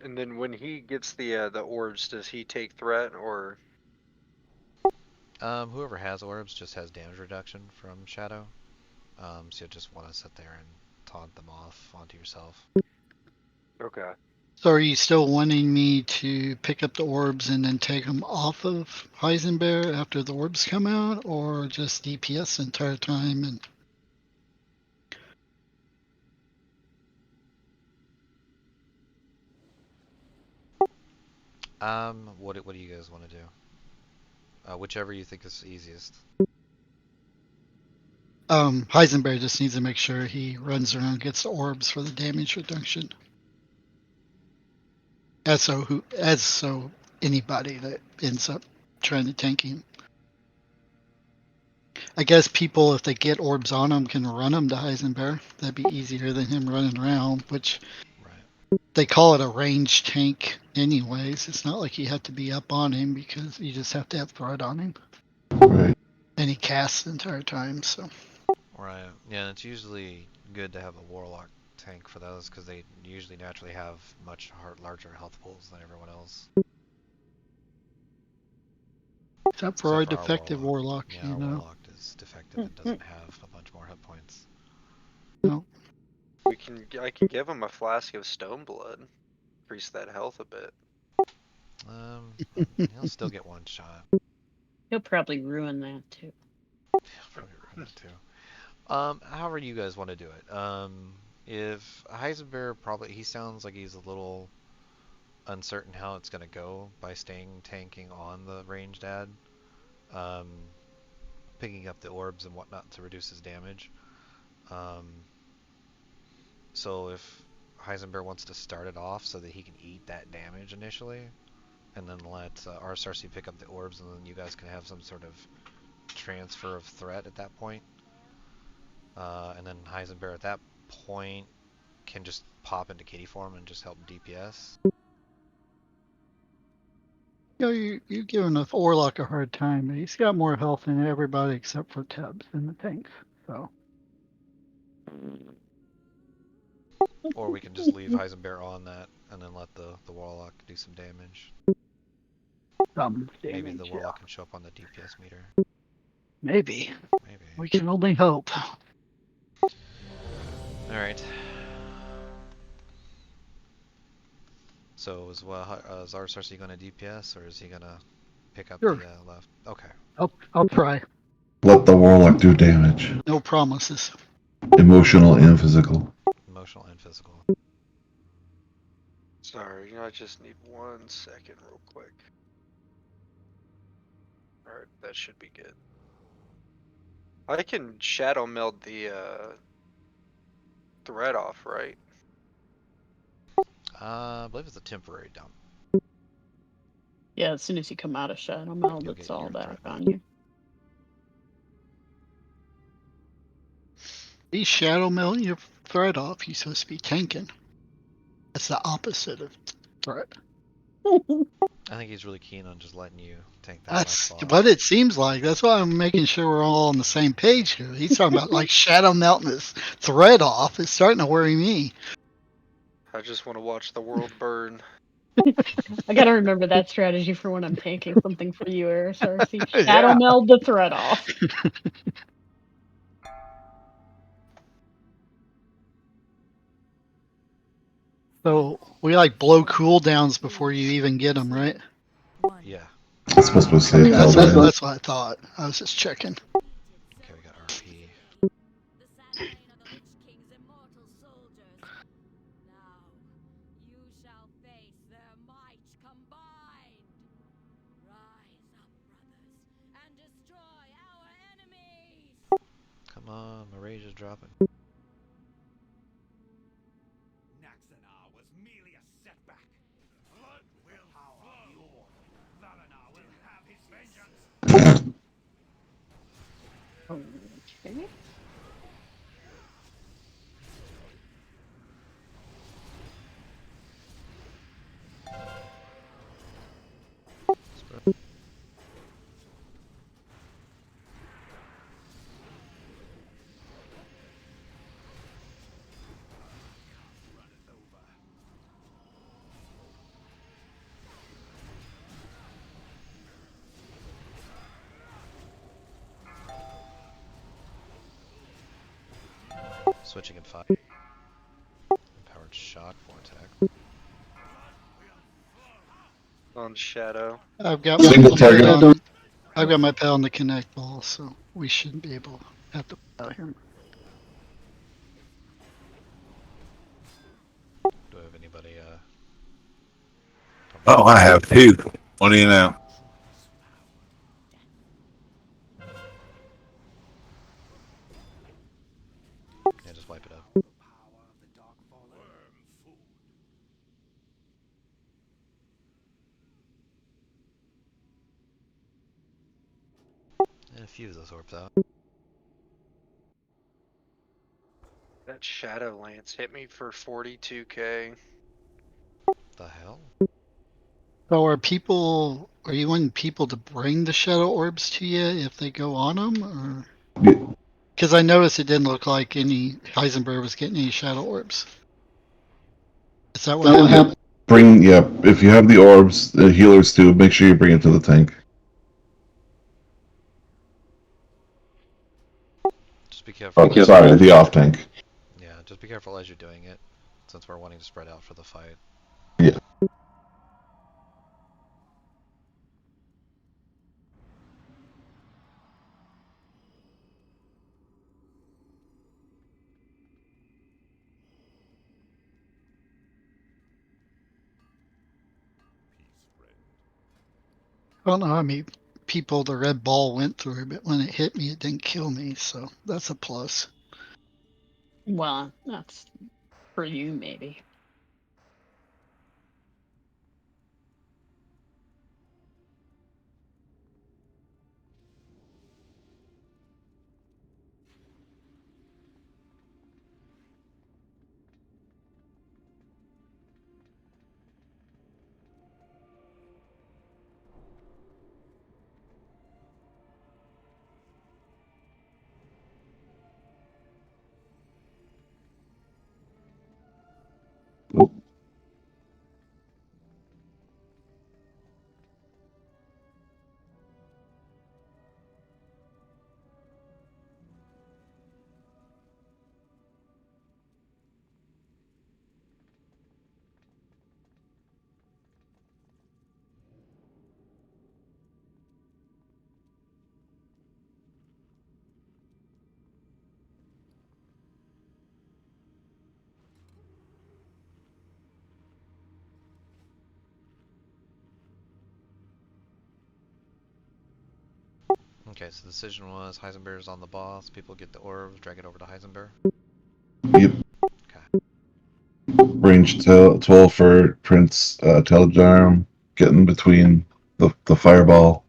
And then when he gets the orbs, does he take threat or? Whoever has orbs just has damage reduction from Shadow. So you'll just want to sit there and taunt them off onto yourself. Okay. So are you still wanting me to pick up the orbs and then take them off of Heisenberg after the orbs come out, or just DPS the entire time? And What do you guys want to do? Whichever you think is easiest. Heisenberg just needs to make sure he runs around and gets the orbs for the damage reduction. As so anybody that ends up trying to tank him. I guess people, if they get orbs on them, can run them to Heisenberg. That'd be easier than him running around, which they call it a range tank anyways. It's not like you have to be up on him because you just have to have threat on him. Right. And he casts the entire time, so. Right. Yeah, it's usually good to have a Warlock tank for those because they usually naturally have much larger health pools than everyone else. Except for our defective warlock, Yeah, our Warlock is defective and doesn't have a bunch more hit points. No. I can give him a flask of stone blood. Increase that health a bit. He'll still get one shot. He'll probably ruin that too. Probably ruin it too. However you guys want to do it. If Heisenberg he sounds like he's a little uncertain how it's gonna go by staying tanking on the ranged ad. Picking up the orbs and whatnot to reduce his damage. So if Heisenberg wants to start it off so that he can eat that damage initially, and then let RSRC pick up the orbs, and then you guys can have some sort of transfer of threat at that point. And then Heisenberg at that point can just pop into kitty form and just help DPS. You give enough Warlock a hard time. He's got more health than everybody except for Tubbs in the tanks, so. Or we can just leave Heisenberg on that and then let the Warlock do some damage. Some Maybe the damage, Warlock can show up on the DPS meter. Maybe. Maybe. We can only hope. Alright. So is Zarsarsy going to DPS, or is he going to pick up Sure. the left? Okay. I'll try. Let the warlock do damage, No promises. emotional and physical. Emotional and physical. Sorry, I just need 1 second real quick. Alright, that should be good. I can shadow meld the thread off, right? I believe it's a temporary dump. Yeah, as soon as you come out of Shadow Meld, You'll it's get all your back threat on back. you. These shadow melt your threat off. You're supposed to be tanking. That's the opposite of threat. I think he's really keen on just letting you tank that That's last boss. what it seems like. That's why I'm making sure we're all on the same page here. He's talking about like shadow melting his thread off. It's starting to worry me. I just want to watch the world burn. I gotta remember that strategy for when I'm tanking something for you, Cersei. Shadow Yeah. Meld the thread off. So we like blow cooldowns before you even get them, right? Yeah. It's supposed to save That's health. man. what I thought. I was just checking. Okay, we got RP. The sad reign of the Lich King's immortal soldiers. Now, you shall face their might combined. Rise up, brothers, and destroy our enemies! Come on, my rage is dropping. Naxanar was merely a setback. Blood will flow. Valanar will have his vengeance. Okay. Switching in 5. Empowered shock vortex. On shadow. I've got Single my target. pet on. I've got my pet on the connect ball, so we shouldn't be able to have to out here. Do I have anybody, Oh, I have two. What do you know? Yeah, just wipe it up. And a few of those orbs out. That shadow lance hit me for 42k. The hell? So are you wanting people to bring the shadow orbs to you if they go on them, or? Yeah. Because I noticed it didn't look like any Heisenberg was getting any shadow orbs. Is that what happened? Bring, yeah, if you have the orbs, the healers too, make sure you bring it to the tank. Just be careful. Oh, sorry, the off tank. Yeah, just be careful as you're doing it, since we're wanting to spread out for the fight. Yeah. I don't know how many people the red ball went through, but when it hit me, it didn't kill me, so that's a plus. Well, that's for you, maybe. Okay, so the decision was Heisenberg's on the boss. People get the orbs, drag it over to Heisenberg. Yep. Okay. Range 12 for Prince Telejarm. Getting between the fireball.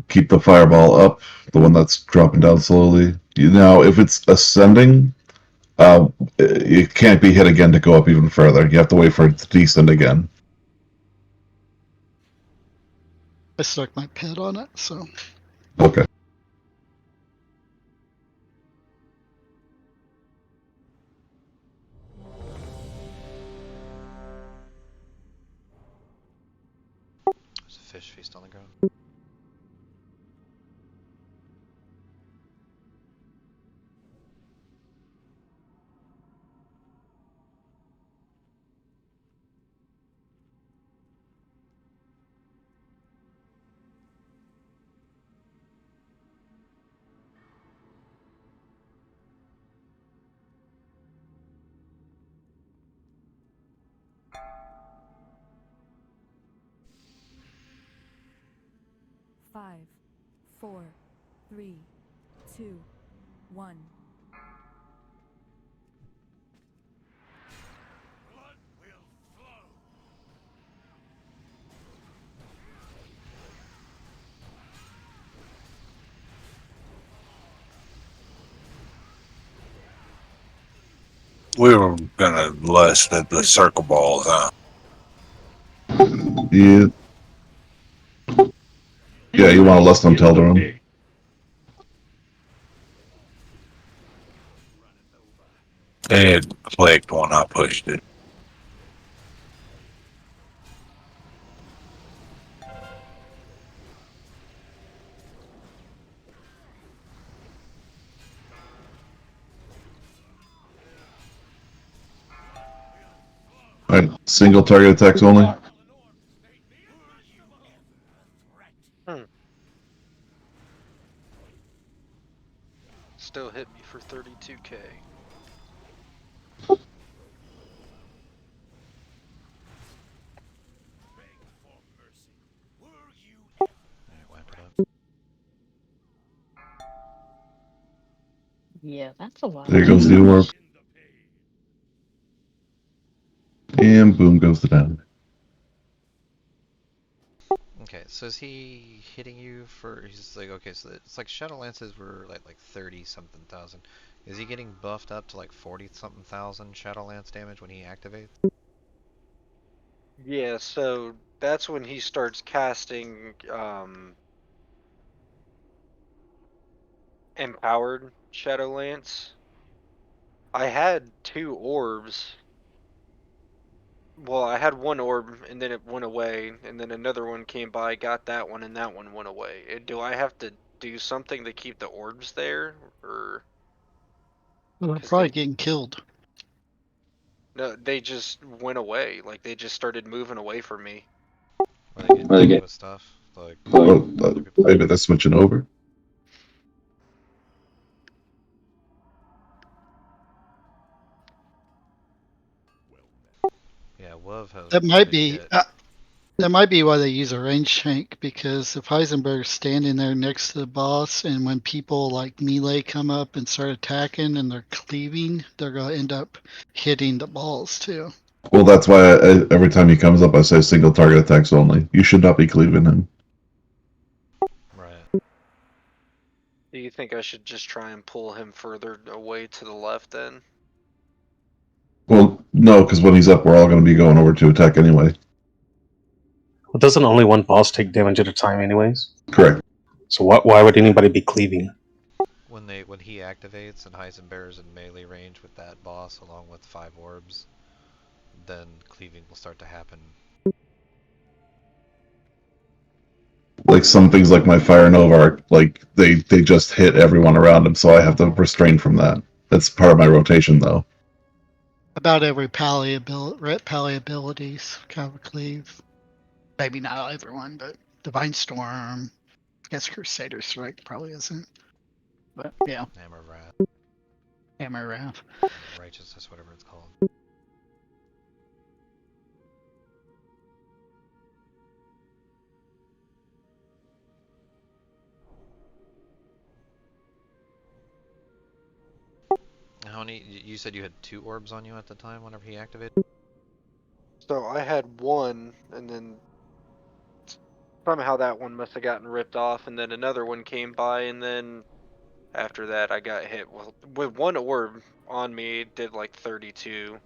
Keep the fireball up, the one that's dropping down slowly. Now, if it's ascending, it can't be hit again to go up even further. You have to wait for it to descend again. I stuck my pet on it, so Okay. There's a fish feast on the ground. Five, 4, 3, 2, 1. Blood will flow. We were gonna lust at the circle balls, huh? Yeah. Yeah, you want to lust on Teldaron. It clicked when I pushed it. Alright, single target attacks only. Still hit me for 32k. Alright, wipe it up. Yeah, that's a lot. There goes the orb. And boom goes the damage. Okay, so is he hitting you for? He's like, okay, so it's like Shadow Lances were like 30 something thousand. Is he getting buffed up to like 40 something thousand Shadow Lance damage when he activates? Yeah, so that's when he starts casting empowered Shadowlance. I had 2 orbs. Well, I had 1 orb and then it went away, and then another one came by, got that one, and that one went away. Do I have to do something to keep the orbs there, or? they're 'Cause probably getting killed. no, they just went away. Like they just started moving away from me. Where they get hit with stuff? Like other people? Maybe they're switching over. Yeah, Wov has That one might big be hit. that might be why they use a range tank, because if Heisenberg's standing there next to the boss, and when people like melee come up and start attacking and they're cleaving, they're gonna end up hitting the balls too. Well, that's why every time he comes up, I say single target attacks only. You should not be cleaving him. Right. Do you think I should just try and pull him further away to the left then? Well, no, because when he's up, we're all going to be going over to attack anyway. Well, doesn't only one boss take damage at a time, anyways? Correct. So why would anybody be cleaving? When he activates and Heisenberg's in melee range with that boss along with 5 orbs, then cleaving will start to happen. Like some things like my Fire Nova are, like they just hit everyone around him, so I have to restrain from that. That's part of my rotation, though. About every pally abilities kind of cleave. Maybe not everyone, but Divine Storm. I guess Crusader Strike probably isn't. But yeah, Hammer of Wrath, Hammer Wrath. Righteousness, whatever it's called. How many? You said you had 2 orbs on you at the time whenever he activated? So I had one, and then somehow that one must have gotten ripped off, and then another one came by, and then after that I got hit with 1 orb on me. It did like 32.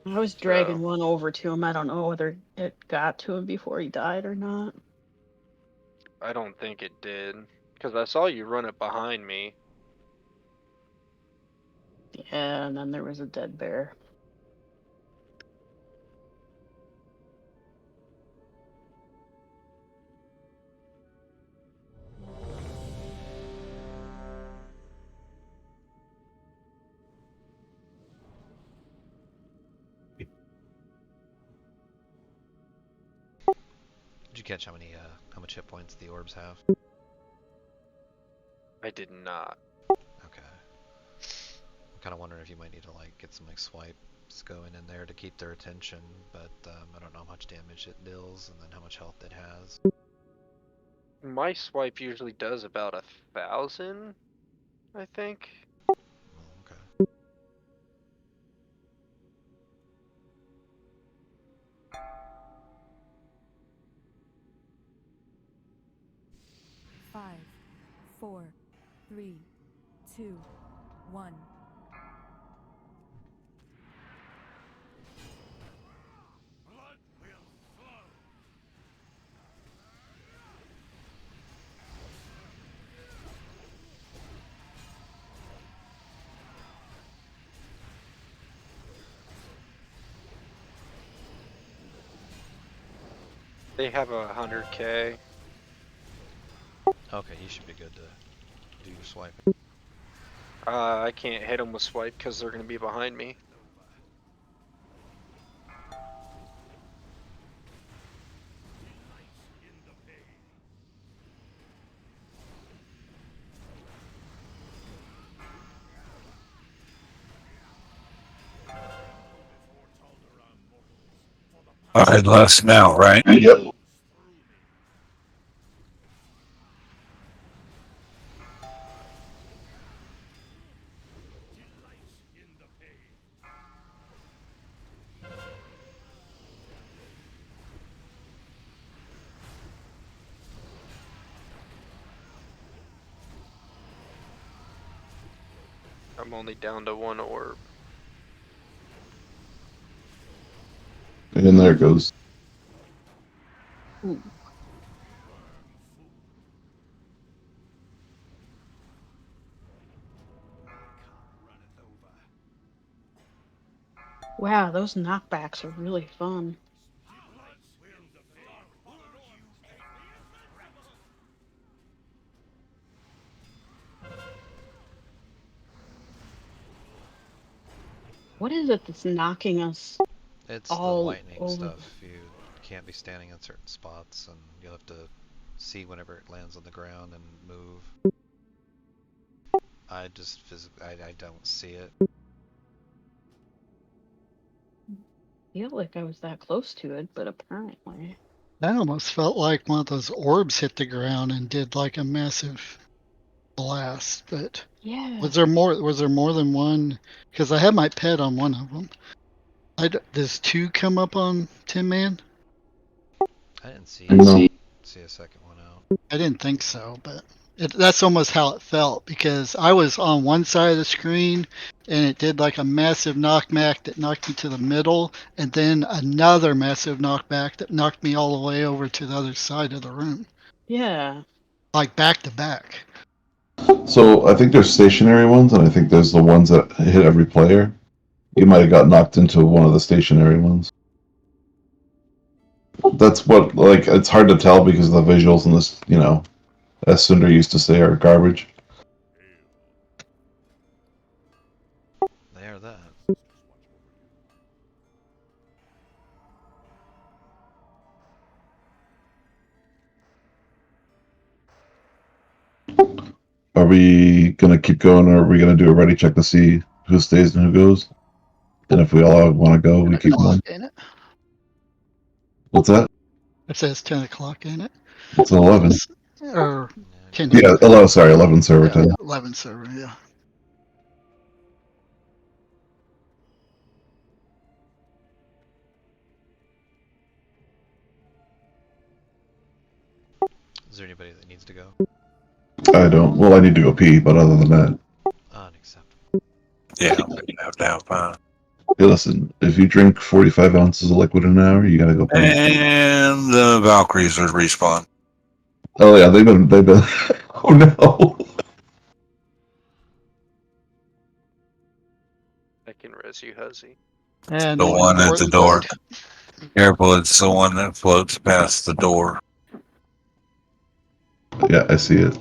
I was dragging one over to him. I don't know whether it got to him before he died or not. I don't think it did, because I saw you run it behind me. Yeah, and then there was a dead bear. Did you catch how much hit points the orbs have? I did not. Okay. I'm kind of wondering if you might need to like get some like swipes going in there to keep their attention, but I don't know how much damage it deals and then how much health it has. My swipe usually does about 1,000, I think. Okay. 5, 4, 3, 2, 1. Blood will flow. They have 100k. Okay, you should be good to do your swipe. I can't hit them with swipe because they're going to be behind me. All right, last now, right? Yep. I'm only down to 1 orb. And there it goes. Ooh. Wow, those knockbacks are really fun. What is it that's knocking us It's the all lightning over? stuff. You can't be standing in certain spots, and you'll have to see whenever it lands on the ground and move. I just physically, I don't see it. I feel like I was that close to it, but apparently. That almost felt like one of those orbs hit the ground and did like a massive blast. But Yeah. was there more? Was there more than one? Because I had my pet on one of them. Does 2 come up on Tin Man? I didn't see a second one out. I didn't think so, but that's almost how it felt because I was on one side of the screen and it did like a massive knockback that knocked me to the middle, and then another massive knockback that knocked me all the way over to the other side of the room. Yeah. Like back to back. So I think there's stationary ones, and I think there's the ones that hit every player. You might have got knocked into one of the stationary ones. That's what, like, it's hard to tell because the visuals in this, as Sundar used to say, are garbage. They are that. Are we gonna keep going, or are we gonna do a ready check to see who stays and who goes? And if we all want to go, we keep going. Ain't it? What's that? It says 10 o'clock, ain't it? It's 11. Or 10. Yeah, 11. Sorry, 11 server Yeah, time. 11 server, yeah. there anybody that needs to go? I don't. Well, I need to go pee, but other than that, Unacceptable. Yeah, you have to have fun. hey, listen. If you drink 45 ounces of liquid in an hour, you gotta go pee. And the Valkyries are respawn. Oh yeah, they've been. Oh no. I can res you, Huzzy. And The they one at the poorly door. played. Careful, it's the one that floats past the door. Yeah, I see it.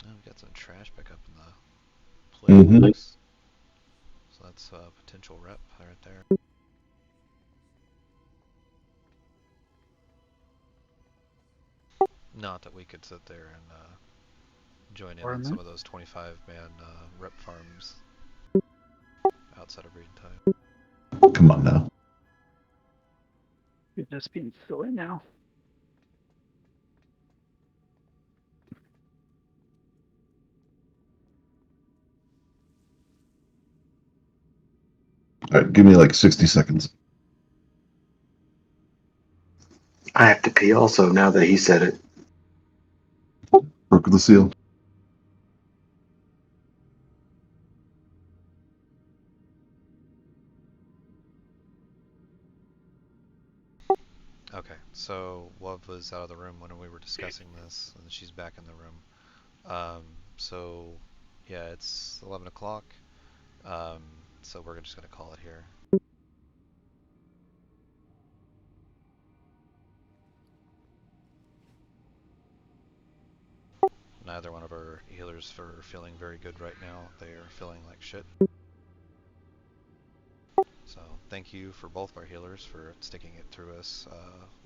Oh, we got some trash back up in the play Mhm. box. So that's a potential rep right there. Not that we could sit there and join in on some of those 25-man rep farms outside of breeding time. Come on now. You're just being silly now. All right, give me like 60 seconds. I have to pee also now that he said it. Broke the seal. Okay, so Love was out of the room when we were discussing this, and she's back in the room. So yeah, it's 11 o'clock. So we're just gonna call it here. Neither one of our healers are feeling very good right now. They are feeling like shit. So thank you for both of our healers for sticking it through us,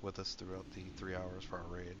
with us throughout the 3 hours for our raid.